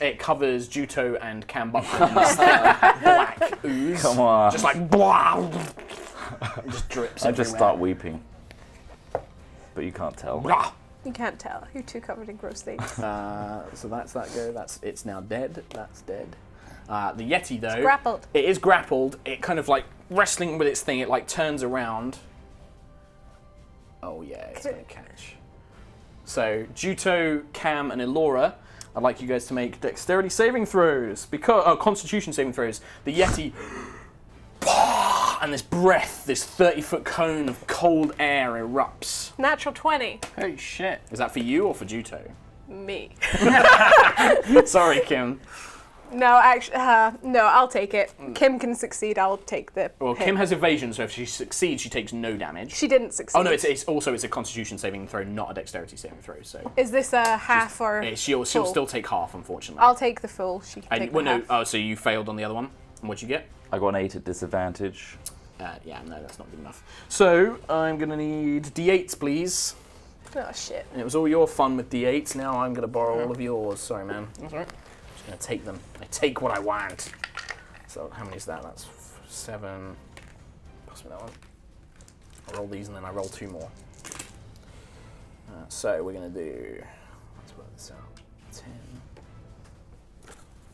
it covers Juto and Cam Buckland in this black ooze. Come on. Just like blah. It just drips. I just everywhere. start weeping. But you can't tell. Blah. You can't tell. You're too covered in gross things. So that's that go. It's now dead. That's dead. The Yeti though, grappled. It is grappled. It kind of like wrestling with its thing. It like turns around. Oh yeah, it's gonna catch. So Juto, Cam, and Elora, I'd like you guys to make dexterity saving throws because Constitution saving throws. The Yeti. And this breath, this 30-foot cone of cold air erupts. Natural 20. Holy shit. Is that for you or for Juto? Me. Sorry, Kim. No, actually, no, I'll take it. Kim can succeed, I'll take the Well, hit. Kim has evasion, so if she succeeds, she takes no damage. She didn't succeed. Oh no, it's also a Constitution saving throw, not a Dexterity saving throw. So Is this a half or she'll full? still take half, unfortunately. I'll take the full. She can take the half. Oh, so you failed on the other one. And what'd you get? I got an 8 at disadvantage. Yeah, no, that's not good enough. So I'm gonna need D8s, please. Oh shit. And it was all your fun with D8s. Now I'm gonna borrow all of yours. Sorry, man. That's all right. I'm just gonna take them. I take what I want. So how many is that? That's 7. Pass me that one. I roll these and then I roll 2 more. So we're gonna do. Let's work this out. 10,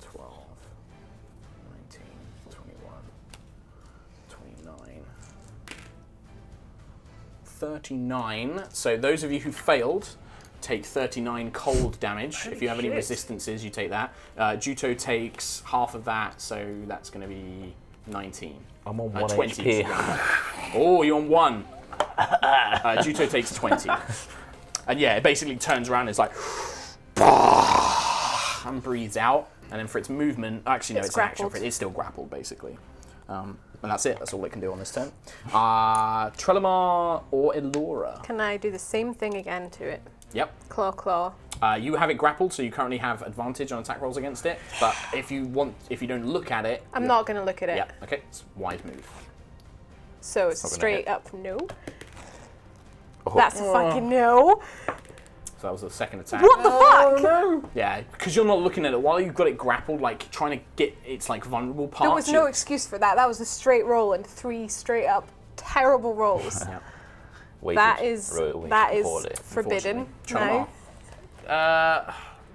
12, 19, 21, 29, 39. So those of you who failed take 39 cold damage. If you have any shit. resistances, you take that. Juto takes half of that, so that's going to be 19. I'm on 1 20. HP. Oh, you're on 1. Juto takes 20. And yeah, it basically turns around and it's like, and breathes out. And then for its movement, actually no, It's it's an action grappled. for it. It's still grappled, basically. And that's it. That's all it can do on this turn. Trelemar or Elora? Can I do the same thing again to it? Yep. Claw. You have it grappled, so you currently have advantage on attack rolls against it. But if you don't look at it, I'm not going to look at it. Yep. Okay. It's wide move. So it's not gonna straight hit. up no. Oh. That's a fucking no. So that was the second attack. What the fuck? No. Yeah, because you're not looking at it while you've got it grappled, like trying to get its like vulnerable parts. There was no excuse for that. That was a straight roll and 3 straight up terrible rolls. Yeah. Weighted. That is Really poorly, forbidden. Trelemar. No.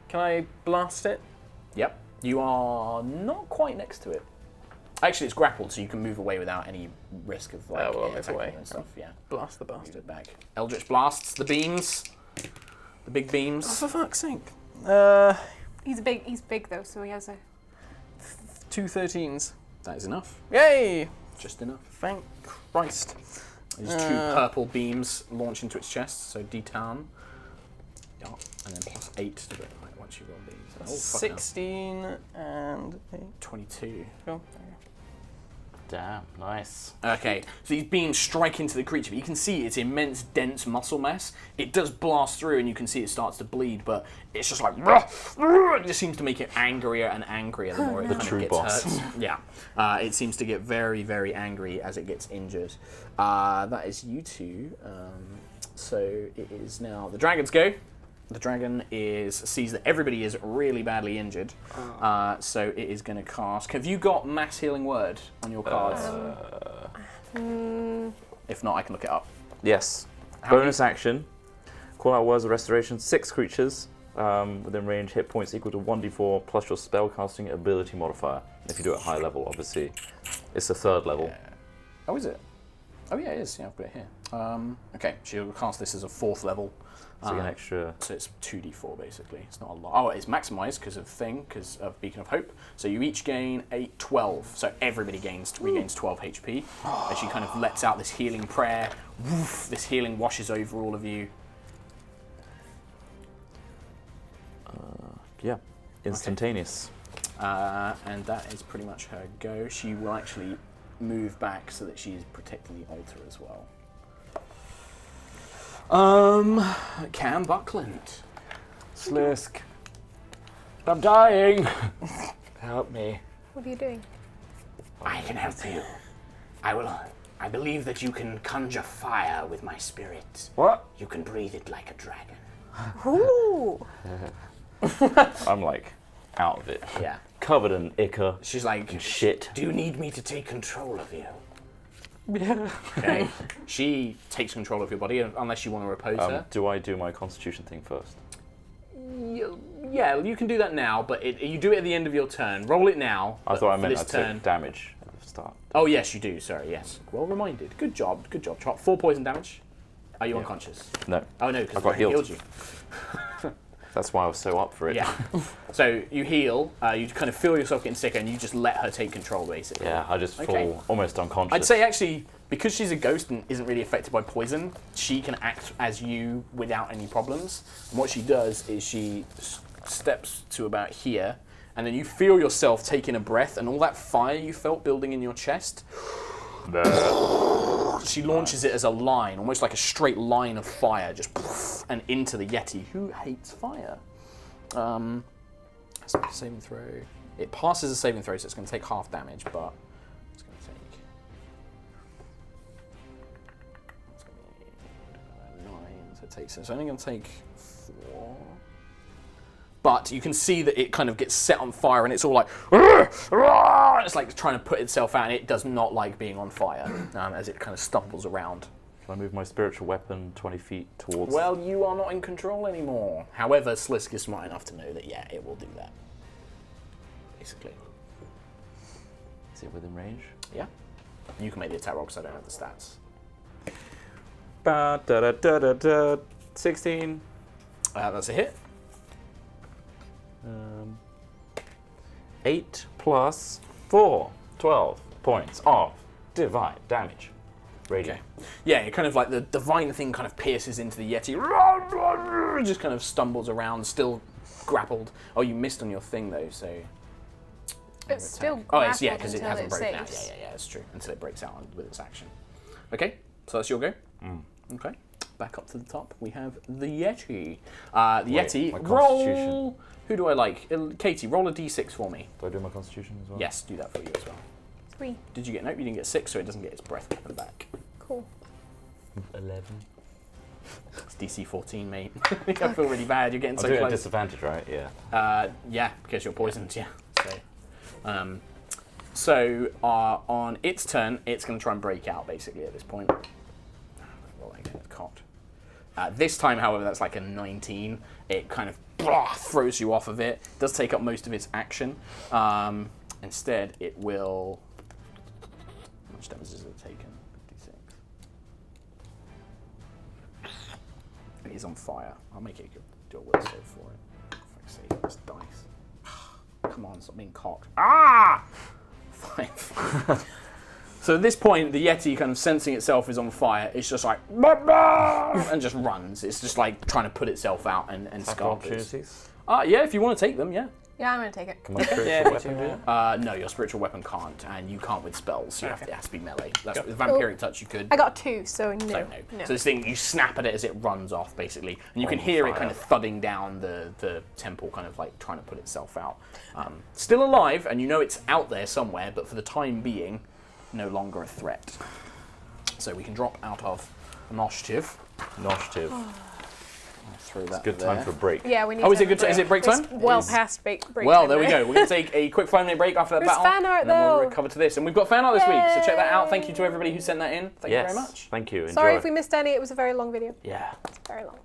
Can I blast it? Yep. You are not quite next to it. Actually, it's grappled, so you can move away without any risk of like well, it move attacking away. you and stuff. Yeah. Blast the Move bastard. it back. Eldritch blasts the beams. The big Oh, beams. for fuck's sake. He's big though, so he has a 2 13s. That is enough. Yay! Just enough. Thank Christ. These 2 purple beams launch into its chest, so D10. Yeah, and then plus 8 to it like, once you roll these. Oh, fuck hell. 16 and 8. 22. Cool. Damn, nice. Okay, so these beams strike into the creature, but you can see its immense, dense muscle mass. It does blast through, and you can see it starts to bleed, but it's just like, it just seems to make it angrier and angrier the more it kind of true gets boss. hurt. Yeah, it seems to get very, very angry as it gets injured. That is you two. So it is now the dragon's go. The dragon sees that everybody is really badly injured, so it is going to cast. Have you got mass healing word on your cards? If not, I can look it up. Yes. How Bonus action. Call out words of restoration. 6 creatures within range. Hit points equal to 1d4 plus your spellcasting ability modifier. If you do it at high level, obviously. It's the 3rd level. Oh, is it? Oh yeah, it is. Yeah, I've got it here. Okay, she'll cast this as a 4th level. So you get an extra. So it's 2d4 basically. It's not a lot. Oh, it's maximized because of Beacon of Hope. So you each gain 12. So everybody regains 12 HP. As she kind of lets out this healing prayer. Woof, this healing washes over all of you. Yeah. Instantaneous. And that is pretty much her go. She will actually move back so that she's protecting the altar as well. Cam Buckland. Slisk. I'm dying. Help me. What are you doing? I can help you. I believe that you can conjure fire with my spirit. What? You can breathe it like a dragon. Ooh. I'm like out of it. Yeah. Covered in ichor She's like, and shit. do you need me to take control of you? Yeah. Okay. She takes control of your body unless you want to oppose her. Do I do my constitution thing first? Yeah, you can do that now, but you do it at the end of your turn. Roll it now. I thought I for meant this I'd turn. take damage at the start. Oh yes, you do. Sorry, yes. Well reminded. Good job. Good job. Chop. 4 poison damage. Are you unconscious? No. Oh no, because I got I healed. healed you. That's why I was so up for it. Yeah. So you heal. You kind of feel yourself getting sicker, and you just let her take control, basically. Yeah, I just Okay. fall almost unconscious. I'd say actually, because she's a ghost and isn't really affected by poison, she can act as you without any problems. And what she does is she steps to about here, and then you feel yourself taking a breath, and all that fire you felt building in your chest, she launches it as a line, almost like a straight line of fire, just poof, and into the Yeti, who hates fire. Let's make a saving throw. It passes a saving throw, so it's going to take half damage, but it's going to take... It's going to be 9, so it takes... It's only going to take 4... But you can see that it kind of gets set on fire, and it's all like... It's like trying to put itself out, and it does not like being on fire, as it kind of stumbles around. Can I move my spiritual weapon 20 feet towards... Well, you are not in control anymore. However, Slisk is smart enough to know that, yeah, it will do that. Basically. Is it within range? Yeah. You can make the attack roll because I don't have the stats. 16. That's a hit. 8 plus 4. 12 points of divine damage. Radiant. Okay. Yeah, it kind of like the divine thing kind of pierces into the Yeti. Just kind of stumbles around, still grappled. Oh, you missed on your thing though, so... It's still Oh, it's, yeah, grappled because it until hasn't broken out. saves. Yeah, it's true. Until it breaks out with its action. Okay, so that's your go. Okay, back up to the top. We have the Yeti. The Yeti, my roll... constitution. Who do I like? Katie, roll a d6 for me. Do I do my constitution as well? Yes, do that for you as well. 3. Did you get... Nope, you didn't get 6, so it doesn't get its breath coming back. Cool. 11. It's DC 14, mate. I feel really bad. You're getting I'll so do it at close. disadvantage, right? Yeah. Yeah, because you're poisoned, yeah. So, on its turn, it's going to try and break out, basically, at this point. Well, I get cocked. This time, however, that's like a 19. It kind of throws you off of it. It does take up most of its action. Instead, it will... How much damage has it taken? 56. It is on fire. I'll make it do a will save for it. For fuck's sake, this dice. Come on, stop being cocked. Ah! 5. So at this point, the Yeti, kind of sensing itself is on fire, it's just like, and just runs. It's just like trying to put itself out and scarpers. Opportunities? Yeah, if you want to take them, yeah. Yeah, I'm going to take it. Can my spiritual Yeah, weapon do it? No, your spiritual weapon can't, and you can't with spells. So it has to be melee. That's with vampiric touch you could. I got 2, so no. So no. So this thing, you snap at it as it runs off, basically, and you can hear it kind of thudding down the temple, kind of like trying to put itself out. Still alive, and you know it's out there somewhere, but for the time being, no longer a threat. So we can drop out of initiative. Initiative. Through that. Good time for a break. Yeah, we need Oh, is to it have good? a Is it break break. time? It's well past break Well, time there we now. go. We're going to take a quick 5-minute break after that There's battle. fan art, and then we'll though. recover to this. And we've got fan art this week, so check that out. Thank you to everybody who sent that in. Thank you very much. Thank you. Enjoy. Sorry if we missed any, it was a very long video. Yeah. It's very long.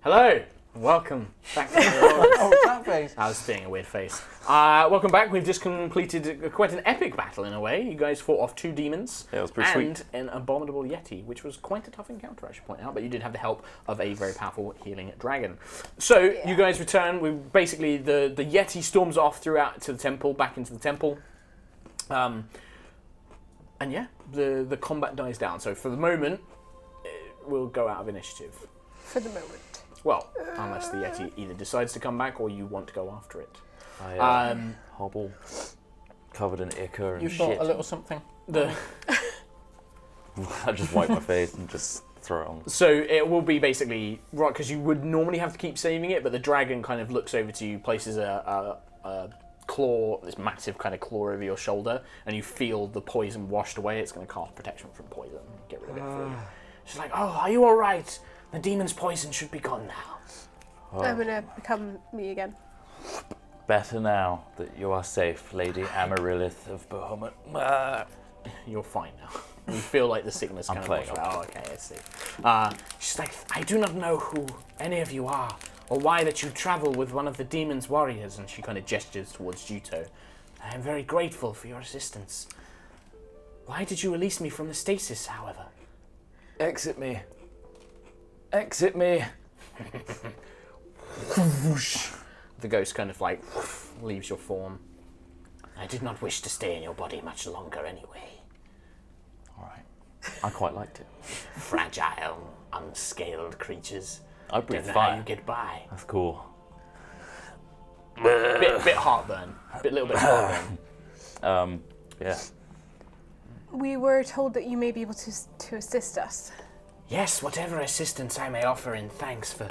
Hello, welcome back to HighRollers. Oh, that face. I was doing a weird face. Welcome back. We've just completed quite an epic battle in a way. You guys fought off 2 demons Yeah, it was pretty and sweet. an abominable Yeti, which was quite a tough encounter, I should point out. But you did have the help of a very powerful healing dragon. So you guys return. We basically the Yeti storms off throughout to the temple, back into the temple. And yeah, the combat dies down. So for the moment, we'll go out of initiative. For the moment. Well, unless the Yeti either decides to come back or you want to go after it. I hobble, covered in ichor and You shit. thought a little something. I just wipe my face and just throw it on. So it will be basically, right, because you would normally have to keep saving it, but the dragon kind of looks over to you, places a claw, this massive kind of claw over your shoulder, and you feel the poison washed away. It's going to cast protection from poison. Get rid of it for you. She's like, oh, are you all right? The demon's poison should be gone now. I'm gonna become me again. Better now that you are safe, Lady Amaryllis of Bahamut. You're fine now. You feel like the sickness I'm kind of playing washed out. Oh, okay, I see. She's like, I do not know who any of you are, or why that you travel with one of the demon's warriors, and she kind of gestures towards Juto. I am very grateful for your assistance. Why did you release me from the stasis, however? Exit me. Exit me. The ghost kind of like leaves your form. I did not wish to stay in your body much longer anyway. All right. I quite liked it. Fragile, unscaled creatures. I breathe Don't know how you fire. get by. That's cool. Bit heartburn. Little bit heartburn. Yeah. We were told that you may be able to assist us. Yes, whatever assistance I may offer in thanks for,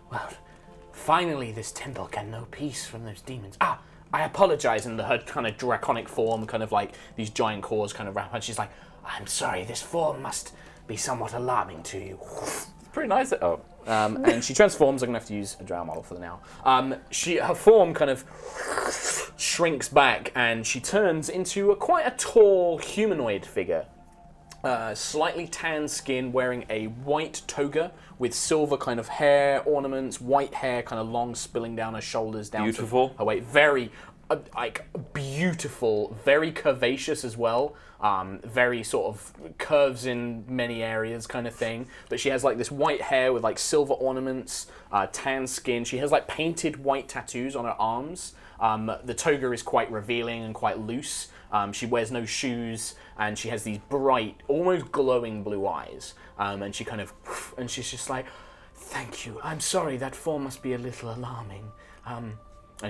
well, finally this temple can know peace from those demons. I apologize, and her kind of draconic form, kind of like these giant claws kind of wrap her. She's like, I'm sorry, this form must be somewhat alarming to you. It's pretty nice. Oh. And she transforms. I'm going to have to use a drow model for the now. Her form kind of shrinks back, and she turns into quite a tall humanoid figure. Slightly tan skin, wearing a white toga with silver kind of hair ornaments, white hair kind of long spilling down her shoulders, down Beautiful. to her waist. Very, like, beautiful, very curvaceous as well. Very sort of curves in many areas kind of thing. But she has like this white hair with like silver ornaments, tan skin. She has like painted white tattoos on her arms. The toga is quite revealing and quite loose. She wears no shoes, and she has these bright, almost glowing blue eyes. And she kind of, and she's just like, thank you. I'm sorry, that form must be a little alarming. And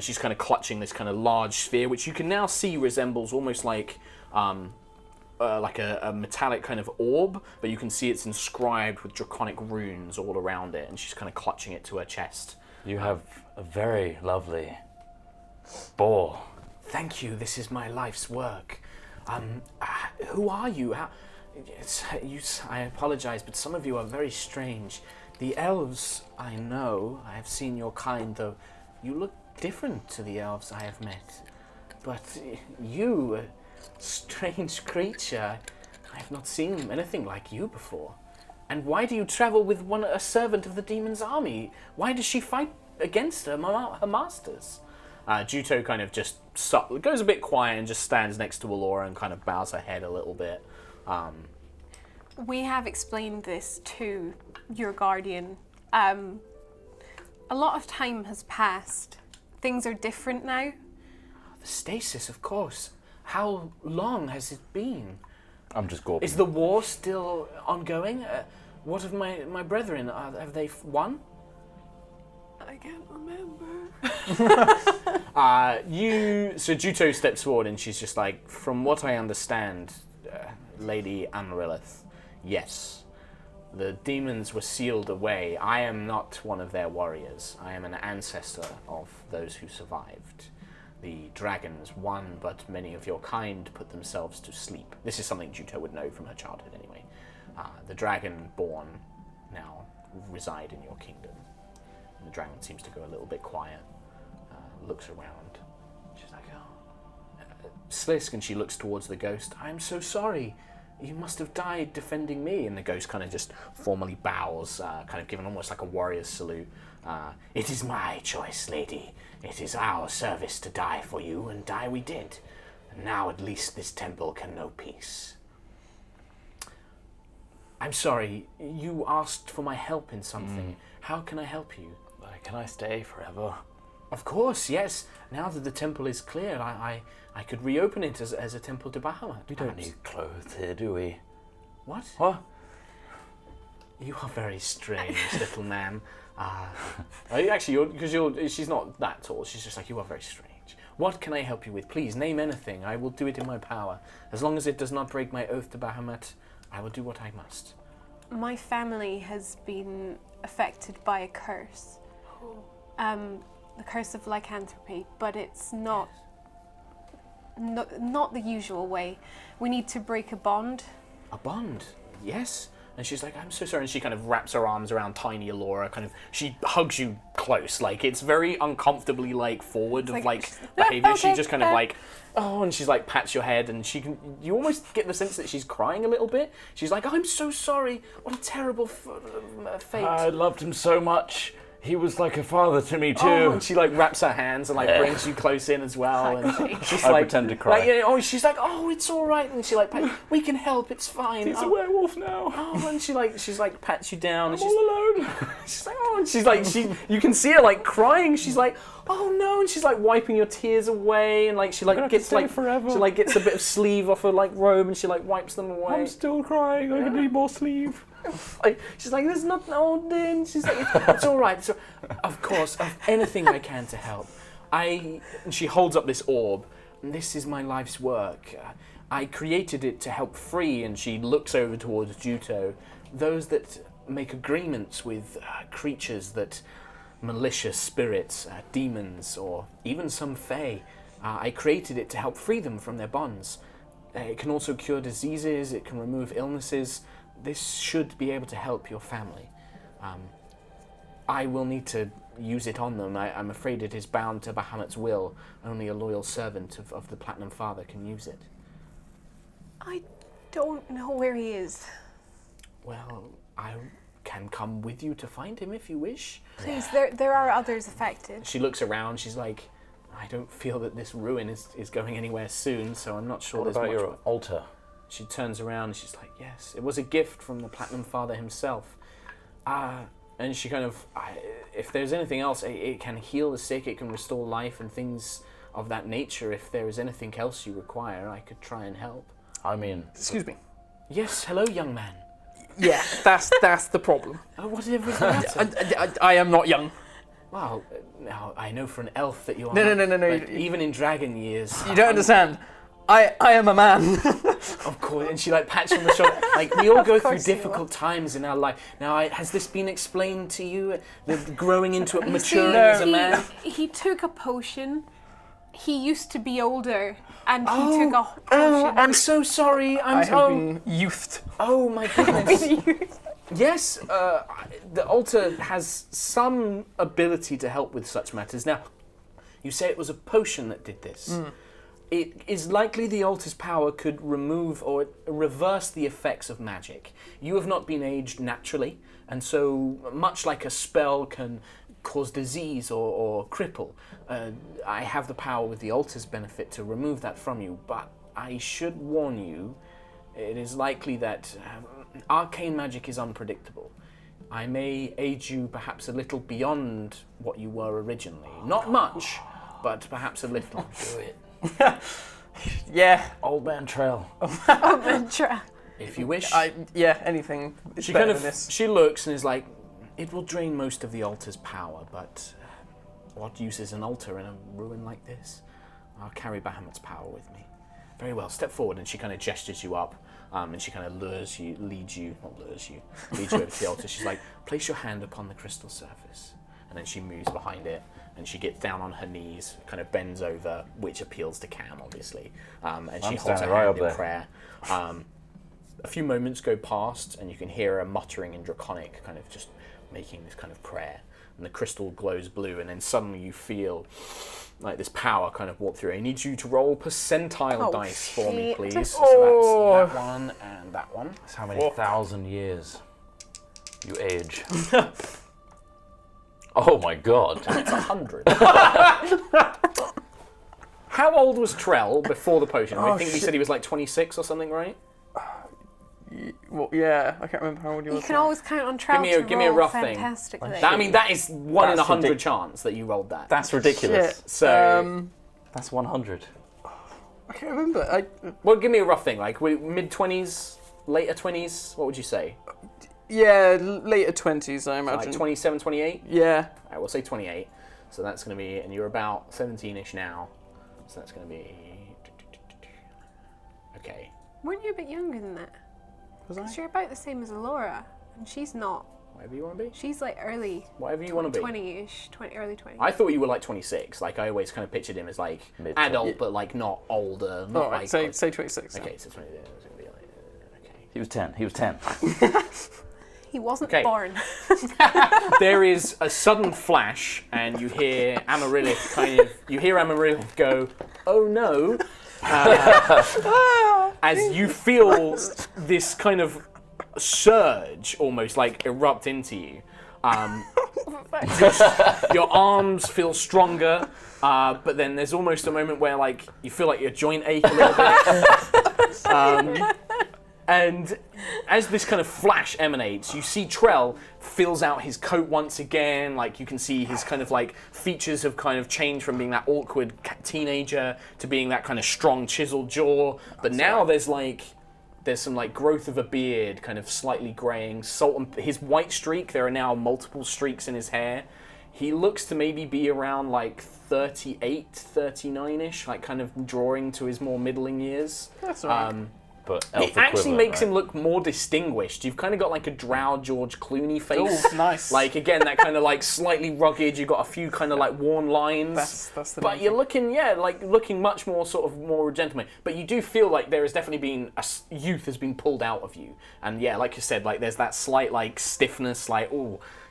she's kind of clutching this kind of large sphere, which you can now see resembles almost like a metallic kind of orb, but you can see it's inscribed with draconic runes all around it, and she's kind of clutching it to her chest. You have a very lovely ball. Thank you. This is my life's work. Who are you? I apologize, but some of you are very strange. The elves, I know. I have seen your kind, though. You look different to the elves I have met. But you, a strange creature, I have not seen anything like you before. And why do you travel with a servant of the demon's army? Why does she fight against her masters? Juto kind of just goes a bit quiet and just stands next to Allura and kind of bows her head a little bit. We have explained this to your guardian. A lot of time has passed. Things are different now. The stasis, of course. How long has it been? I'm just gawping. Is the war still ongoing? What of my brethren? Have they won? I can't remember. So Juto steps forward and she's just like, from what I understand, Lady Amaryllis, yes. The demons were sealed away. I am not one of their warriors. I am an ancestor of those who survived. The dragons won, but many of your kind put themselves to sleep. This is something Juto would know from her childhood anyway. The dragonborn now reside in your kingdom. And the dragon seems to go a little bit quiet, looks around. She's like, oh. Slisk, and she looks towards the ghost. I'm so sorry. You must have died defending me. And the ghost kind of just formally bows, kind of giving almost like a warrior's salute. It is my choice, lady. It is our service to die for you, and die we did. And now at least this temple can know peace. I'm sorry, you asked for my help in something. How can I help you? Can I stay forever? Of course, yes. Now that the temple is cleared, I could reopen it as a temple to Bahamut. We don't need clothes here, do we? What? What? You are very strange, little man. Actually, she's not that tall. She's just like, you are very strange. What can I help you with? Please, name anything. I will do it in my power. As long as it does not break my oath to Bahamut, I will do what I must. My family has been affected by a curse. The curse of lycanthropy, but it's not the usual way. We need to break a bond. A bond? Yes. And she's like, I'm so sorry. And she kind of wraps her arms around tiny Alora, she hugs you close. Like, it's very uncomfortably, forward of, behavior. She just kind of, and she's like, pats your head, and you almost get the sense that she's crying a little bit. She's like, I'm so sorry. What a terrible fate. I loved him so much. He was like a father to me, too. Oh, and she, wraps her hands and, brings you close in as well. And she's I pretend to cry. She's like, oh, it's all right. And she, we can help. It's fine. He's a werewolf now. Oh, and she's pats you down. I'm all alone. She's like, oh, and she's you can see her, crying. She's like, oh, no. And she's, wiping your tears away. And, she, gets, forever. She, gets a bit of sleeve off her, robe. And she, wipes them away. I'm still crying. I need more sleeve. She's like, there's nothing old in. She's like, it's all right. So, of course, anything I can to help. And she holds up this orb. And this is my life's work. I created it to help free, and she looks over towards Juto, those that make agreements with creatures that malicious spirits, demons, or even some fae. I created it to help free them from their bonds. It can also cure diseases. It can remove illnesses. This should be able to help your family. I will need to use it on them. I'm afraid it is bound to Bahamut's will. Only a loyal servant of the Platinum Father can use it. I don't know where he is. Well, I can come with you to find him if you wish. Please, there are others affected. She looks around. She's like, I don't feel that this ruin is going anywhere soon, so I'm not sure What there's about much. your altar? She turns around and she's like, yes, it was a gift from the Platinum Father himself. And she kind of, if there's anything else, it can heal the sick, it can restore life and things of that nature. If there is anything else you require, I could try and help. Excuse me. Yes, hello, young man. Yeah, that's the problem. Oh, whatever is the matter? I am not young. Well, now I know for an elf that you are. No. Even in dragon years. You don't understand. I am a man. Of course, and she pats you on the shoulder. We all go through difficult times in our life. Now, has this been explained to you? The growing into it, maturing as a man. He took a potion. He used to be older, and he took a potion. Oh, I'm so sorry. I have been youthed. Oh my goodness. Yes, the altar has some ability to help with such matters. Now, you say it was a potion that did this. It is likely the altar's power could remove or reverse the effects of magic. You have not been aged naturally, and so much like a spell can cause disease or cripple, I have the power with the altar's benefit to remove that from you, but I should warn you, it is likely that arcane magic is unpredictable. I may age you perhaps a little beyond what you were originally. Not much, but perhaps a little. Do it. Yeah. Old man trail. If you wish. Anything. She better kind than this. she looks and is like, it will drain most of the altar's power, but what use is an altar in a ruin like this? I'll carry Bahamut's power with me. Very well, step forward, and she kind of gestures you up, and she kind of leads you over to the altar. She's like, place your hand upon the crystal surface. And then she moves behind it, and she gets down on her knees, kind of bends over, which appeals to Cam, obviously. And she holds her hand in prayer. A few moments go past, and you can hear her muttering in Draconic, kind of just making this kind of prayer. And the crystal glows blue, and then suddenly you feel like this power kind of walk through. I need you to roll percentile dice for me, please. So that's that one and one. That's how many thousand years you age. Oh my god. It's 100. How old was Trell before the potion? I think we said he was like 26 or something, right? Well, yeah, I can't remember how old you You was. can always count on Trell Give me a roll rough thing. fantastically. That is 1 in That's 100 chance that you rolled that. That's ridiculous. Shit. So, That's 100. I can't remember. well, give me a rough thing. Like mid-20s, later 20s. What would you say? Yeah, later 20s, I imagine. Like 27, 28? Yeah. All right, we'll say 28. So that's going to be, and you're about 17-ish now. So that's going to be. Okay. Weren't you a bit younger than that? Was I? Because you're about the same as Alora, and she's not. Whatever you want to be. She's like early Whatever you want to be. 20-ish, early 20s. I thought you were like 26. Like I always kind of pictured him as like Mid- adult, but like not older. Not Alright, like. say 26. then. Okay, so 20. It's gonna be like. Okay. He was 10. He was 10. He wasn't Okay. born. There is a sudden flash, and you hear Amaryllis Amaryllis go, "Oh no!" As you feel this kind of surge almost like erupt into you. Your arms feel stronger, but then there's almost a moment where like you feel like your joint ache a little bit. And as this kind of flash emanates, you see Trell fills out his coat once again. Like you can see his kind of like features have kind of changed from being that awkward teenager to being that kind of strong chiseled jaw. But now there's some like growth of a beard, kind of slightly graying. His white streak, there are now multiple streaks in his hair. He looks to maybe be around like 38, 39-ish, like kind of drawing to his more middling years. That's all right. But It actually makes him look more distinguished. You've kind of got like a drow George Clooney face. Oh, nice. Like again, that kind of like slightly rugged. You've got a few kind of like worn lines. That's the But main you're thing. looking much more sort of more gentleman. But you do feel like there has definitely been youth has been pulled out of you. And yeah, like you said, like there's that slight like stiffness, like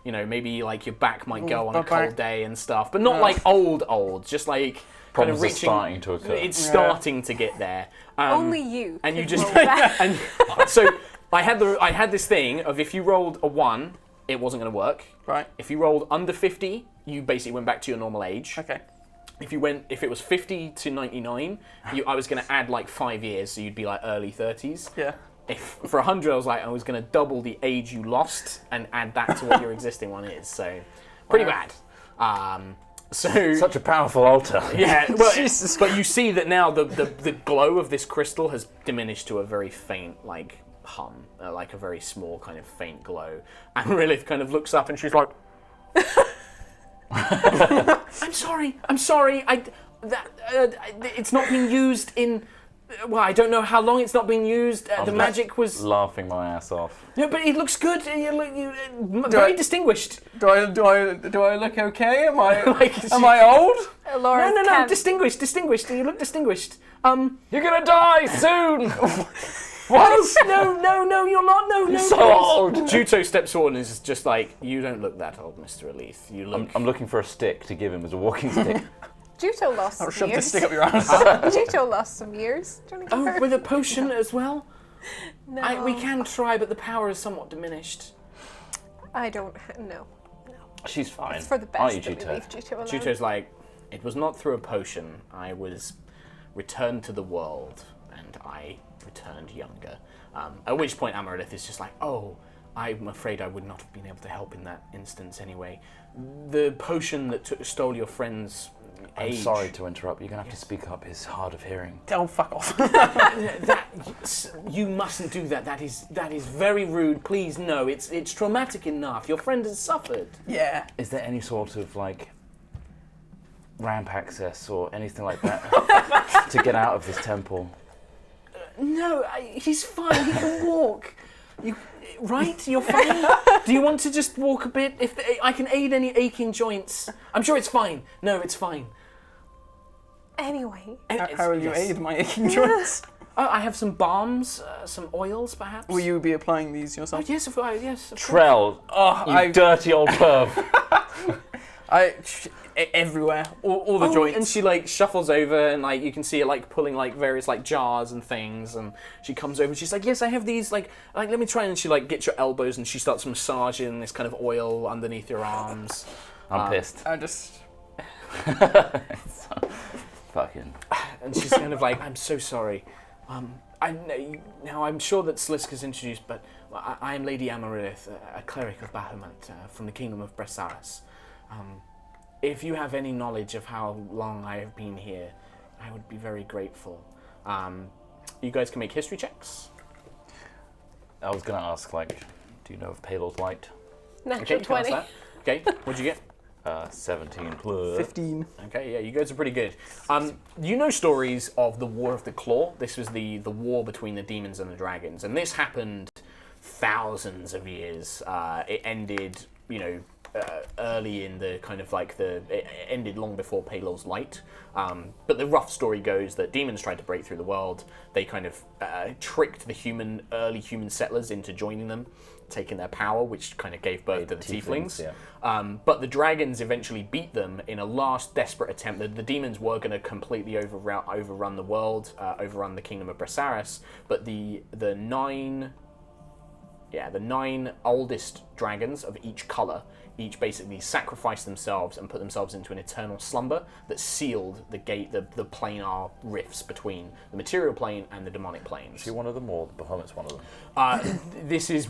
maybe like your back might go on a cold day and stuff, but not like old. Just like. Kind of Problems are starting to occur. It's starting to get there. Only you. And you could just roll that. and so I had this thing of if you rolled a 1, it wasn't going to work. Right. If you rolled under 50, you basically went back to your normal age. Okay. If it was 50 to 99, I was going to add like 5 years, so you'd be like early 30s. Yeah. If for 100, I was going to double the age you lost and add that to what your existing one is. So pretty bad. So Such a powerful altar. yeah, well, Jesus. but you see that now the glow of this crystal has diminished to a very faint like hum, like a very small kind of faint glow. And Lilith kind of looks up and she's like, I'm sorry, it's not being used in. Well, I don't know how long it's not been used. The magic was. Laughing my ass off. No, but it looks good. Very distinguished. Do I look okay? Am I Like, am I old? Alora No, can't- distinguished. You look distinguished. You're gonna die soon! What? No, you're not. No, You're so old! Juto steps forward and is just like, you don't look that old, Mr. Elith. You look. I'm looking for a stick to give him as a walking stick. Juto lost I'll some shove years. this stick up your ass. Juto lost some years. Do you want to give her? with a potion as well? No. We can try, but the power is somewhat diminished. I don't. No. She's fine. It's for the Aren't you, best that we Juto? leave Juto alone. Juto's like, it was not through a potion. I was returned to the world, and I returned younger. At which point Amaryllis is just like, oh, I'm afraid I would not have been able to help in that instance anyway. The potion that stole your friend's I'm age. sorry to interrupt. You're gonna have to speak up. He's hard of hearing. Oh, fuck off. You mustn't do that. That is very rude. Please, no. It's traumatic enough. Your friend has suffered. Yeah. Is there any sort of like ramp access or anything like that to get out of this temple? No, he's fine. He can walk. Right? You're fine? Do you want to just walk a bit? If I can aid any aching joints. I'm sure it's fine. No, it's fine. Anyway. How will you aid my aching joints? I have some balms, some oils, perhaps. Will you be applying these Oh, yourself? yes, yes. Of course. Trell, you dirty old perv. Everywhere, all the joints. And she like shuffles over, and like you can see it like pulling like various like jars and things. And she comes over, and she's like, "Yes, I have these. Like let me try." And she like gets your elbows, and she starts massaging this kind of oil underneath your arms. I'm pissed. I just. Fucking. And she's kind of like, "I'm so sorry. Now I'm sure that Sliska's introduced, but I am Lady Amaryllis, a cleric of Bahamut from the kingdom of Bresaris. If you have any knowledge of how long I have been here, I would be very grateful. You guys can make history checks. I was going to ask, like, do you know of Palor's Light? Natural Okay, you can ask 20. that. Okay, what'd you get? 17 plus. 15. Okay, yeah, you guys are pretty good. You know stories of the War of the Claw. This was the war between the demons and the dragons, and this happened thousands of years. It ended, early in the kind of like it ended long before Palor's Light. But the rough story goes that demons tried to break through the world. They kind of tricked the early human settlers into joining them, taking their power, which kind of gave birth to the tieflings. Yeah. But the dragons eventually beat them in a last desperate attempt. The demons were going to completely overrun the world, overrun the kingdom of Bresaris. But the nine oldest dragons of each colour each basically sacrificed themselves and put themselves into an eternal slumber that sealed the the planar rifts between the material plane and the demonic planes. Is she one of them, or Bahamut's one of them?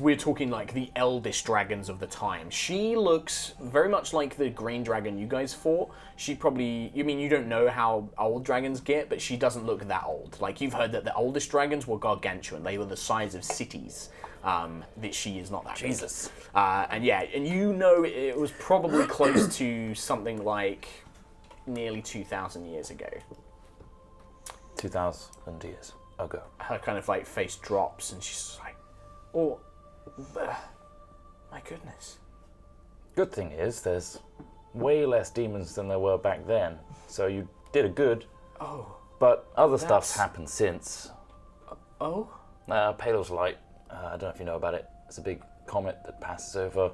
We're talking like the eldest dragons of the time. She looks very much like the green dragon you guys fought. She probably, you don't know how old dragons get, but she doesn't look that old. Like, you've heard that the oldest dragons were gargantuan. They were the size of cities. That she is not that big. Jesus. And it was probably close to something like nearly 2,000 years ago. 2,000 years ago. Her kind of like face drops, and she's like, "Oh, my goodness." Good thing is, there's way less demons than there were back then, so you did a good. Oh. But other stuff's happened since. Oh. Palor's Light. I don't know if you know about it. It's a big comet that passes over,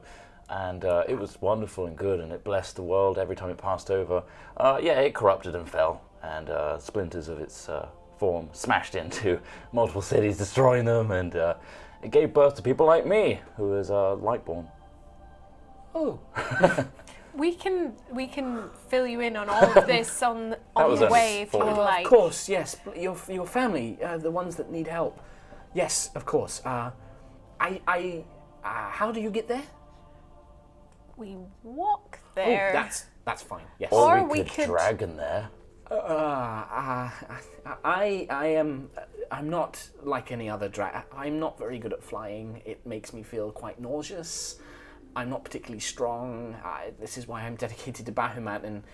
and it was wonderful and good, and it blessed the world every time it passed over. It corrupted and fell, and splinters of its form smashed into multiple cities, destroying them, and it gave birth to people like me, who was Lightborn. Oh. We can fill you in on all of this on the way if you would like. Of course, yes. Your family, the ones that need help. Yes, of course. How do you get there? We walk there. Oh, that's fine. Yes. Or we could dragon there. I'm not like any other dragon. I'm not very good at flying. It makes me feel quite nauseous. I'm not particularly strong. This is why I'm dedicated to Bahamut, and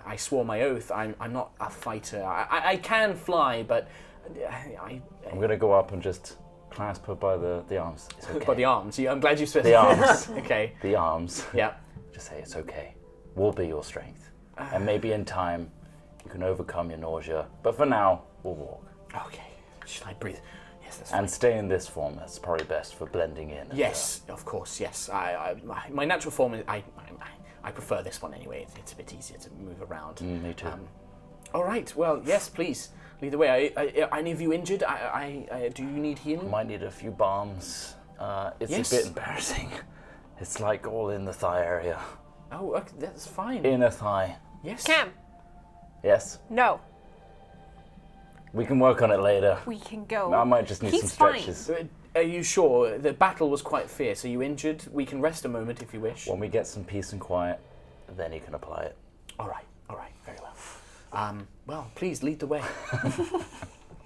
I swore my oath. I'm not a fighter. I can fly, but I'm gonna go up and just clasp her by the arms. It's okay. By the arms. I'm glad you said the arms. Okay. The arms. Yeah. Just say it's okay. We'll be your strength, and maybe in time you can overcome your nausea. But for now, we'll walk. Okay. Should I breathe? Yes, that's fine. And stay in this form. That's probably best for blending in. Yes, of course. Yes. My natural form is I prefer this one anyway. It's a bit easier to move around. Me too. All right. Well, yes, please. Lead the way. Are any of you injured? Do you need healing? Might need a few balms. It's Yes. a bit embarrassing. It's like all in the thigh area. Oh, okay, that's fine. Inner thigh. Yes. Cam, Yes? no, We can work on it later. we can go. I might just need He's some fine. stretches. Are you sure? The battle was quite fierce. Are you injured? We can rest a moment if you wish. When we get some peace and quiet, then you can apply it. All right. Very well. Well, please lead the way.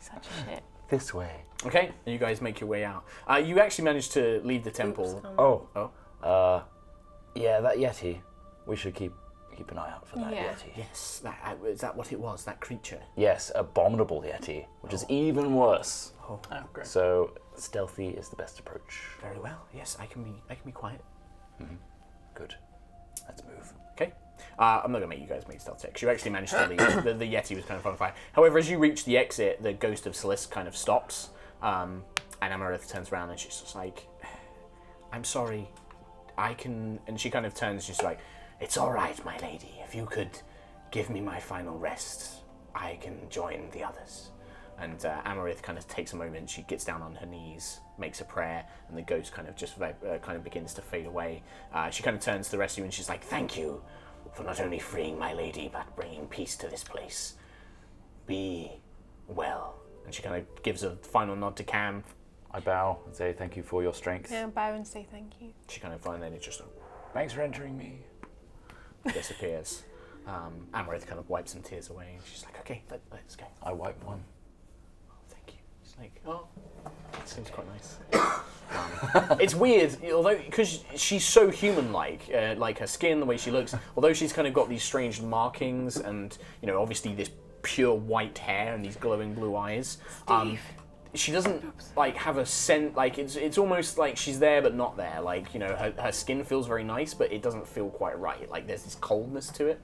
Such a shit. This way. Okay. And you guys make your way out. You actually managed to leave the temple. Oh. Yeah, that Yeti. We should keep an eye out for that Yeah. Yeti. Yes. Is that what it was? That creature? Yes, abominable Yeti, which is even worse. Oh, great. So stealthy is the best approach. very well. Yes, I can be quiet. Good. Let's move. Okay. I'm not going to make you guys make stealth checks. You actually managed to leave. The Yeti was kind of on fire. However, as you reach the exit, the ghost of Slisk kind of stops. And Amaryllis turns around and she's just like, I'm sorry. I can... And she kind of turns just like, It's all right, my lady. If you could give me my final rest, I can join the others. And Amarith kind of takes a moment. She gets down on her knees, makes a prayer, and the ghost kind of just kind of begins to fade away. She kind of turns to the rest of you and she's like, "Thank you for not only freeing my lady, but bringing peace to this place. Be well." And she kind of gives a final nod to Cam. I bow and say thank you for your strength. Yeah, bow and say thank you. She kind of finally just Thanks for entering me. disappears. Amarith kind of wipes some tears away, and she's like, "Okay, let's go." I wipe one. Thank you. It's like, oh, it seems quite nice. It's weird, although because she's so human-like, like her skin, the way she looks. Although she's kind of got these strange markings, and obviously this pure white hair and these glowing blue eyes. She doesn't like have a scent. Like it's almost like she's there but not there. Like her skin feels very nice, but it doesn't feel quite right. Like there's this coldness to it,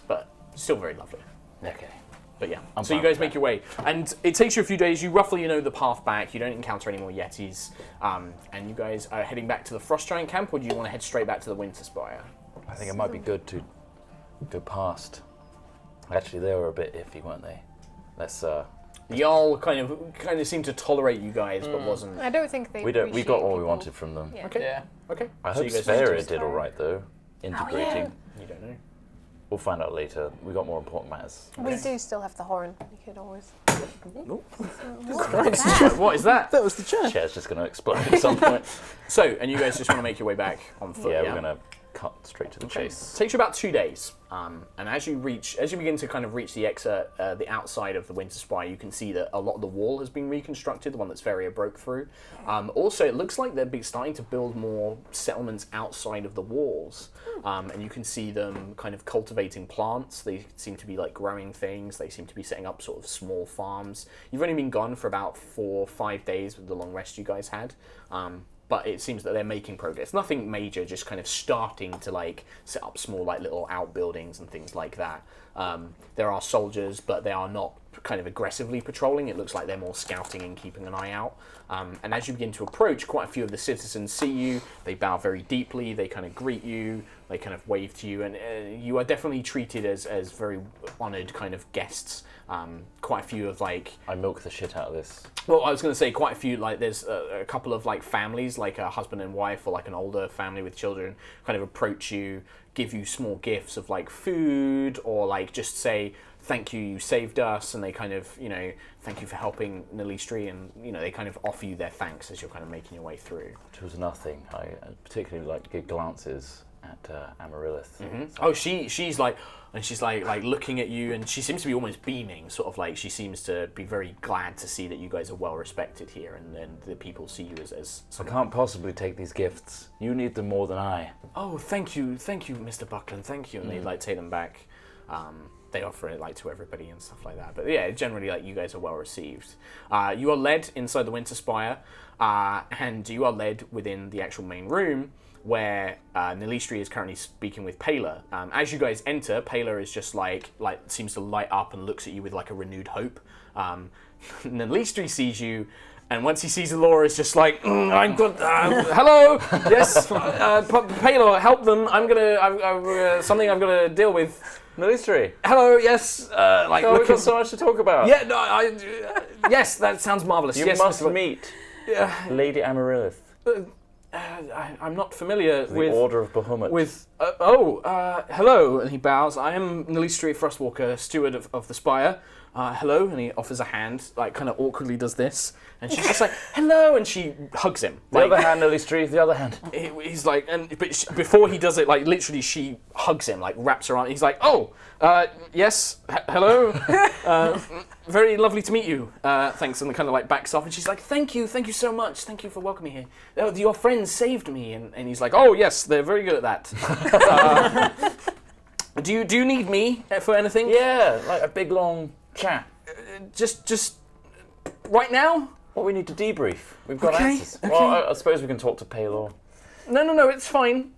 but still very lovely. Okay. But yeah, I'm so you fine guys with make your way, and it takes you a few days. You roughly know the path back. You don't encounter any more Yetis, and you guys are heading back to the Frost Giant camp, or do you want to head straight back to the Winter Spire? I think it might be good to go past. Actually, they were a bit iffy, weren't they? Let's. The Jarl kind of seemed to tolerate you guys, but wasn't. I don't think they. We got what we appreciate wanted people. from them. Yeah. Okay. Yeah. Okay. I So hope you guys Spera just- did all right though. Integrating. You don't know. We'll find out later. We got more important matters. We do still have the horn. You could always. What is that? That was the chair. Chair's just going to explode at some point. So, and you guys just want to make your way back on foot. Yeah, we're going to cut straight to the chase. Takes you about 2 days, and as you begin to kind of reach the the outside of the Winter Spire, you can see that a lot of the wall has been reconstructed, the one that Sveria broke through. Also, it looks like they're starting to build more settlements outside of the walls, and you can see them kind of cultivating plants. They seem to be like growing things. They seem to be setting up sort of small farms. You've only been gone for about 4 or 5 days with the long rest you guys had. But it seems that they're making progress. Nothing major, just kind of starting to like set up small like little outbuildings and things like that. There are soldiers, but they are not kind of aggressively patrolling. It looks like they're more scouting and keeping an eye out. And as you begin to approach, quite a few of the citizens see you. They bow very deeply. They kind of greet you. They kind of wave to you, and you are definitely treated as very honoured kind of guests. Quite a few of like... I milk the shit out of this. Well, I was going to say quite a few, like there's a couple of like families, like a husband and wife or like an older family with children kind of approach you, give you small gifts of like food or like just say, "Thank you, you saved us," and they kind of, "Thank you for helping Nilistri," and, they kind of offer you their thanks as you're kind of making your way through. Which was nothing. I particularly like to give glances at Amaryllis. Mm-hmm. Oh, she's like, and she's like looking at you, and she seems to be almost beaming, sort of like she seems to be very glad to see that you guys are well respected here, and then the people see you as I someone. can't possibly take these gifts. You need them more than I. "Oh, thank you, Mr. Buckland, thank you," and they like take them back. They offer it like to everybody and stuff like that. But yeah, generally like you guys are well received. You are led inside the Winter Spire, and you are led within the actual main room where Nilistri is currently speaking with Pela. As you guys enter, Pela is just like seems to light up and looks at you with like a renewed hope. Nilistri sees you. And once he sees Allura, it's just like, "I'm good. Hello, yes, Pela, help them. I've something I've got to deal with. Nilistri! Hello, yes. We've got so much to talk about. Yeah, no, yes, that sounds marvelous. You yes, must Mr. meet Yeah, Lady Amaryllis, I'm not familiar the with Order of Bahamut. hello, and he bows. I am Nilistri Frostwalker, steward of the Spire. Hello, and he offers a hand, like kind of awkwardly does this, and she's just like, "Hello," and she hugs him. The other hand, Nilistri, the other hand. He's like, before he does it, like literally, she hugs him, like wraps around. He's like, "Oh, yes, hello, very lovely to meet you. Thanks," and kind of like backs off, and she's like, thank you so much. Thank you for welcoming me here. Oh, your friends saved me," and he's like, "Oh yes, they're very good at that." Do you need me for anything? Yeah, like a big long chat. Just right now? Well, we need to debrief. We've got Okay, answers. okay. Well, I suppose we can talk to Paylor. No, it's fine.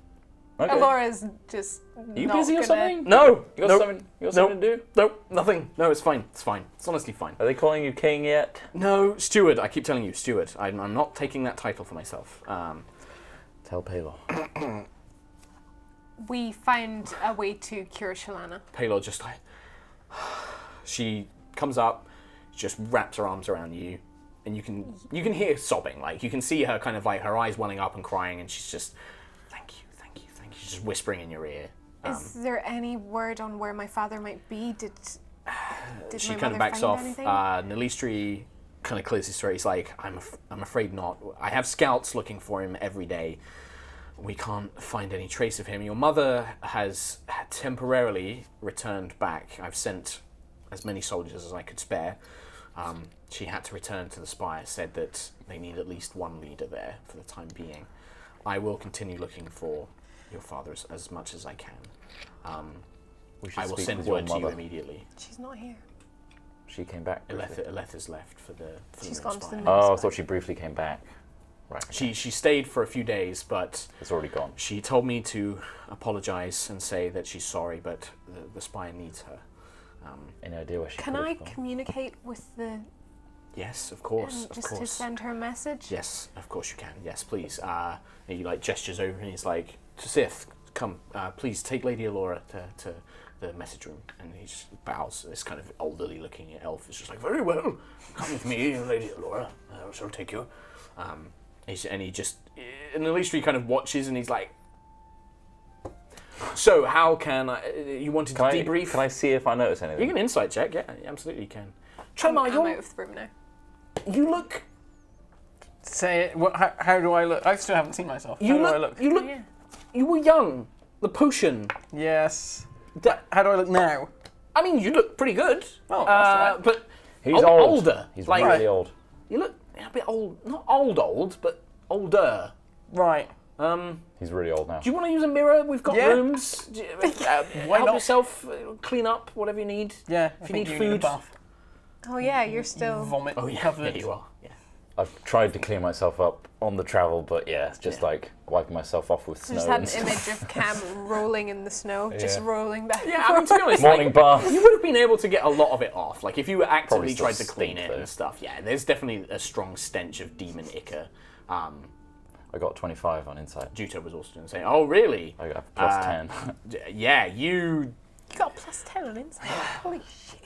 Okay. Alora's just. You not busy or gonna- something? No, You got nope. something? You got something to do? Nope, nothing. No, it's fine. It's fine. It's honestly fine. Are they calling you king yet? No, steward. I keep telling you, steward. I'm not taking that title for myself. Tell Paylor. we find a way to cure Shalana. Paylor just like... She comes up, just wraps her arms around you, and you can hear sobbing. Like, you can see her kind of like, her eyes welling up and crying, and she's just, thank you. She's just whispering in your ear. Is there any word on where my father might be? Did She my kind mother of backs find off. anything? Nalistri kind of clears his throat. He's like, I'm afraid not. I have scouts looking for him every day. We can't find any trace of him. Your mother has temporarily returned back. I've sent as many soldiers as I could spare. She had to return to the spire, said that they need at least one leader there for the time being. I will continue looking for your father as much as I can. I will send word to you immediately. She's not here. She came back. Aletha's left for the She's Moon gone to the Spire. Moon Oh, I Spire. thought she briefly came back. Right. She stayed for a few days, but It's already gone. she told me to apologise and say that she's sorry, but the spire needs her. Any idea where she Can could I have gone? communicate with the... Yes, of course, just to send her a message? Yes, of course you can. Yes, please. And he like gestures over and he's like, Sith, come, please take Lady Alora to the message room. And he just bows. This kind of elderly looking elf is just like, very well, come with me, Lady Alora. I shall take you. And at least he kind of watches and he's like, so how can I, you wanted to debrief? Can I see if I notice anything? You can insight check, yeah, you absolutely can. I'm Tremor, out of the room now. you look, Say it. How do I look? I still haven't seen myself. How do I look? you look, Yeah. you were young. The potion. Yes. That, How do I look now? I mean, you look pretty good. Oh, that's all right. But He's old. older. He's like, really old. You look a bit old. Not old, but older. Right. He's really old now. Do you want to use a mirror? We've got Yeah. rooms. Help not? yourself, clean up, whatever you need. Yeah. If you need need a food. bath. Oh yeah, you're still... Vomit Oh yeah, covered. yeah, you are. Yeah. I've tried to clean myself up on the travel, but yeah, it's just like wiping myself off with I snow. just had and an stuff. image of Cam rolling in the snow, just Yeah. rolling back. Yeah, I mean, to be honest, Morning like, bath. you would have been able to get a lot of it off. Like if you actively Probably still tried to clean stink, it though. and stuff. Yeah, there's definitely a strong stench of demon ichor. I got 25 on insight. Juto was also going to say, "Oh, really? I got plus 10. Yeah, you." You got a +10 on insight. Holy shit.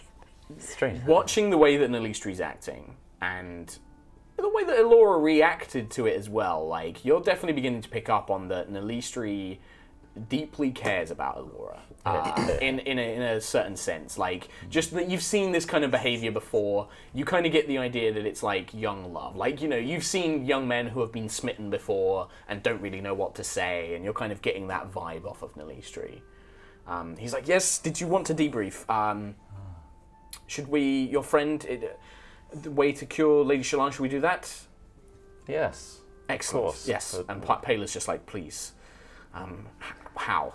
Strange. Watching the way that Nalistri's acting and the way that Elora reacted to it as well, like you're definitely beginning to pick up on that Nalistri deeply cares about Elora in a certain sense. Like just that you've seen this kind of behavior before, you kind of get the idea that it's like young love. Like you've seen young men who have been smitten before and don't really know what to say, and you're kind of getting that vibe off of Nalistri. He's like, yes. Did you want to debrief? Should we, your friend, the way to cure Lady Shallan, should we do that? Yes. Excellent. course. Yes. But- And Payla's just like, please. How?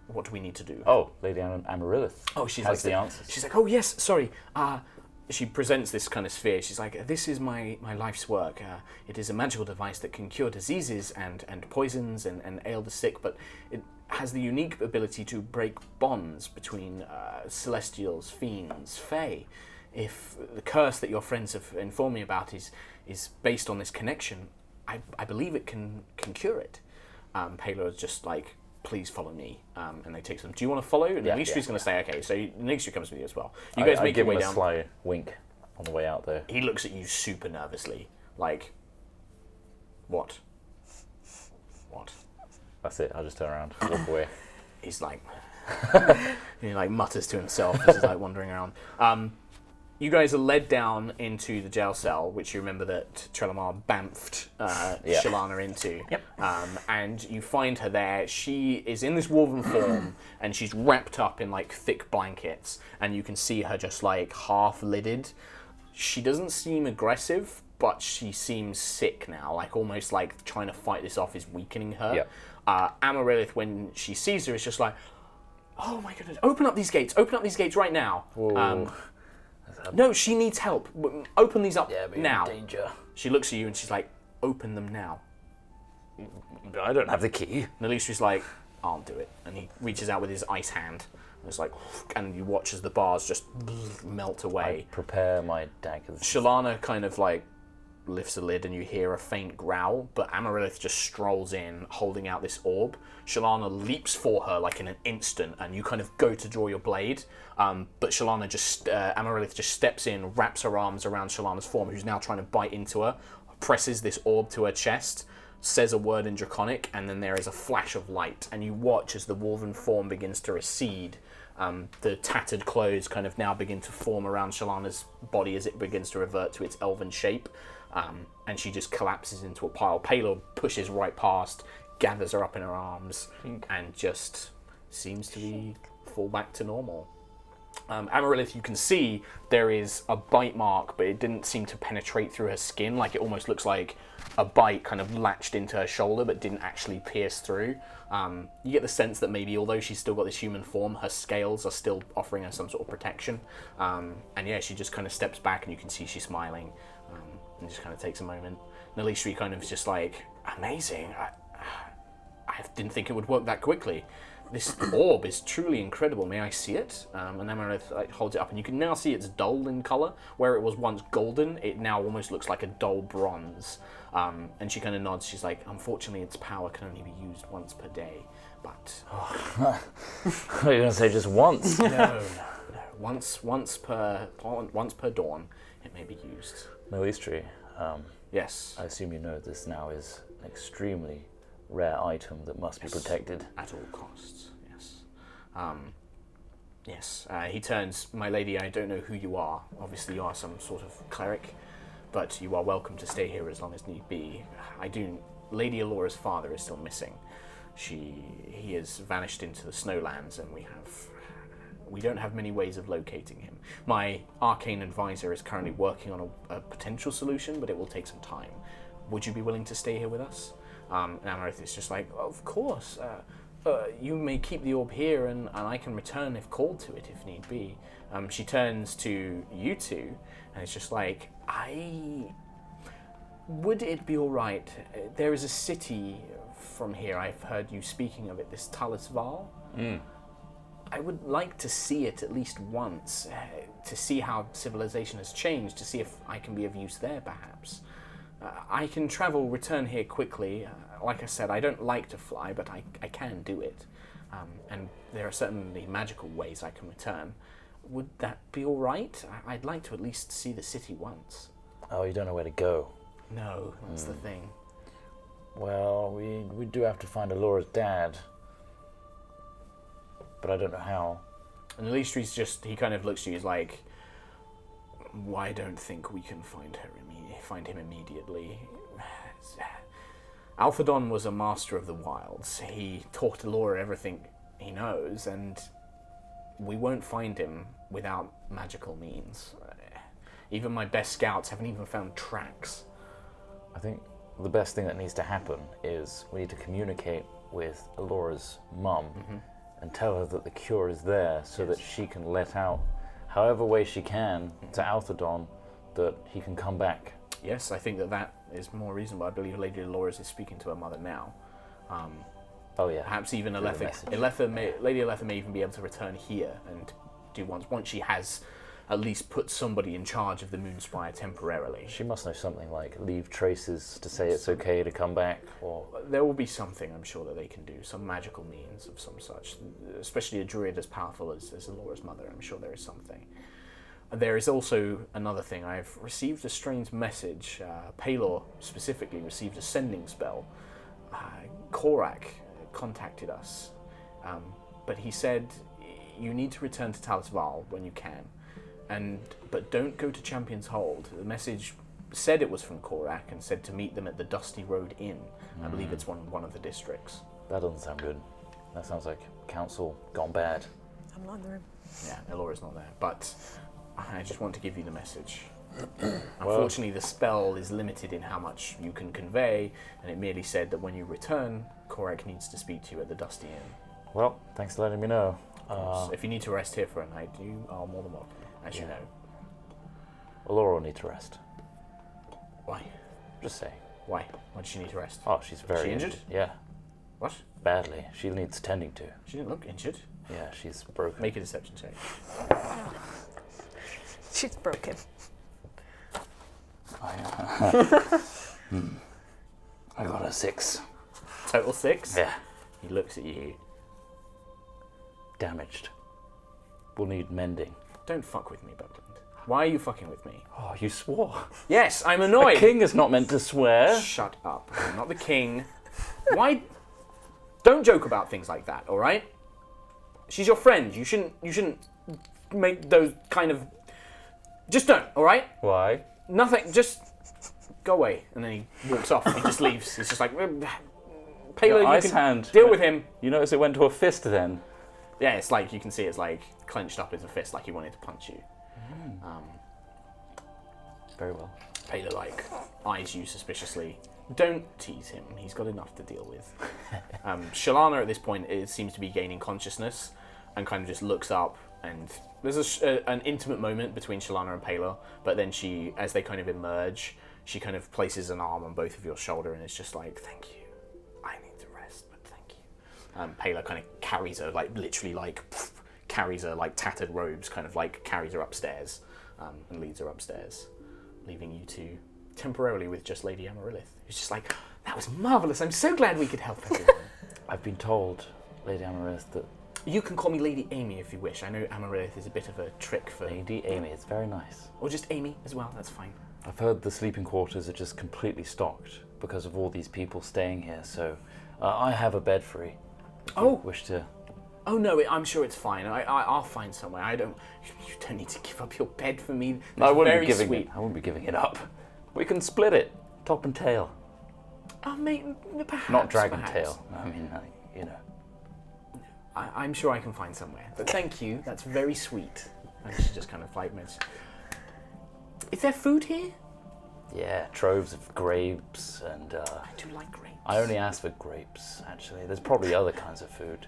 What do we need to do? Oh, Lady Amaryllis. Oh, she's has like the answers. She's like, oh yes, sorry. She presents this kind of sphere. She's like, this is my life's work. It is a magical device that can cure diseases and poisons and ail the sick, but it has the unique ability to break bonds between celestials, fiends, fae. If the curse that your friends have informed me about is based on this connection, I believe it can cure it. Payla is just like, please follow me, and they take them. Do you want to follow? And Nalistri's going to say, okay, so Nalistri comes with you as well. You guys I make your give way him down. a sly wink on the way out there. He looks at you super nervously, like, what? That's it. I'll just turn around, walk away. He's like, he like mutters to himself as he's like wandering around. You guys are led down into the jail cell, which you remember that Trelamar bamfed Shalana into. Yep. And you find her there. She is in this woven form, and she's wrapped up in like thick blankets, and you can see her just like half-lidded. She doesn't seem aggressive, but she seems sick now, like almost like trying to fight this off is weakening her. Yep. Amaryllis, when she sees her, is just like, oh my goodness, open up these gates right now. No, she needs help. Open these up now. Danger. She looks at you and she's like, open them now. I don't have the key. Nalistri's like, I'll do it. And he reaches out with his ice hand. And it's like, and you watch as the bars just melt away. I prepare my daggers. Shalana kind of like lifts the lid and you hear a faint growl, but Amaryllis just strolls in holding out this orb. Shalana leaps for her like in an instant, and you kind of go to draw your blade, but Amaryllis just steps in, wraps her arms around Shalana's form, who's now trying to bite into her, presses this orb to her chest, says a word in Draconic, and then there is a flash of light, and you watch as the Wolven form begins to recede. The tattered clothes kind of now begin to form around Shalana's body as it begins to revert to its elven shape, and she just collapses into a pile. Paylor pushes right past, gathers her up in her arms, and just seems to fall back to normal. Amaryllis, you can see there is a bite mark, but it didn't seem to penetrate through her skin. Like, it almost looks like a bite kind of latched into her shoulder, but didn't actually pierce through. You get the sense that maybe, although she's still got this human form, her scales are still offering her some sort of protection. And yeah, she just kind of steps back, and you can see she's smiling, and just kind of takes a moment. Nalishri kind of is just like, amazing. I didn't think it would work that quickly. This orb is truly incredible. May I see it? And Amaryllis holds it up, and you can now see it's dull in color. Where it was once golden, it now almost looks like a dull bronze. And she kind of nods. She's like, unfortunately, its power can only be used once per day. But Are you going to say just once? no. Once per dawn, it may be used. Melistri, Yes. I assume you know this now is an extremely rare item that must be protected. At all costs, yes. Yes. He turns, my lady, I don't know who you are. Obviously you are some sort of cleric, but you are welcome to stay here as long as need be. Lady Alora's father is still missing. He has vanished into the snowlands, and we don't have many ways of locating him. My arcane advisor is currently working on a potential solution, but it will take some time. Would you be willing to stay here with us? And Amaryllis is just like, of course. You may keep the orb here, and I can return if called to it, if need be. She turns to you two, and it's just like, would it be all right? There is a city from here. I've heard you speaking of it, this Talis Val. I would like to see it at least once, to see how civilization has changed, to see if I can be of use there, perhaps. I can return here quickly. Like I said, I don't like to fly, but I can do it. And there are certainly magical ways I can return. Would that be all right? I'd like to at least see the city once. Oh, you don't know where to go? No, that's the thing. Well, we do have to find Alora's dad. But I don't know how. And Alistri's he kind of looks at you, he's like, I don't think we can find him immediately. Alphadon was a master of the wilds. He taught Alora everything he knows, and we won't find him without magical means. Even my best scouts haven't even found tracks. I think the best thing that needs to happen is we need to communicate with Alora's mum and tell her that the cure is there, so that she can let out, however way she can, to Alphadon, that he can come back. Yes, I think that is more reasonable. I believe Lady Alora's is speaking to her mother now. Oh yeah. Perhaps even Lady Aletha may even be able to return here and do once she has at least put somebody in charge of the Moonspire temporarily. She must know something like leave traces to say it's okay to come back, or... There will be something, I'm sure, that they can do, some magical means of some such, especially a druid as powerful as Alora's mother. I'm sure there is something. There is also another thing. I've received a strange message. Paylor specifically received a sending spell. Korak contacted us, but he said you need to return to Talis Val when you can, but don't go to Champion's Hold. The message said it was from Korak and said to meet them at the Dusty Road Inn. I believe it's one of the districts. That doesn't sound good. That sounds like council gone bad. I'm not in the room. Yeah, Elora's not there, but I just want to give you the message. Unfortunately, the spell is limited in how much you can convey, and it merely said that when you return, Korak needs to speak to you at the Dusty Inn. Well, thanks for letting me know. So if you need to rest here for a night, you are more than welcome, as you know. Alora will need to rest. Why? Just say. Why? Why does she need to rest? Oh, she's very She injured? Yeah, What? badly. She needs tending to. She didn't look injured. Yeah, she's broken. Make a deception check. She's broken. I got a 6. Total 6? Yeah. He looks at you. Damaged. We'll need mending. Don't fuck with me, Buckland. Why are you fucking with me? Oh, you swore. Yes, I'm annoyed. A king is not meant to swear. Shut up. I'm not the king. Why? Don't joke about things like that, all right? She's your friend. You shouldn't make those kind of... Just don't, all right? Why? Nothing. Just go away. And then he walks off. He just leaves. He's just like... Paler, you ice can hand. deal with him. You notice it went to a fist then? Yeah, it's like, you can see it's like clenched up as a fist, like he wanted to punch you. Very well. Paler, like, eyes you suspiciously. Don't tease him. He's got enough to deal with. Shalana, at this point, seems to be gaining consciousness and kind of just looks up, and there's an intimate moment between Shalana and Paler, but then she, as they kind of emerge, she kind of places an arm on both of your shoulder and is just like, thank you. I need to rest, but thank you. Paler kind of carries her, like, literally, like, carries her, like, tattered robes, kind of, like, carries her upstairs and leads her upstairs, leaving you two temporarily with just Lady Amaryllis, who's just like, that was marvellous, I'm so glad we could help everyone. I've been told, Lady Amaryllis, that... You can call me Lady Amy if you wish. I know Amaryllis is a bit of a trick for... Lady Amy, it's very nice. Or just Amy as well, that's fine. I've heard the sleeping quarters are just completely stocked because of all these people staying here, so I have a bed free. If you wish to... Oh no, I'm sure it's fine. I'll find somewhere. You don't need to give up your bed for me. That's I wouldn't very be giving sweet. it. I wouldn't be giving it up. We can split it, top and tail. Oh, mate, perhaps. Not dragon perhaps. tail. I mean, you know. I'm sure I can find somewhere. But thank you. That's very sweet. And she just kind of like mentions. Is there food here? Yeah, troves of grapes and. I do like grapes. I only asked for grapes. Actually, there's probably other kinds of food.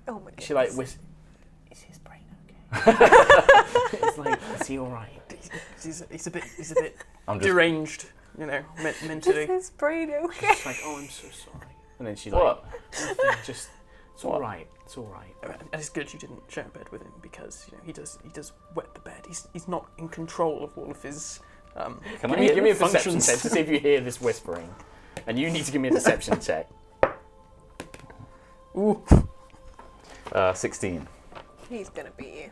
Oh my goodness. She like is his brain okay? It's like, is he all right? He's a bit I'm just deranged, you know, mentally. Is his brain okay? She's like, oh, I'm so sorry. And then she What? like, just, it's all right. It's all right. And it's good you didn't share a bed with him because you know he does wet the bed. He's not in control of all of his. Give me a perception check to see if you hear this whispering, and you need to give me a deception check. Ooh. 16. He's gonna beat you.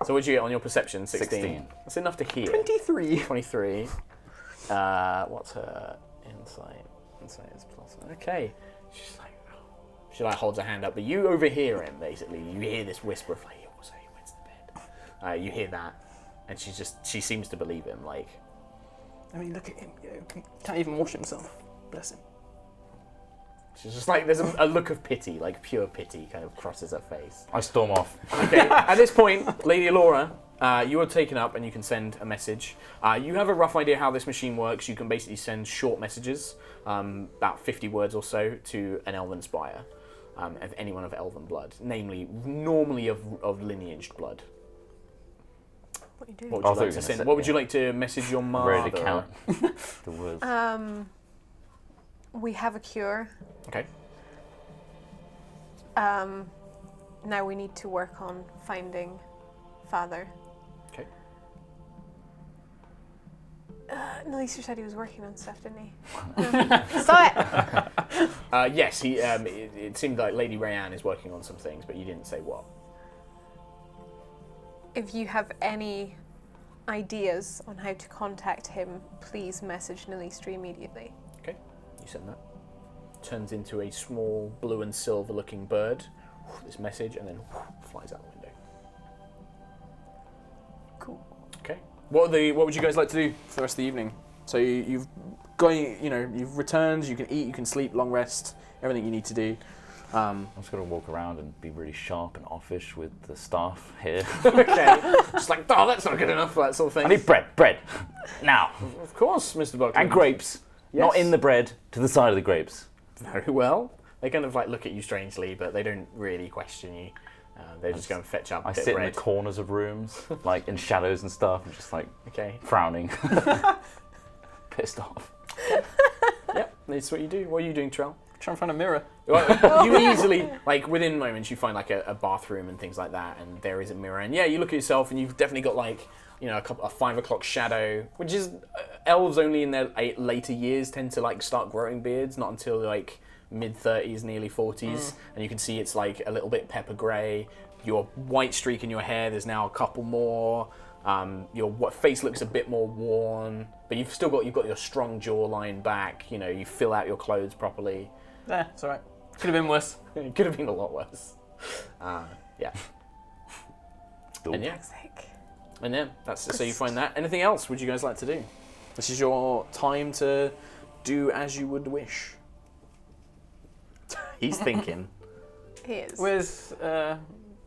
So what did you get on your perception? 16. That's enough to hear. 23. 23. What's her insight? Insight is plus. Okay. She's like, she like holds her hand up, but you overhear him basically. You hear this whisper of like, so he wets the bed. You hear that, and she seems to believe him. Like, I mean, look at him. You know, he can't even wash himself. Bless him. she's just like, there's a look of pity, like pure pity, kind of crosses her face. I storm off. Okay. At this point, Lady Laura, you are taken up and you can send a message. You have a rough idea how this machine works. You can basically send short messages, about 50 words or so, to an elven spire, of anyone of elven blood, normally of lineaged blood. What you do? What would you like to send? What would you like to message your mother? Ready to count the words. We have a cure. Okay. Now we need to work on finding Father. Okay. Nalisa said he was working on stuff, didn't he? Stop it! Yes, he. It seemed like Lady Rayanne is working on some things, but you didn't say what. If you have any ideas on how to contact him, please message Nalisa immediately. Okay, you send that. Turns into a small blue and silver looking bird. This message, and then flies out the window. Cool. Okay. What would you guys like to do for the rest of the evening? So you've returned. You can eat. You can sleep. Long rest. Everything you need to do. I'm just going to walk around and be really sharp and offish with the staff here. Okay. Just like, oh, that's not good enough for that sort of thing. I need bread. Now. Of course, Mr. Buckley. And grapes. Yes. Not in the bread, to the side of the grapes. Very well. They kind of like look at you strangely, but they don't really question you. They just go and fetch up a I bit sit of in bread. the corners of rooms, like in shadows and stuff, and just like Okay. frowning. Pissed off. Yep, that's what you do. What are you doing, Trell? Try and find a mirror. Well, you easily, like, within moments, you find, like, a bathroom and things like that, and there is a mirror. And, yeah, you look at yourself, and you've definitely got, like, you know, a 5 o'clock shadow, which is... elves only in their later years tend to, like, start growing beards, not until, like, mid-30s, nearly 40s. And you can see it's, like, a little bit pepper grey. Your white streak in your hair, there's now a couple more. Your face looks a bit more worn, but you've got your strong jawline back. You know, you fill out your clothes properly. It's all right. Could have been worse. It could have been a lot worse. Yeah. And yeah, so you find that. Anything else would you guys like to do? This is your time to do as you would wish. He's thinking. He is. With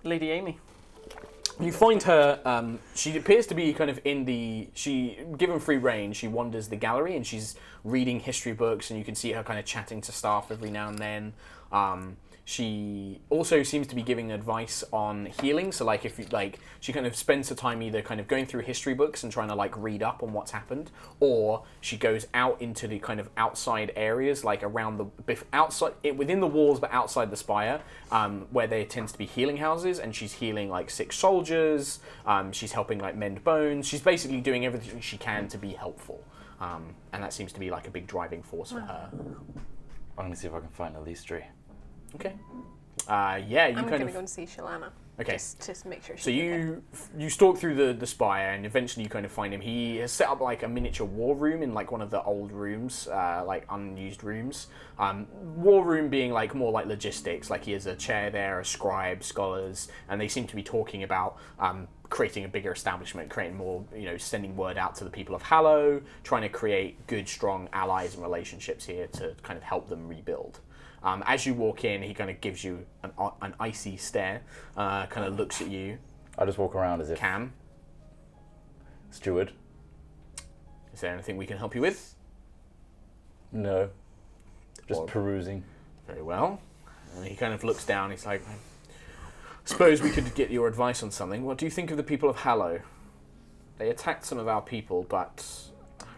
Lady Amy. You find her, she appears to be kind of given free rein, she wanders the gallery and she's reading history books, and you can see her kind of chatting to staff every now and then. She also seems to be giving advice on healing, so like if you she kind of spends her time either kind of going through history books and trying to like read up on what's happened, or she goes out into the kind of outside areas, like around within the walls but outside the spire, where there tends to be healing houses, and she's healing like sick soldiers, she's helping like mend bones, she's basically doing everything she can to be helpful, and that seems to be like a big driving force for her. I'm going to see if I can find a lease tree. Okay. Yeah, you I'm kind going to of... go and see Shalana. Okay. Just to make sure she's So you stalk through the spire, and eventually you kind of find him. He has set up like a miniature war room in like one of the old rooms, like unused rooms. War room being like more like logistics. Like he has a chair there, a scribe, scholars, and they seem to be talking about creating a bigger establishment, creating more, sending word out to the people of Hallow, trying to create good, strong allies and relationships here to kind of help them rebuild. As you walk in, he kind of gives you an icy stare, kind of looks at you. I just walk around as if... Cam, Steward? is there anything we can help you with? No. Just Well- perusing. Very well. And he kind of looks down, he's like, I suppose we could get your advice on something. What do you think of the people of Hallow? They attacked some of our people, but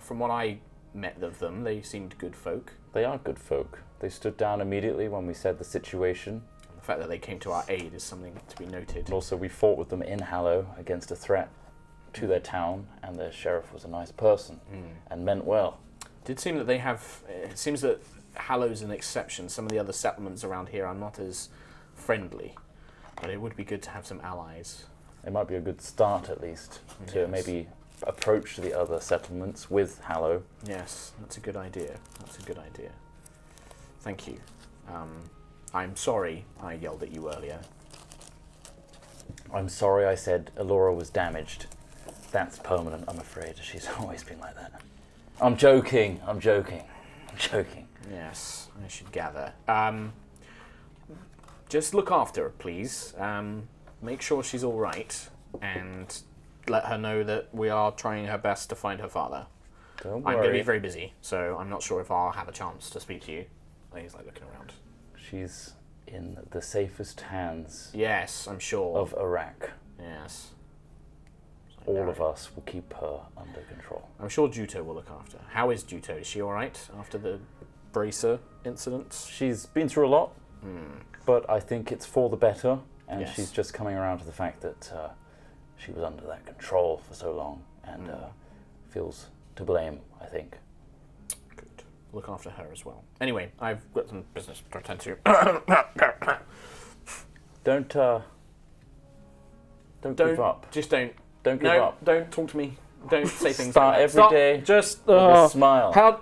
from what I met of them, they seemed good folk. They are good folk. They stood down immediately when we said the situation. The fact that they came to our aid is something to be noted. And also we fought with them in Hallow against a threat to their town, and their sheriff was a nice person and meant well. Did seem that they have... It seems that Hallow's an exception. Some of the other settlements around here are not as friendly. But it would be good to have some allies. It might be a good start, at least, to Yes. maybe approach the other settlements with Hallow. Yes, that's a good idea. Thank you. I'm sorry I yelled at you earlier. I'm sorry I said Elora was damaged. That's permanent, I'm afraid. She's always been like that. I'm joking. Yes, I should gather. Just look after her, please. Make sure she's all right, and let her know that we are trying her best to find her father. Don't I'm going to worry. be very busy, so I'm not sure if I'll have a chance to speak to you. He's like looking around. She's in the safest hands Yes, I'm sure. of Iraq. Yes. All of us will keep her under control. I'm sure Juto will look after her. How is Juto? Is she all right after the bracer incident? She's been through a lot, but I think it's for the better, and Yes. she's just coming around to the fact that she was under that control for so long, and feels to blame, I think. Good. Look after her as well. Anyway, I've got some business to attend to. Don't give up. Just don't. Don't give No, up. don't talk to me. Don't say things Start like that. every day Just With a smile. How?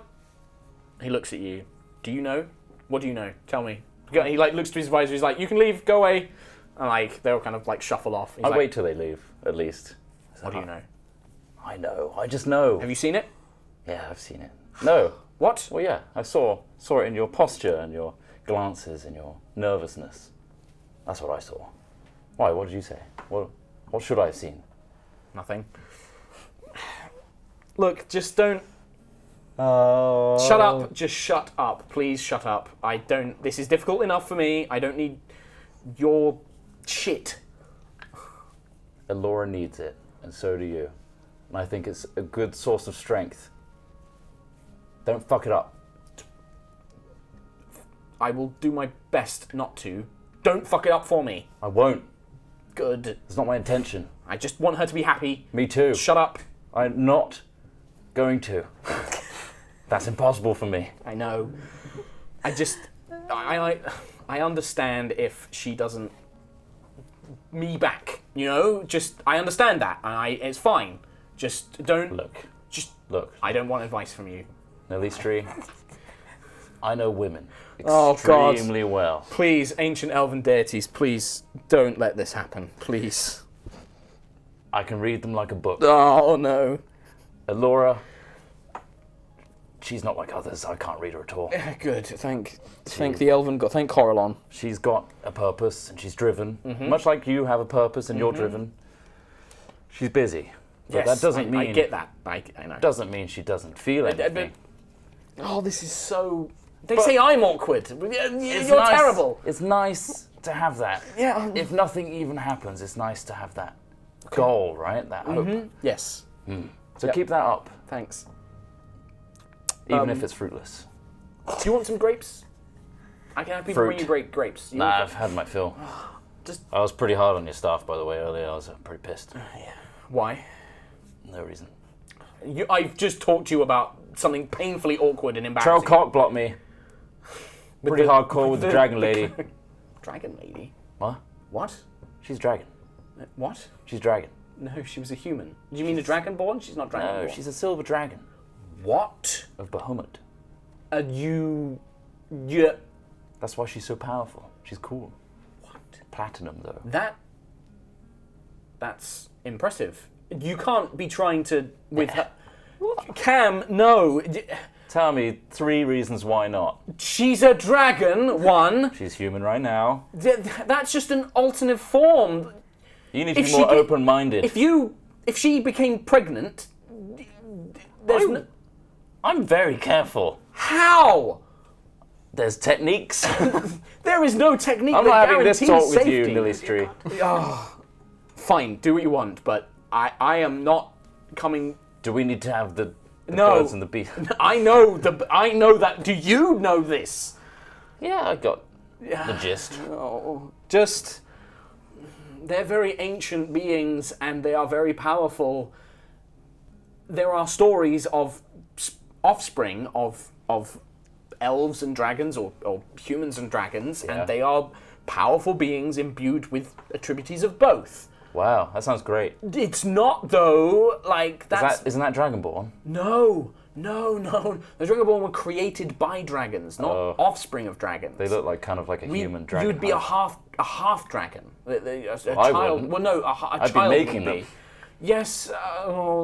He looks at you. Do you know? What do you know? Tell me. He like looks to his advisor. He's like, "You can leave. Go away." And like they'll kind of like shuffle off. He's I'll like, wait till they leave, at least. What do you know? I know. I just know. Have you seen it? Yeah, I've seen it. No. What? Well, yeah, I saw it in your posture and your glances and your nervousness. That's what I saw. Why? What did you say? What should I have seen? Nothing. Look, just don't. Oh. Shut up. Just shut up. Please shut up. I don't. This is difficult enough for me. I don't need your shit. Elora needs it, and so do you. And I think it's a good source of strength. Don't fuck it up. I will do my best not to. Don't fuck it up for me. I won't. Good. It's not my intention. I just want her to be happy. Me too. Shut up. I'm not going to. That's impossible for me. I know. I understand if she doesn't me back, you know? Just, I understand that, and it's fine. Just don't... Look. I don't want advice from you. Nilistri, I know women Oh, God. extremely well. Please, ancient elven deities, please don't let this happen, please. I can read them like a book. Oh, no. Elora, she's not like others. I can't read her at all. Good, thank the elven god, thank Corellon. She's got a purpose and she's driven. Much like you have a purpose and you're driven. She's busy. But that doesn't mean... I get that. I know. Doesn't mean she doesn't feel anything. Oh, this is so... They say I'm awkward. You're It's terrible. It's nice to have that. Yeah. If nothing even happens, it's nice to have that goal, right? That hope. Yes. So keep that up, Thanks. even if it's fruitless. Do you want some grapes? I can have people bring you grapes. Nah, I've had my fill. I was pretty hard on your staff, by the way, earlier. I was pretty pissed. Why? No reason. I've just talked to you about something painfully awkward and Trell embarrassing. cock blocked me. Pretty hardcore with the dragon lady. Dragon lady? What? What? She's dragon. What? She's dragon. No, she was a human. Do you mean a dragonborn? She's not dragonborn. No, she's a silver dragon What? of Bahamut. Yeah. That's why she's so powerful. She's cool. What? Platinum, though. That's impressive. You can't be trying to with her. Cam, no. Tell me 3 reasons why not. She's a dragon. 1. She's human right now. That's just an alternate form. You need to be more open-minded. If she became pregnant, there's no... I'm very careful. How? There's techniques. There is no technique I'm that not having this guarantees talk with you, safety. Nilistri. Fine, do what you want, but I am not coming... Do we need to have the No. birds and the bees? I know that. Do you know this? Yeah, I got the gist. Oh, just... They're very ancient beings and they are very powerful. There are stories of offspring of elves and dragons or humans and dragons, and they are powerful beings imbued with attributes of both. Wow, that sounds great. It's not, though, like that's... Isn't that Dragonborn? No. The Dragonborn were created by dragons, not offspring of dragons. They look like kind of like a human dragon. You'd be a half dragon. A I child. wouldn't. Well, no, a I'd child be making would be. them. Yes.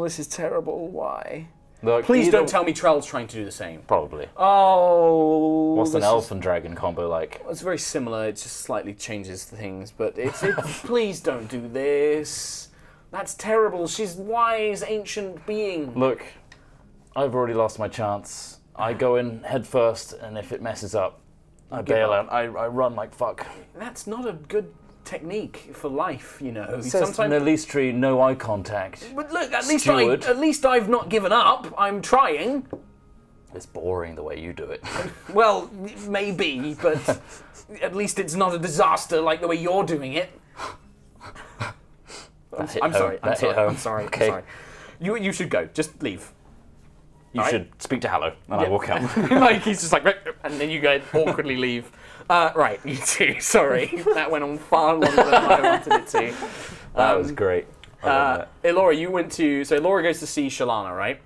This is terrible. Why? Look, Please don't tell me Trell's trying to do the same. Probably. Oh. What's an elf and dragon combo like? It's very similar. It just slightly changes things, but it's please don't do this. That's terrible. She's wise, ancient being. Look, I've already lost my chance. I go in head first, and if it messes up, I bail out. I run like fuck. That's not a good technique for life, you know. It says Nilistri, no eye contact. But look, at least I've not given up. I'm trying. It's boring the way you do it. Well, maybe, but at least it's not a disaster like the way you're doing it. I'm sorry. Okay. You should go. Just leave. You should speak to Hallow, and I walk out. Like he's just like, and then you guys awkwardly leave. Right, you two. Sorry, that went on far longer than I wanted it to. That was great. Elora, you went to. So Elora goes to see Shalana, right?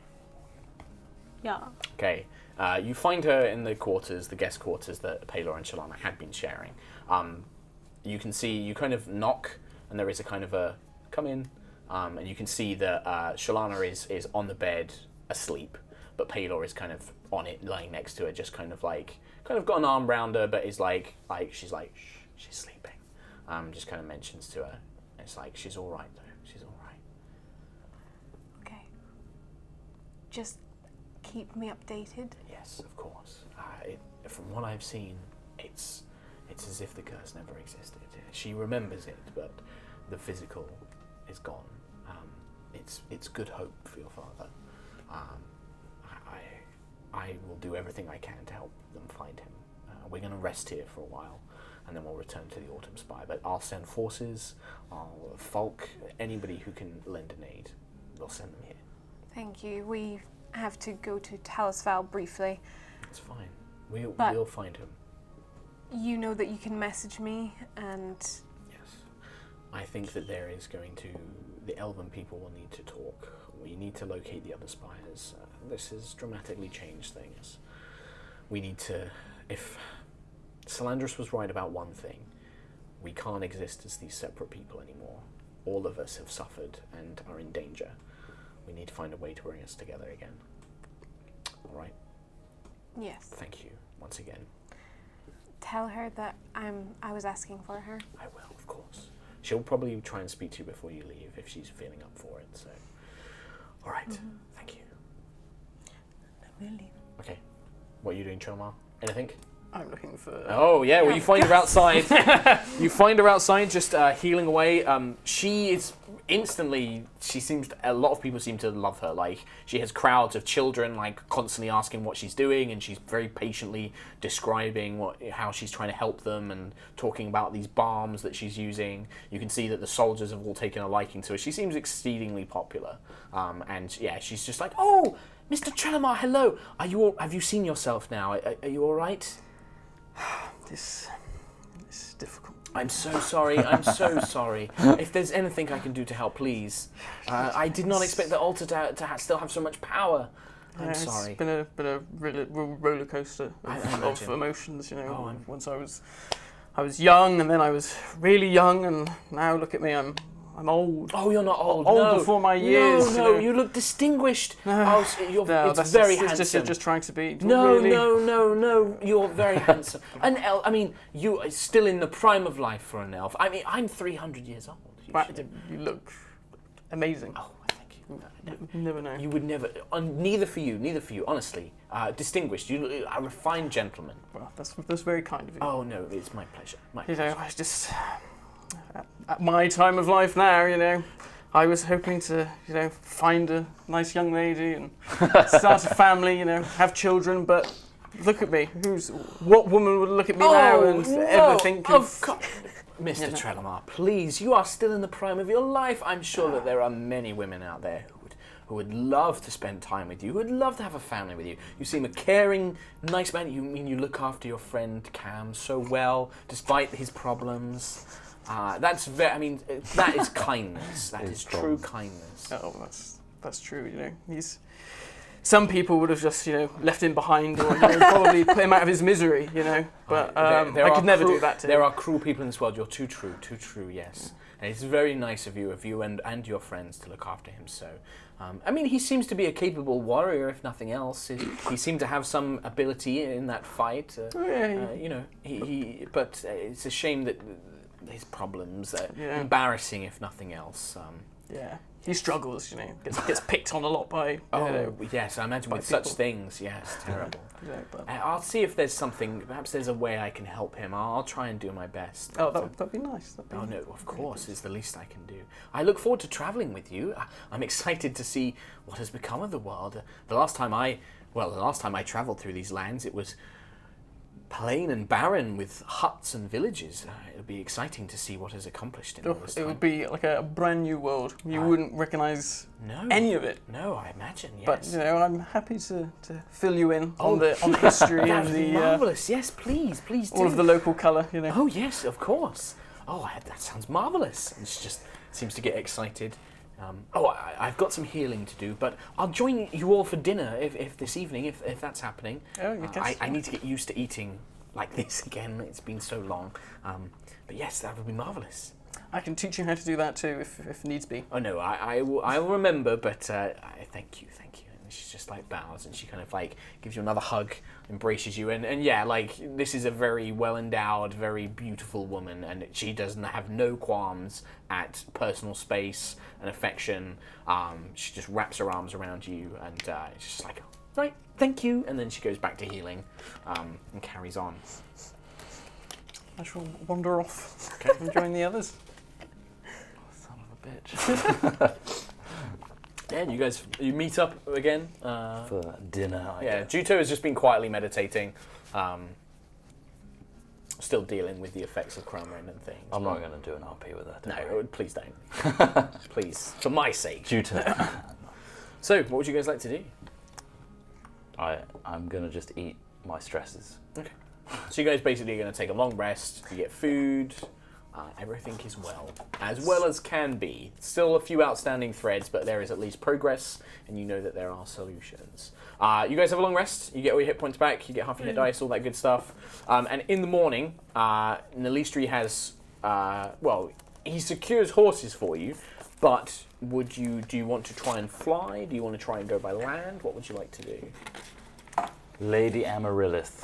Yeah. Okay. You find her in the quarters, the guest quarters that Paylor and Shalana had been sharing. You can see, you kind of knock, and there is a kind of a come in, and you can see that Shalana is on the bed asleep, but Paylor is kind of on it, lying next to her, just kind of got an arm around her, but is like she's like, shh, she's sleeping. Just kind of mentions to her. It's like, she's all right though. She's all right. Okay. Just keep me updated. Yes, of course. From what I've seen, it's as if the curse never existed. She remembers it, but the physical is gone. It's good hope for your father. I will do everything I can to help them find him. we're going to rest here for a while, and then we'll return to the Autumn Spire. But I'll send forces, Falk, anybody who can lend an aid, we'll send them here. Thank you. We have to go to Talis Val briefly. It's fine. We'll find him. You know that you can message me, and... Yes. I think that there is going to... The Elven people will need to talk. We need to locate the other spires. This has dramatically changed things. We need to... If Salandris was right about one thing, we can't exist as these separate people anymore. All of us have suffered and are in danger. We need to find a way to bring us together again. All right? Yes. Thank you once again. Tell her that I was asking for her. I will, of course. She'll probably try and speak to you before you leave if she's feeling up for it. So, all right. Thank you. Really? Okay. What are you doing, Chelmar? Anything? I'm looking for... Oh, yeah, well, you find her outside. You find her outside just healing away. She is instantly, a lot of people seem to love her. Like, she has crowds of children, like, constantly asking what she's doing, and she's very patiently describing how she's trying to help them and talking about these balms that she's using. You can see that the soldiers have all taken a liking to her. She seems exceedingly popular. And, yeah, she's just like, oh, Mr. Trelemar, hello. Have you seen yourself now? Are you all right? This is difficult. I'm so sorry. I'm so sorry. If there's anything I can do to help, please. I did not expect the altar to still have so much power. I'm sorry. It's been a real roller coaster of emotions. You know, Oh, once I was young, and then I was really young, and now look at me. I'm old. Oh, you're not old. Old no. before my years. No, you look distinguished. No. It's very handsome. You're just trying to be. No, really... no. You're very handsome. An elf. I mean, you are still in the prime of life for an elf. I mean, I'm 300 years old. You look amazing. Oh, thank you. You never know. You would never. Neither for you. Honestly, distinguished. You look a refined gentleman. Well, that's very kind of you. Oh no, it's my pleasure. You know, I just at my time of life now, you know, I was hoping to, you know, find a nice young lady and start a family, you know, have children. But look at me. What woman would look at me now and ever think of? Mr. Trelemar, please, you are still in the prime of your life. I'm sure that there are many women out there who would love to spend time with you, who would love to have a family with you. You seem a caring, nice man. You look after your friend Cam so well, despite his problems. That is kindness. That is true kindness. Oh, that's true. You know, some people would have just, you know, left him behind, or, you know, probably put him out of his misery. You know, but I could never do that to him. There are cruel people in this world. You're too true. Yes, and it's very nice of you and your friends to look after him. So, I mean, he seems to be a capable warrior, if nothing else. He seemed to have some ability in that fight. You know, but it's a shame that his problems are embarrassing, if nothing else. Yeah, he struggles. You know, gets picked on a lot by. Yes, I imagine with such things. Yes, terrible. Yeah, but I'll see if there's something. Perhaps there's a way I can help him. I'll try and do my best. Oh, that'd be nice. Oh no, of course, it's the least I can do. I look forward to traveling with you. I'm excited to see what has become of the world. The last time I traveled through these lands, it was plain and barren with huts and villages. It'll be exciting to see what is accomplished in all this time. It would be like a brand new world. You wouldn't recognise any of it. No, I imagine, yes. But, you know, I'm happy to fill you in on the history and the... marvellous, yes, please do. All of the local colour, you know. Oh, yes, of course. Oh, that sounds marvellous. And she just seems to get excited. I've got some healing to do, but I'll join you all for dinner if this evening, if that's happening. Oh, you guess. I need to get used to eating like this again. It's been so long. But yes, that would be marvellous. I can teach you how to do that too, if needs be. Oh no, I will remember. But thank you. And she just like bows and she kind of like gives you another hug, embraces you, and yeah, like this is a very well endowed, very beautiful woman, and she doesn't have no qualms at personal space and affection. She just wraps her arms around you and it's just like, right, thank you, and then she goes back to healing and carries on. I shall wander off and join the others. Son of a bitch. Yeah, you meet up again for dinner. Juto has just been quietly meditating. still dealing with the effects of Cromwell and things. I'm not going to do an RP with her. No, please don't. Please, for my sake. Due to that. So, what would you guys like to do? I'm going to just eat my stresses. Okay. So you guys basically are going to take a long rest. You get food. Everything is as well as can be. Still a few outstanding threads, but there is at least progress, and you know that there are solutions. You guys have a long rest. You get all your hit points back. You get half your hit dice, all that good stuff. And in the morning, Nalistri has, he secures horses for you, but do you want to try and fly? Do you want to try and go by land? What would you like to do? Lady Amaryllis.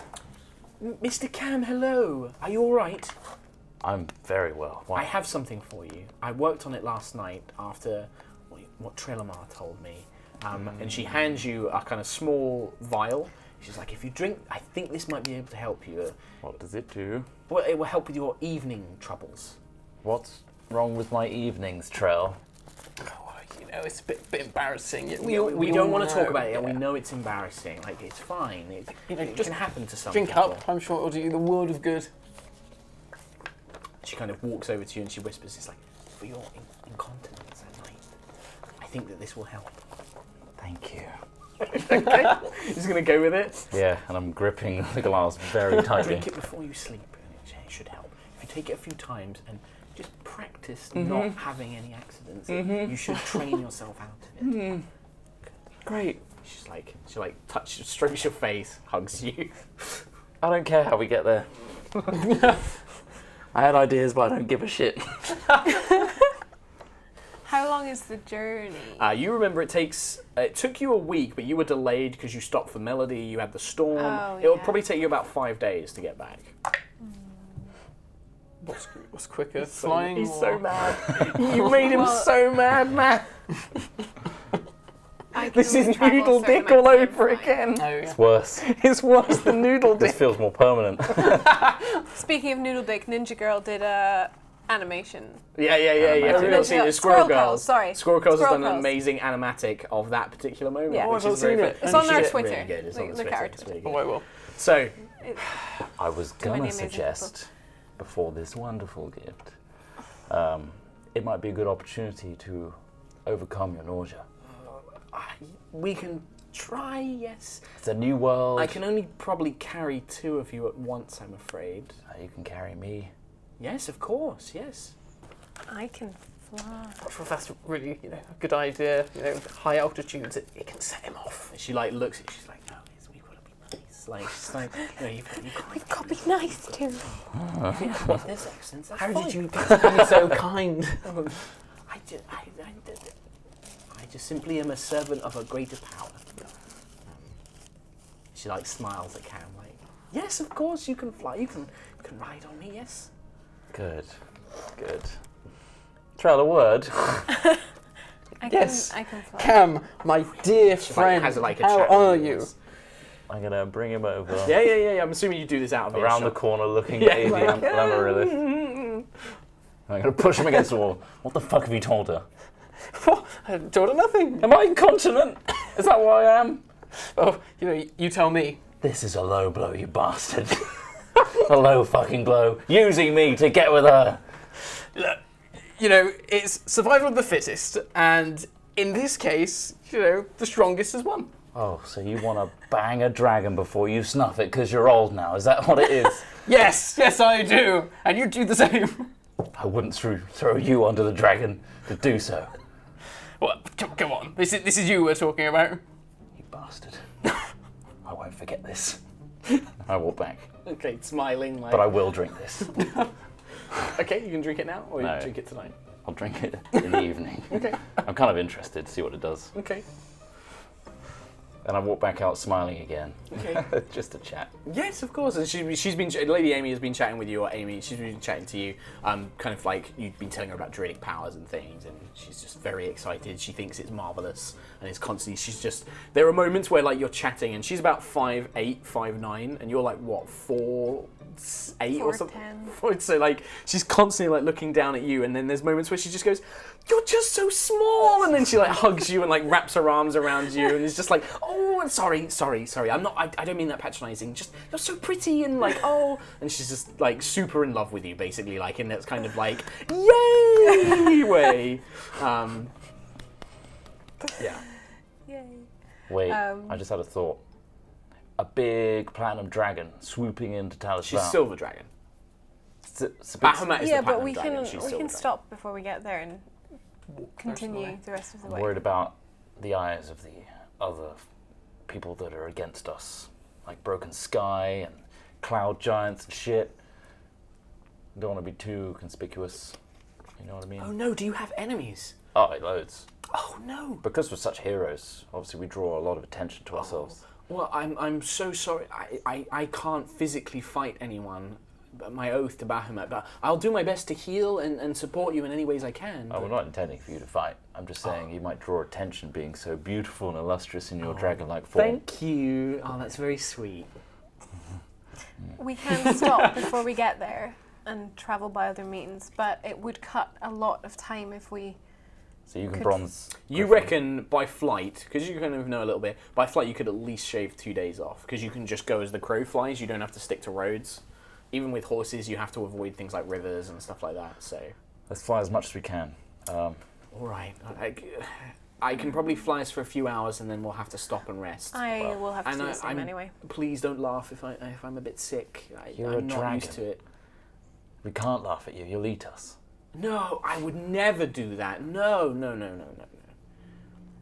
Mr. Cam, hello. Are you all right? I'm very well. Why? I have something for you. I worked on it last night after what Trilamar told me. And she hands you a kind of small vial. She's like, if you drink, I think this might be able to help you. What does it do? Well, it will help with your evening troubles. What's wrong with my evenings, Trell? Oh, it's a bit embarrassing. We don't want to talk about it, and we know it's embarrassing. Like, it's fine. It just can happen to some drink people. up. I'm sure it'll do you the world of good. She kind of walks over to you and she whispers, it's like, for your incontinence at night, I think that this will help. Thank you. Okay. Just going to go with it? Yeah, and I'm gripping the glass very tightly. Drink it before you sleep, and it should help. If you take it a few times and just practice not having any accidents, you should train yourself out of it. Great. She strokes your face, hugs you. I don't care how we get there. I had ideas, but I don't give a shit. How long is the journey? You remember it took you a week, but you were delayed because you stopped for Melody, you had the storm. Oh, It'll yeah. probably take you about 5 days to get back. What's quicker, flying? He's or... so mad. You made him so mad, man. This is Noodle Dick all over again. Oh, yeah. It's worse. It's worse than Noodle This Dick. feels more permanent. Speaking of Noodle Dick, Ninja Girl did a animation. Yeah. Animatic. We've seen it. Squirrel Girls. Sorry. Squirrel Girls has Squirrel done an Girls. amazing animatic of that particular moment. Yeah. which I've is very seen fun. it. It's on our Really Twitter. good. It's on the Look Twitter. at our It's Twitter. really Oh, I good. will. So, I was Too many gonna amazing suggest, before this wonderful gift, it might be a good opportunity to overcome your nausea. we can try, yes. It's a new world. I can only probably carry 2 of you at once, I'm afraid. You can carry me. Yes, of course, yes. I can fly. Not sure if that's really a good idea. High altitudes, it can set him off. And she looks at you, she's like, no, we've got to be nice. Like, she's like, no, you can't. We've got to be nice too. There's accents, that's How fine. did you get to be so kind? I just simply am a servant of a greater power. She smiles at Cam, yes, of course you can fly. You can ride on me, yes. Good. Trell, a word. Yes. I can fly. Cam, my dear friend, has a how chat are with you? yes. I'm gonna bring him over. Yeah. I'm assuming you do this out of Around the earshot. corner, looking at Lady Amaryllis. I'm gonna push him against the wall. What the fuck have you told her? I told her nothing. Am I incontinent? Is that what I am? Oh, you tell me. This is a low blow, you bastard. A low fucking blow. Using me to get with her. Look, it's survival of the fittest, and in this case, the strongest has won. Oh, so you want to bang a dragon before you snuff it because you're old now? Is that what it is? Yes, I do, and you do the same. I wouldn't throw you under the dragon to do so. Well, come on. This is you we're talking about. You bastard. I won't forget this. I walk back. Okay, smiling But I will drink this. Okay, you can drink it now, or No. you drink it tonight. I'll drink it in the evening. Okay. I'm kind of interested to see what it does. Okay. And I walk back out smiling again. Okay. Just to chat. Yes, of course. And she's been. Lady Amy has been chatting with you, or Amy. She's been chatting to you. Kind of like you've been telling her about druidic powers and things, and she's just very excited. She thinks it's marvelous, and it's constantly. She's just. There are moments where you're chatting, and she's about 5'8", 5'9", and you're 4 8 or something. 4'10". So like she's constantly like looking down at you, and then there's moments where she just goes, "You're just so small," and then she like hugs you and like wraps her arms around you, and it's just like, "Oh, I'm sorry. I'm not. I don't mean that patronizing. Just you're so pretty and like oh," and she's just like super in love with you, basically, like in that kind of like yay way. Yeah. Yay. Wait, I just had a thought. A big platinum dragon swooping into Talis She's Val. Silver Dragon. Bahamut is Yeah, the but platinum we dragon. can She's we Silver can Dragon. stop before we get there and continue the rest of the I'm way. worried about the eyes of the other people that are against us, like Broken Sky and Cloud Giants and shit. Don't want to be too conspicuous. You know what I mean? Oh no! Do you have enemies? Oh, loads. Oh no! Because we're such heroes, obviously we draw a lot of attention to ourselves. Well, I'm so sorry. I can't physically fight anyone. My oath to Bahamut, but I'll do my best to heal and support you in any ways I can. Oh, we're not intending for you to fight. I'm just saying you might draw attention being so beautiful and illustrious in your dragon-like form. Thank you. Oh, that's very sweet. We can stop before we get there and travel by other means, but it would cut a lot of time if we... So you can Could- bronze. You Griffin. reckon by flight, because you kind of know a little bit, by flight you could at least shave 2 days off, because you can just go as the crow flies, you don't have to stick to roads. Even with horses, you have to avoid things like rivers and stuff like that, so... Let's fly as much as we can. Alright, I can probably fly us for a few hours and then we'll have to stop and rest. I will have to And do the same anyway. Please don't laugh if I'm a bit sick. You're I'm a not used dragon. to it. We can't laugh at you. You'll eat us. No, I would never do that. No.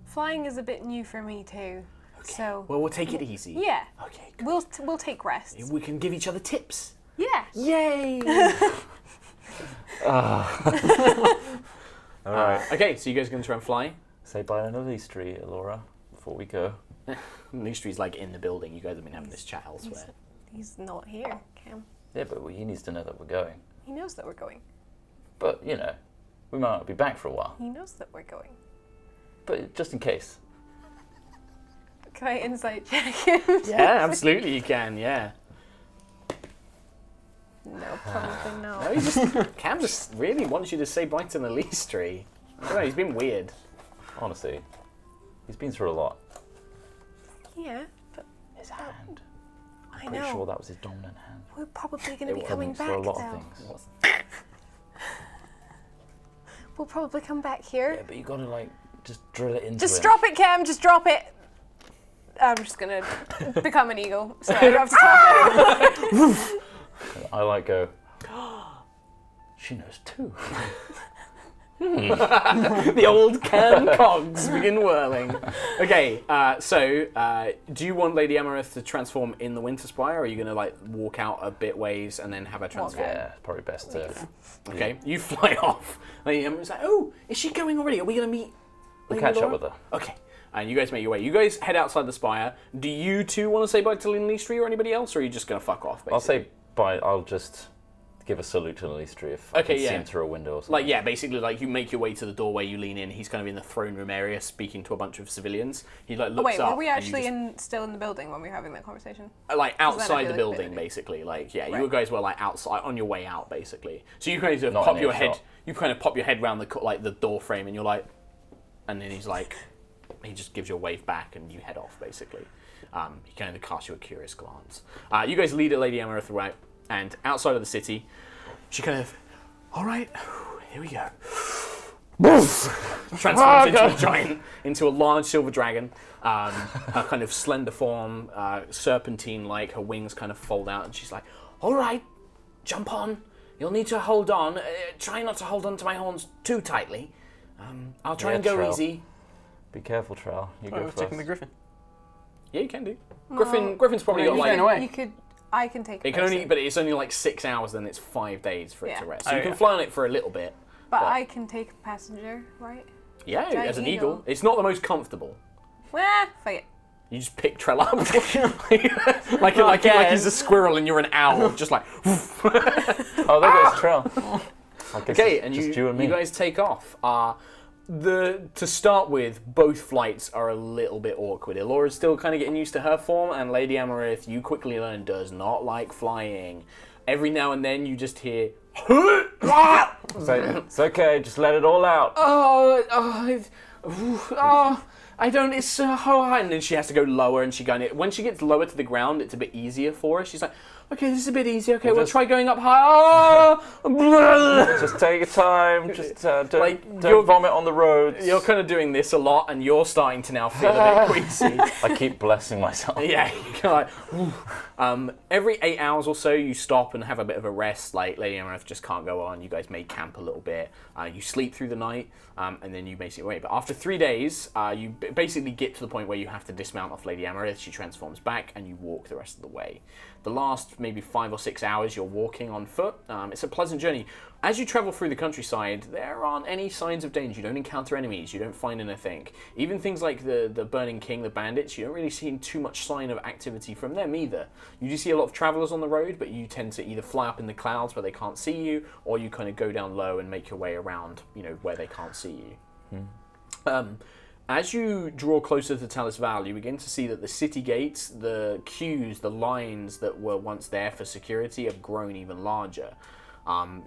Flying is a bit new for me too, so... Well, we'll take it easy. Yeah, Okay, good. we'll take rests. We can give each other tips. Yeah. Yay! Alright. Okay, so you guys are going to try and fly? Say bye to Lee Street, Laura, before we go. Lustree's like in the building. You guys have been having this chat elsewhere. He's not here, Cam. Yeah, but he needs to know that we're going. He knows that we're going. But, you know, we might not be back for a while. He knows that we're going. But just in case. Can I insight check him? Yeah, absolutely you can, yeah. No, probably No, not. Cam just really wants you to say bye to the Lustri. I don't know, he's been weird. Honestly, he's been through a lot. Yeah, but His hand. I Pretty know. sure that was his dominant hand. We're probably going to It be was coming for back a lot now. of things. We'll probably come back here. Yeah, but you gotta like just drill it into Just him. drop it, Cam. Just drop it. I'm just going to become an eagle, so I don't have to talk anymore. I like go. She knows too. The old Cam cogs begin whirling. Okay, so do you want Lady Amarith to transform in the Winter Spire, or are you going to like walk out a bit ways and then have her transform? Yeah, probably best to. Okay, you fly off. Lady Amarith's like, oh, is she going already? Are we going to meet We'll Lady catch Laura? up with her. Okay, and you guys make your way. You guys head outside the Spire. Do you two want to say bye to Linley Street or anybody else, or are you just going to fuck off, basically? I'll say bye. I'll just give a salute to Listri if I Okay, can yeah. see him through a window or something. Like, yeah, basically, like, you make your way to the doorway, you lean in, he's kind of in the throne room area speaking to a bunch of civilians. He, like, Oh, looks wait, up. were we and actually you still in the building when we were having that conversation? like, outside feel the like building, building. basically. Like, yeah, you Right. guys were, like, outside, on your way out, basically. So you kind of Not pop in your earshot. head, you kind of pop your head round the, like, the door frame, and you're like, and then he's like, he just gives you a wave back, and you head off, basically. He kind of casts you a curious glance. You guys lead Lady Amarith right, and outside of the city, she kind of, all right, here we go. Transforms into a giant, into a large silver dragon. Her kind of slender form, serpentine-like, her wings kind of fold out, and she's like, all right, jump on. You'll need to hold on. Try not to hold on to my horns too tightly. I'll try Yeah, and go Trell. easy. Be careful, Trell. You I go was first. taking the griffin. Yeah, you can do. Griffin's probably Yeah, got you like... can away. I can take It can only, but it's only like 6 hours, then it's 5 days for it Yeah. to rest. So Oh, you can yeah. fly on it for a little bit. But but- I can take a passenger, right? Yeah, Giant as an eagle. eagle. It's not the most comfortable. Fight it. You just pick Trell up. like he's a squirrel and you're an owl. Just like... Oh, there goes Trell. I guess Okay, it's and just you and me. guys take off. To start with, both flights are a little bit awkward. Elora's still kind of getting used to her form, and Lady Amarith, you quickly learn, does not like flying. every now and then you just hear. It's okay, just let it all out. I don't, it's so high. And then she has to go lower, and when she gets lower to the ground, it's a bit easier for her. She's like, okay, this is a bit easier. Okay, we'll try going up high. Just take your time. Just don't vomit on the roads. You're kind of doing this a lot, and you're starting to now feel a bit queasy. I keep blessing myself. Yeah, you're like, every 8 hours or so, you stop and have a bit of a rest. Like, Lady Amaranth just can't go on. You guys may camp a little bit. You sleep through the night, and then you basically wait. But after 3 days, you basically get to the point where you have to dismount off Lady Amaranth. She transforms back, and you walk the rest of the way. The last maybe 5 or 6 hours, you're walking on foot. It's a pleasant journey. As you travel through the countryside, there aren't any signs of danger. You don't encounter enemies. You don't find anything. Even things like the Burning King, the bandits, you don't really see too much sign of activity from them either. You do see a lot of travelers on the road, but you tend to either fly up in the clouds where they can't see you, or you kind of go down low and make your way around, where they can't see you. As you draw closer to Talis Val, you begin to see that the city gates, the queues, the lines that were once there for security have grown even larger.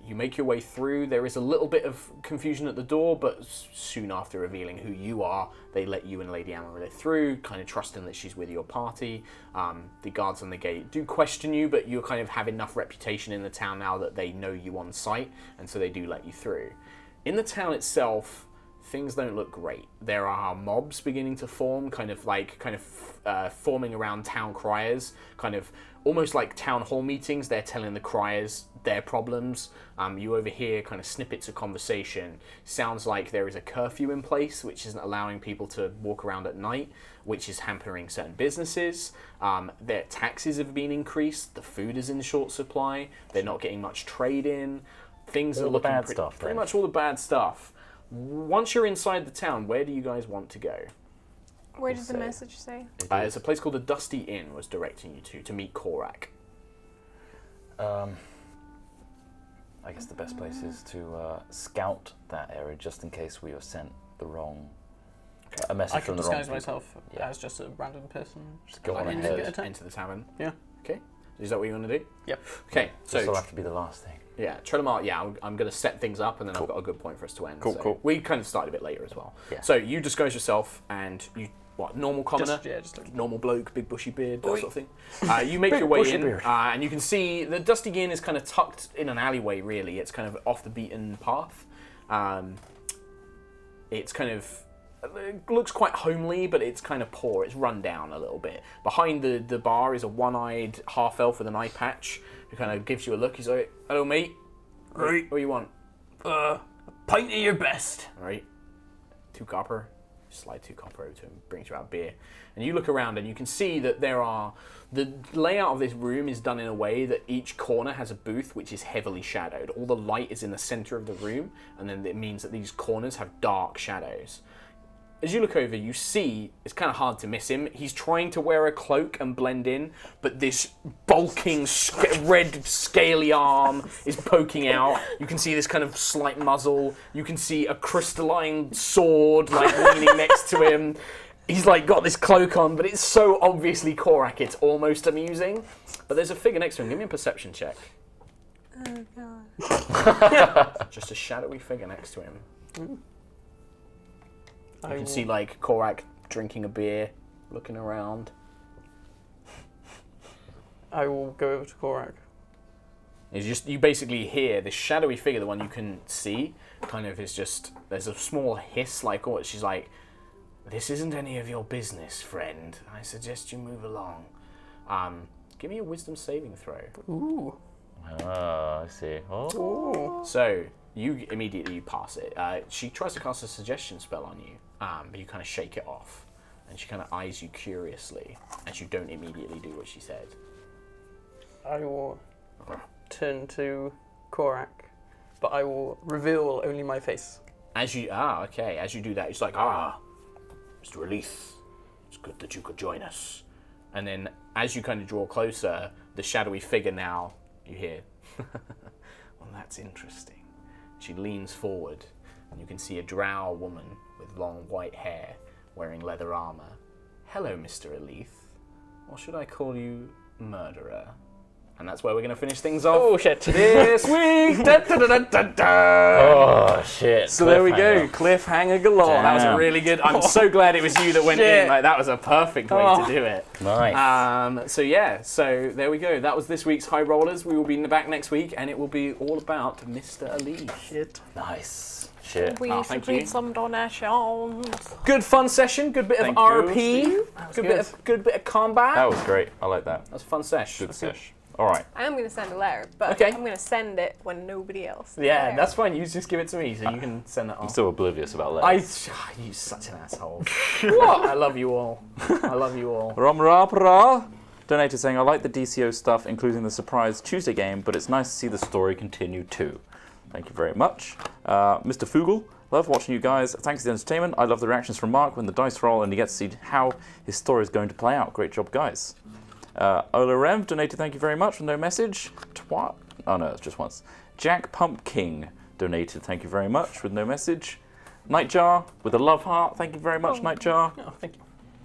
You make your way through. There is a little bit of confusion at the door, but soon after revealing who you are, they let you and Lady Amaranth through, kind of trusting that she's with your party. The guards on the gate do question you, but you kind of have enough reputation in the town now that they know you on sight, and so they do let you through. In the town itself, things don't look great. There are mobs beginning to form, forming around town criers, kind of almost like town hall meetings. They're telling the criers their problems. You overhear kind of snippets of conversation. Sounds like there is a curfew in place, which isn't allowing people to walk around at night, which is hampering certain businesses. Their taxes have been increased. The food is in short supply. They're not getting much trade in. Things are looking pretty much all the bad stuff. Once you're inside the town, where do you guys want to go? Where did the message say? It's a place called the Dusty Inn was directing you to meet Korak. I guess the best place is to scout that area just in case we are sent the wrong a message from the wrong people. I can disguise myself as just a random person. Just go on ahead. Enter the tavern. Yeah. Okay. Is that what you want to do? Yep. Okay. So this will have to be the last thing. Yeah, Treadmark, I'm going to set things up, and then I've got a good point for us to end. Cool. We kind of started a bit later as well. Yeah. So you disguise yourself, and you, normal commoner? Just like normal bloke, big bushy beard, that sort of thing. You make your way in, and you can see the Dusty Inn is kind of tucked in an alleyway, really. It's kind of off the beaten path. It's kind of... It looks quite homely, but it's kind of poor. It's run down a little bit. Behind the bar is a one-eyed half-elf with an eye patch who kind of gives you a look. He's like, hello, mate. Right. What do you want? A pint of your best. All right. 2 copper. Slide 2 copper over to him. Brings you out beer. And you look around and you can see that the layout of this room is done in a way that each corner has a booth which is heavily shadowed. All the light is in the center of the room, and then it means that these corners have dark shadows. As you look over, you see, it's kind of hard to miss him. He's trying to wear a cloak and blend in, but this bulking red scaly arm is poking out. You can see this kind of slight muzzle. You can see a crystalline sword leaning next to him. He's got this cloak on, but it's so obviously Korak, it's almost amusing. But there's a figure next to him. Give me a perception check. Oh, God. Just a shadowy figure next to him. Mm. You can see Korak drinking a beer, looking around. I will go over to Korak. You basically hear this shadowy figure, the one you can see, kind of is just, there's a small hiss she's like, this isn't any of your business, friend. I suggest you move along. Give me a wisdom saving throw. Ooh. I see. Oh. So, you immediately pass it. She tries to cast a suggestion spell on you, but you kind of shake it off. And she kind of eyes you curiously, as you don't immediately do what she said. I will turn to Korak, but I will reveal only my face. As you do that, it's like, Mr. Elith, it's good that you could join us. And then, as you kind of draw closer, the shadowy figure now, you hear, well, that's interesting. She leans forward, and you can see a drow woman with long white hair, wearing leather armor. Hello, Mr. Elith. Or should I call you murderer? And that's where we're going to finish things off. Oh, shit. This week. Da, da, da, da, da, da. Oh, shit. So there we go, cliffhanger galore. That was a Damn. really good. I'm so glad it was you that went Shit. in. Like that was a perfect way to do it. Nice. So there we go. That was this week's High Rollers. We will be back next week, and it will be all about Mr. Ali. Shit. Nice. Shit. We Oh, should thank you. read some donations. Good fun session. Good bit of Thank you, RP. Steve. Good bit of combat. That was great. I like that. That was a fun sesh. Good sesh. All right. I am going to send a letter, but Okay. I'm going to send it when nobody else is Yeah, there. that's fine. You just give it to me, so you can send it I'm off. still oblivious about letters. You such an asshole. What? I love you all. I love you all. Ramrapra donated saying, I like the DCO stuff, including the surprise Tuesday game, but it's nice to see the story continue too. Thank you very much. Mr. Fugel, love watching you guys. Thanks for the entertainment. I love the reactions from Mark when the dice roll and you get to see how his story is going to play out. Great job, guys. Ola Rev donated, thank you very much, with no message. Oh no, it's just once. Jack Pumpkin donated, thank you very much, with no message. Nightjar with a love heart, thank you very much, Nightjar. Oh, thank you.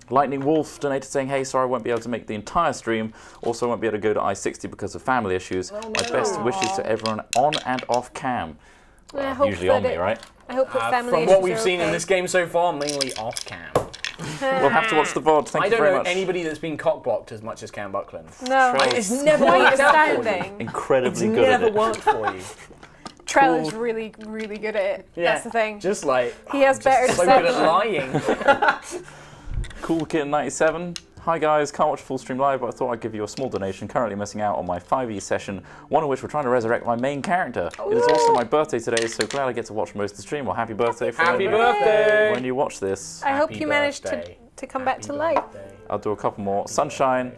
Lightning Wolf donated saying, hey, sorry I won't be able to make the entire stream. Also won't be able to go to I-60 because of family issues. My best wishes to everyone on and off cam. I hope Usually that on me, right? I hope that family From issues what we've are seen in okay. this game so far, mainly off cam. We'll have to watch the VOD. Thank I you don't very know much. anybody that's been cockblocked as much as Cam Buckland. No, Trell. It's never quite worked out for you. astounding. Incredibly It's good never at it. worked for you. Trell is really, really good at it. Yeah, That's the thing. Just like He has better so good at deception. lying. Cool Kid 97. Hi guys, can't watch full stream live, but I thought I'd give you a small donation. Currently missing out on my 5e session, one of which we're trying to resurrect my main character. It is also my birthday today, so glad I get to watch most of the stream. Well, happy birthday for Happy birthday! when you watch this. I hope Happy you managed birthday. to come back Happy to life. birthday. I'll do a couple more. Sunshine.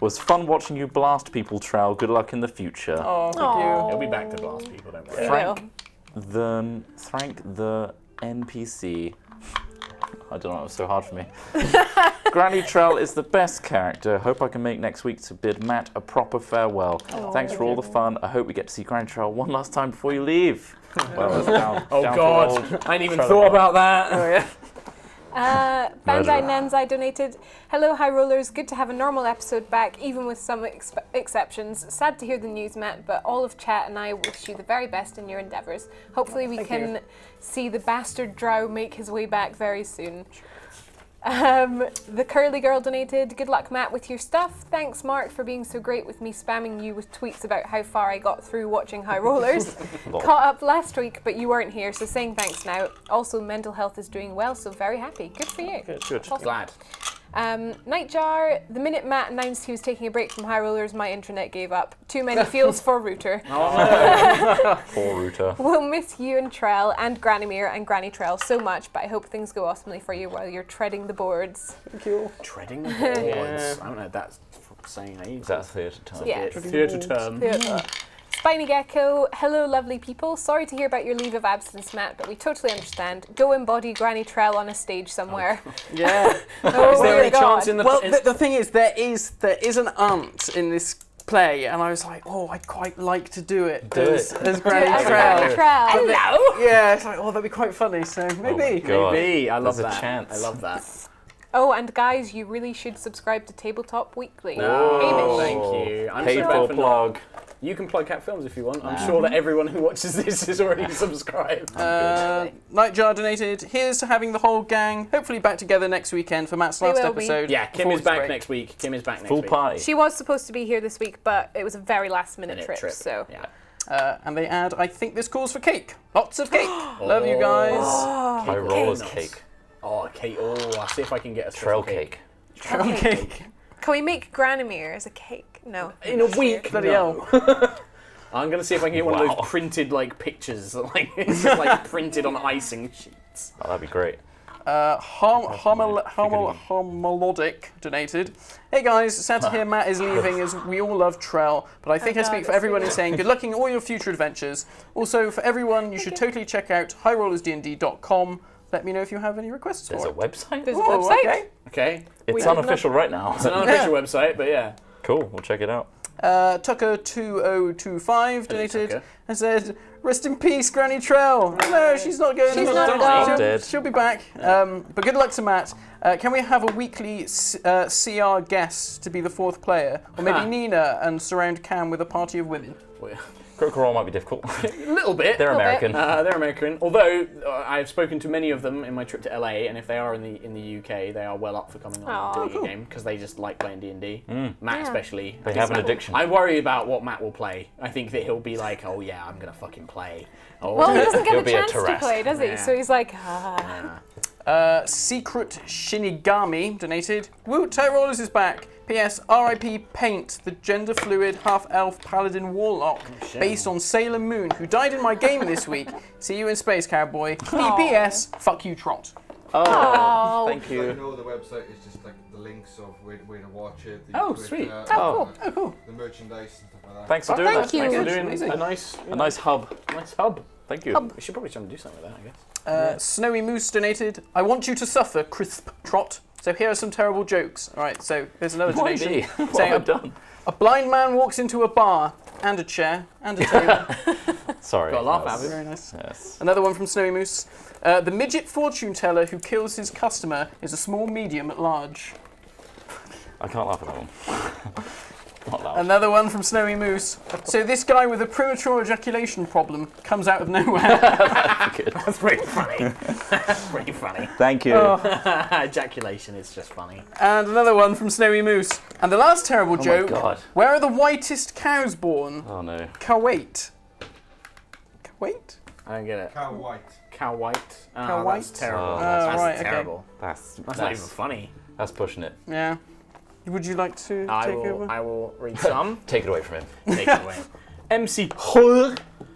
Was fun watching you blast people, Trell. Good luck in the future. Oh, thank Aw. He'll be back to blast people, don't worry. We will. Frank the NPC. I don't know, it was so hard for me. Granny Trell is the best character. Hope I can make next week to bid Matt a proper farewell. Thanks for all the fun. I hope we get to see Granny Trell one last time before you leave. Well, that's down, Oh down to God, old I ain't even Trell thought again. about that. Bandai Nenzai donated, hello High Rollers, good to have a normal episode back, even with some exceptions. Sad to hear the news, Matt, but all of chat and I wish you the very best in your endeavours. Hopefully we can see the bastard drow make his way back very soon. The Curly Girl donated, good luck Matt with your stuff. Thanks Mark for being so great with me spamming you with tweets about how far I got through watching High Rollers. Caught up last week, but you weren't here, so saying thanks now. Also, mental health is doing well, so very happy. Good for you. Good. Awesome. Glad. Nightjar, the minute Matt announced he was taking a break from High Rollers, my internet gave up. Too many feels for Router. Poor Router. We'll miss you and Trell and Granimir and Granny Trell so much, but I hope things go awesomely for you while you're treading the boards. Thank you. Treading the boards. I don't know if that's saying ages. Is that theatre time? Yeah. Theatre term. Spiny Gecko, hello lovely people. Sorry to hear about your leave of absence, Matt, but we totally understand. Go embody Granny Trell on a stage somewhere. Yeah. Oh, Is there dear any God. chance in the... Well, the thing is, there is an aunt in this play, and I was like, oh, I'd quite like to do it as Granny As Trell. Granny Trell. Hello! Yeah, it's like, oh, that'd be quite funny. So maybe. God. Maybe. I love There's a that. chance. I love that. Oh, and guys, you really should subscribe to Tabletop Weekly. Oh, Hamish. thank you. I'm Paid so bad for for plug. You can plug Cat Films if you want. I'm sure that everyone who watches this is already subscribed. Nightjar donated. Here's to having the whole gang hopefully back together next weekend for Matt's They last will be. episode. Yeah, Kim before is his back break. next week. Kim is back next Full week. party. She was supposed to be here this week, but it was a very last minute trip, so. Yeah. And they add, I think this calls for cake. Lots of cake. Love you guys. High Rollers Nice. cake. Oh, cake. Oh, I'll see if I can get a Trail special cake. Trail cake. Can we make Granimir as a cake? No. In a week. Bloody hell. I'm gonna see if I can get one of Wow. those printed like pictures, like it's just like printed on icing sheets. Oh, that'd be great. Homolodic donated. Hey guys, sad to hear Matt is leaving as we all love Trell, but I think I speak for everyone in saying good luck in all your future adventures. Also, for everyone, you should totally check out HighRollersDND.com. Let me know if you have any requests There's for a it. website? There's a Oh, website. okay. Okay, It's We- unofficial right now. it's an unofficial website, but yeah. Cool, we'll check it out. Tucker2025 donated Tucker. and said, Rest in peace, Granny Trell. No, she's not going. She's not She'll- dead. She'll be back. But good luck to Matt. Can we have a weekly CR guest to be the fourth player, or maybe Nina and surround Cam with a party of women? Critical might be difficult. A little bit. They're Little American. They're American. Although I've spoken to many of them in my trip to LA, and if they are in the UK, they are well up for coming on and doing a game because they just like playing D&D. Matt especially. They have an addiction. I worry about what Matt will play. I think that he'll be like, oh yeah, I'm gonna fucking play. Oh, Well, he doesn't get He'll a be a chance to Tarrasque. play, does he? Yeah. So he's like, Secret Shinigami donated. Woot, HighRollers is back. P.S. R.I.P. Paint, the gender fluid half-elf paladin warlock, based on Sailor Moon, who died in my game this week. See you in space, cowboy. P.P.S. Fuck you, Trot. oh, Thank You you. know the website is just like the links of where to watch it. Oh, Twitter, sweet. Oh, cool. The merchandise and stuff like that. Thanks for doing thank that. you. Thanks for Good, doing amazing. a nice hub. nice hub. Thank you. We should probably try and do something with that, I guess. Snowy Moose donated. I want you to suffer, crisp Trot. So here are some terrible jokes. All right, so there's another Why donation. me? What saying have I done? a blind man walks into a bar and a chair and a table. Sorry. Got a laugh that out of was- it. Very nice. Yes. Another one from Snowy Moose. The midget fortune teller who kills his customer is a small medium at large. I can't laugh at that one. Not loud. Another one from Snowy Moose. So this guy with a premature ejaculation problem comes out of nowhere. That's pretty funny. That's pretty funny. Thank you. Ejaculation is just funny. And another one from Snowy Moose. And the last terrible my joke. God. Where are the whitest cows born? Oh no. Kuwait. Kuwait? I don't get it. Cow white. Cow white. Cow That's white? terrible. Oh, that's right, okay. terrible. That's That's not even funny. That's pushing it. Yeah. Would you like to take over? I will read some. Take it away from him. Take it away. MC Horror.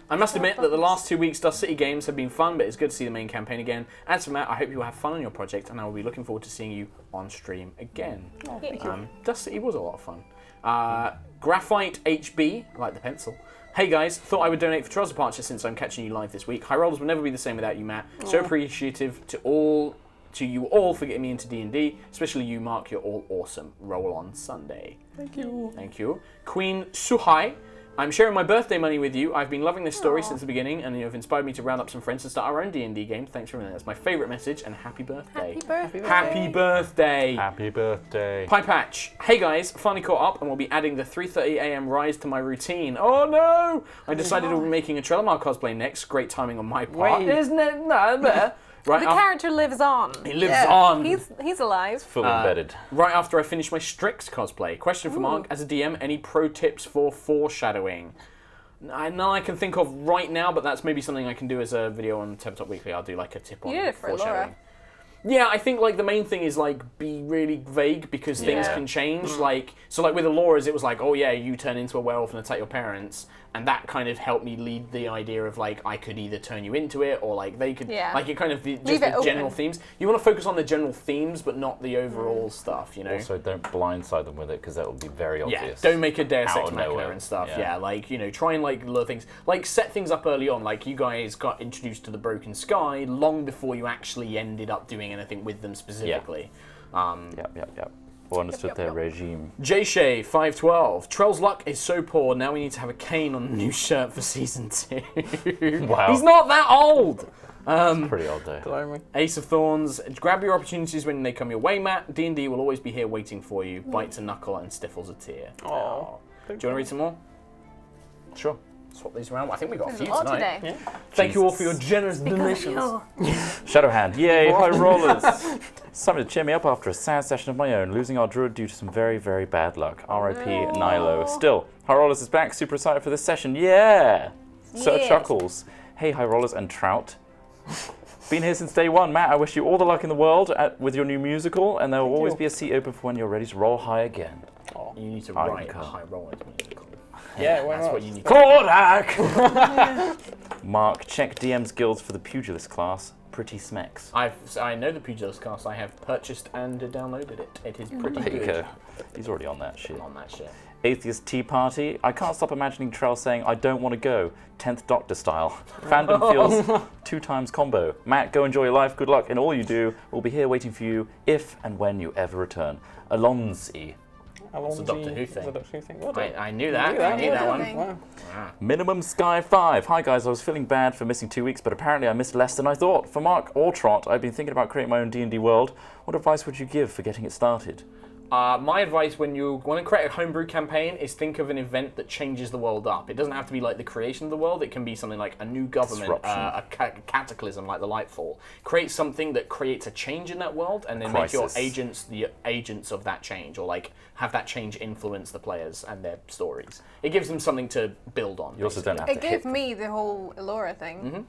I must admit that the last 2 weeks Dust City games have been fun, but it's good to see the main campaign again. As for Matt, I hope you will have fun on your project, and I will be looking forward to seeing you on stream again. Dust City was a lot of fun. Graphite HB, I like the pencil. Hey guys, thought I would donate for Troll's departure since I'm catching you live this week. HighRollers will never be the same without you, Matt. So appreciative to you all for getting me into D&D, especially you, Mark. You're all awesome. Roll on Sunday. Thank you. Thank you. Queen Suhai, I'm sharing my birthday money with you. I've been loving this story since the beginning, and you have inspired me to round up some friends and start our own D&D game. Thanks for that. That's my favourite message, and happy birthday. happy birthday. Happy birthday. Happy birthday. Pie Patch. Hey guys, finally caught up and will be adding the 3:30 a.m. rise to my routine. Oh no! I decided we'll be making a Trellamar cosplay next. Great timing on my part. Wait. Isn't it? No, there. Right The character lives on. he lives on. He's alive. Fully embedded. Right after I finish my Strix cosplay. Question for Mark, as a DM, any pro tips for foreshadowing? None I can think of right now, but that's maybe something I can do as a video on Tabletop Weekly. I'll do like a tip on You did it for foreshadowing. Laura. Yeah, I think like the main thing is like be really vague because things Yeah. can change. Like with Alora's, it was like, oh yeah, you turn into a werewolf and attack your parents, and that kind of helped me lead the idea of like I could either turn you into it or like they could like it kind of just Leave it the general open. themes. You want to focus on the general themes, but not the overall stuff. You know. Also, don't blindside them with it because that will be very Yeah, obvious. don't make a Deus Out Ex of Machina nowhere. and stuff. Yeah. Yeah, like, you know, try and like lure things, like set things up early on. Like you guys got introduced to the Broken Sky long before you actually ended up doing anything with them specifically. Yep. Or understood their regime. J-Shay 512. Trell's luck is so poor. Now we need to have a cane on the new shirt for season 2. Wow. He's not that old. Pretty old day. Blimey. Ace of Thorns. Grab your opportunities when they come your way, Matt. D&D will always be here waiting for you. Bites a knuckle and stifles a tear. Aw. Do you want to read some more? Sure. Swap these around. I think we got a There's few a lot tonight. today. Thank you all for your generous donations. Shadowhand. Yay, HighRollers. Something to cheer me up after a sad session of my own, losing our druid due to some very, very bad luck. R.I.P. Nilo. Still, HighRollers is back. Super excited for this session. Yeah! Sir Yes. Chuckles. Hey, HighRollers and Trout. Been here since day one. Matt, I wish you all the luck in the world with your new musical, and there will always be a seat open for when you're ready to roll high again. You need to I write a can't. HighRollers musical. Yeah, why That's not? what you need to Kodak! Mark, check DM's guilds for the pugilist class. Pretty smecks. I know the Pugilist cast. I have purchased and downloaded it. It is pretty There you good. go. He's already on that shit. On that shit. Atheist Tea Party. I can't stop imagining Trell saying, I don't want to go. 10th Doctor style. Fandom feels 2 times combo. Matt, go enjoy your life. Good luck in all you do. We'll be here waiting for you if and when you ever return. Alonzi. It's a Doctor Who thing. It's a Doctor Who thing. Well done. I knew that. You knew that. I knew that one. Wow. Minimum Sky 5. Hi guys, I was feeling bad for missing 2 weeks, but apparently I missed less than I thought. For Mark or Trot, I've been thinking about creating my own D&D world. What advice would you give for getting it started? My advice when you want to create a homebrew campaign is think of an event that changes the world up. It doesn't have to be like the creation of the world. It can be something like a new government, a cataclysm like the Lightfall. Create something that creates a change in that world, and then make your agents the agents of that change, or like have that change influence the players and their stories. It gives them something to build on. You also don't have to It gave me the whole Elora thing. Mm-hmm.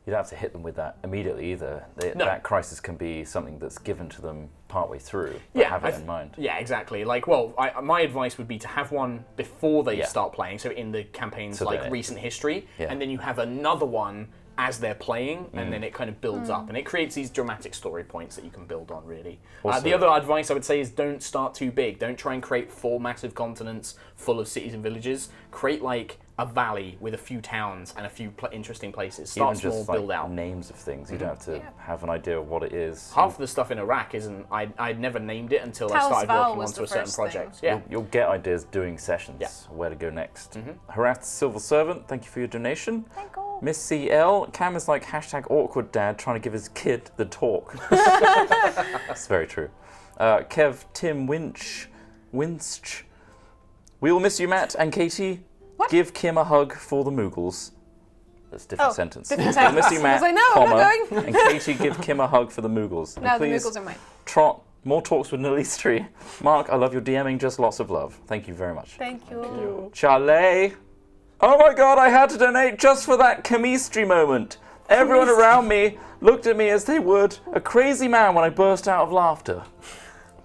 You don't have to hit them with that immediately either. That crisis can be something that's given to them partway through, but have it in mind. Yeah, exactly. Like, well, my advice would be to have one before they start playing, so in the campaign's recent history, and then you have another one as they're playing, and then it kind of builds up, and it creates these dramatic story points that you can build on, really. The other advice I would say is don't start too big. Don't try and create 4 massive continents full of cities and villages. Create, like, a valley with a few towns and a few interesting places. Start Even small, just, build out. Names of things. You don't have to have an idea of what it is. Half of the stuff in Iraq isn't... I'd never named it until I Talis started Val working was onto the a certain first project. thing. Yeah. You'll get ideas doing sessions, where to go next. Harassed Civil Servant, thank you for your donation. Thank you. Miss CL, Cam is like #awkward dad trying to give his kid the talk. That's very true. Kev Tim Winch, we will miss you, Matt and Katie. What? Give Kim a hug for the Moogles. That's a different sentence. Different We'll miss you, Matt, I was like, no, I'm not going. and Katie, give Kim a hug for the Moogles. And No, the please, Moogles are mine. Trot, more talks with Nalistri. Mark, I love your DMing, just lots of love. Thank you very much. Thank you. Charlie. Oh my god, I had to donate just for that chemistry moment. Everyone around me looked at me as they would a crazy man when I burst out of laughter.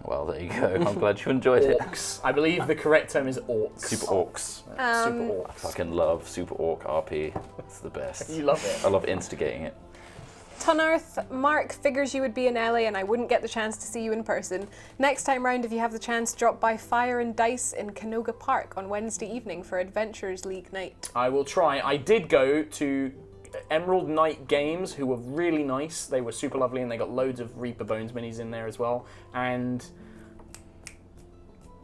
Well, there you go. I'm glad you enjoyed it. Orcs. I believe the correct term is orcs. Super Orcs. Super I orcs. fucking love Super Orc RP. It's the best. You love it. I love instigating it. Tunarth, Mark figures you would be in LA and I wouldn't get the chance to see you in person. Next time round, if you have the chance, drop by Fire and Dice in Canoga Park on Wednesday evening for Adventurers League night. I will try. I did go to Emerald Knight Games, who were really nice. They were super lovely, and they got loads of Reaper Bones minis in there as well. And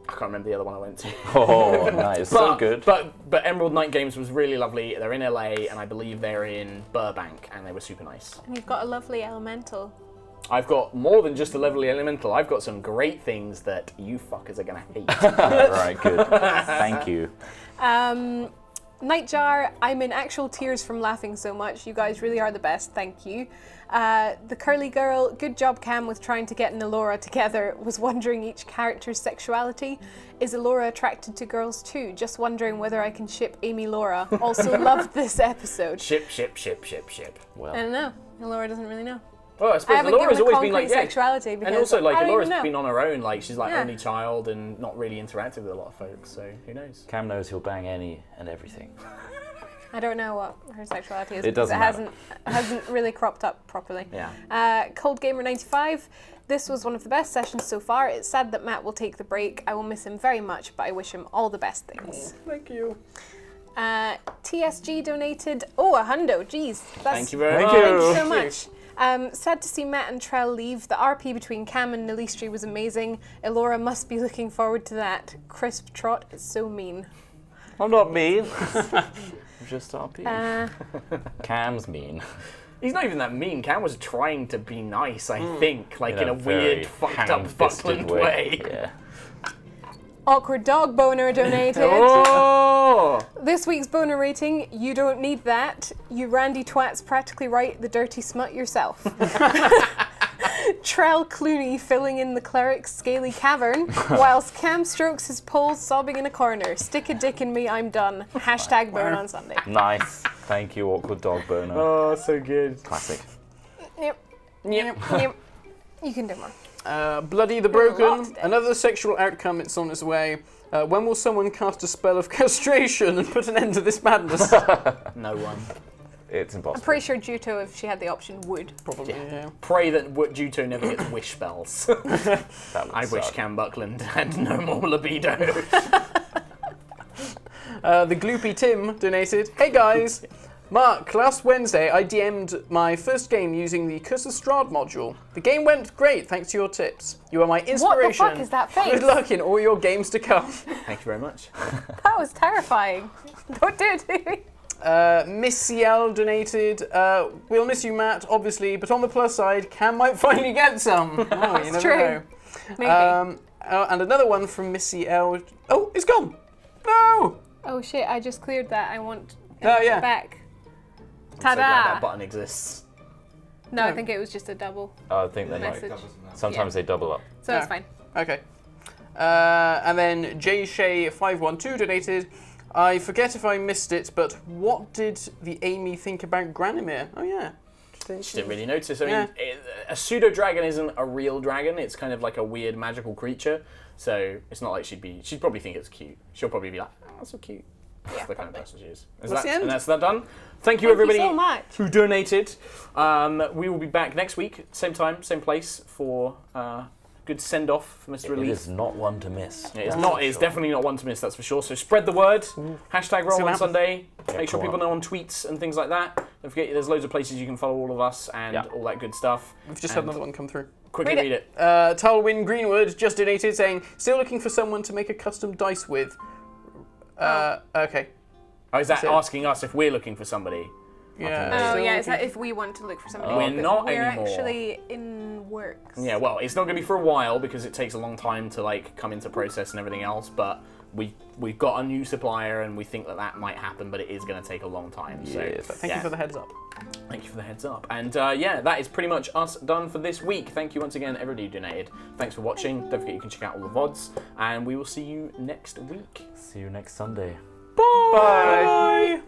I can't remember the other one I went to. Oh, nice. So good. But Emerald Knight Games was really lovely. They're in LA, and I believe they're in Burbank, and they were super nice. And you've got a lovely elemental. I've got more than just a lovely elemental. I've got some great things that you fuckers are going to hate. Right, good. Thank you. Nightjar, I'm in actual tears from laughing so much. You guys really are the best. Thank you. The Curly Girl, good job, Cam, with trying to get an Elora together. Was wondering each character's sexuality. Is Elora attracted to girls too? Just wondering whether I can ship Amy Laura. Also loved this episode. Ship. Well, I don't know. Elora doesn't really know. Well, I I suppose haven't Elora's given a always been like, concrete sexuality because and also like I don't Elora's even know. been on her own. Like she's like Yeah. only child and not really interacted with a lot of folks. So who knows? Cam knows he'll bang any and everything. I don't know what her sexuality is It because doesn't hasn't really cropped up properly. Yeah. Cold Gamer 95. This was one of the best sessions so far. It's sad that Matt will take the break. I will miss him very much, but I wish him all the best things. Thank you. TSG donated. Oh, a hundo. Jeez. Thank you very much. Thank you so much. Sad to see Matt and Trell leave. The RP between Cam and Nalistri was amazing. Elora must be looking forward to that. Crisp Trot is so mean. I'm not mean. I'm just RP. Cam's mean. He's not even that mean. Cam was trying to be nice, I think, like in a very weird, fucked up, ham-fisted Buckland way. Yeah. Awkward Dog Boner donated. Oh! This week's boner rating, you don't need that. You randy twats practically write the dirty smut yourself. Trell Clooney filling in the cleric's scaly cavern, whilst Cam strokes his poles sobbing in a corner. Stick a dick in me, I'm done. # burn on Sunday. Nice. Thank you, Awkward Dog Boner. Oh, so good. Classic. Yep. You can do more. Bloody the lot Broken. today. Another sexual outcome. It's on its way. When will someone cast a spell of castration and put an end to this madness? No one. It's impossible. I'm pretty sure Juto, if she had the option, would. Probably, yeah. Pray that Juto never gets wish spells. That would I wish suck. Cam Buckland had no more libido. The Gloopy Tim donated. Hey guys, Mark, last Wednesday I DM'd my first game using the Curse of Strahd module. The game went great thanks to your tips. You are my inspiration. What the fuck is that face? Good luck in all your games to come. Thank you very much. That was terrifying. Don't do it to me. Miss CL donated, we'll miss you, Matt, obviously, but on the plus side, Cam might finally get some. Oh, you never true. know. Maybe. And another one from Miss CL. Oh, it's gone. No. Oh shit! I just cleared that. I want Oh, yeah. it back. So glad Ta-da! that button exists. No, I think it was just a double I think they might. message. Sometimes they double up. So it's fine. Okay. And then JShay512 donated. I forget if I missed it, but what did the Amy think about Granimir? Oh yeah. Just didn't really notice. I mean, Yeah. a pseudo dragon isn't a real dragon. It's kind of like a weird magical creature. So it's not like she'd probably think it's cute. She'll probably be like, oh, that's so cute. That's the kind of person she is. That's the end. And that's that done. Thank you, Thank everybody you so much. who donated. We will be back next week, same time, same place, for good send off for Mr. It Relief. is not one to miss. It's not. It's definitely not one to miss. That's for sure. So spread the word. Hashtag Roll on happen. Sunday. Yeah, Make sure come people on. know on tweets and things like that. Don't forget, there's loads of places you can follow all of us and all that good stuff. We've just had another one come through. Quickly Read read it. it. Talwyn Greenwood just donated saying, still looking for someone to make a custom dice with. Okay. Oh, is that That's it. asking us if we're looking for somebody? Yeah. Oh yeah, it's Still like if we want to look for somebody. We're not We're anymore. actually in works. Yeah, well, it's not going to be for a while because it takes a long time to like come into process and everything else. But we've got a new supplier and we think that might happen, but it is going to take a long time. So Yes, thank you for the heads up. Thank you for the heads up. And yeah, that is pretty much us done for this week. Thank you once again, everybody who donated. Thanks for watching. Don't forget you can check out all the VODs, and we will see you next week. See you next Sunday. Bye.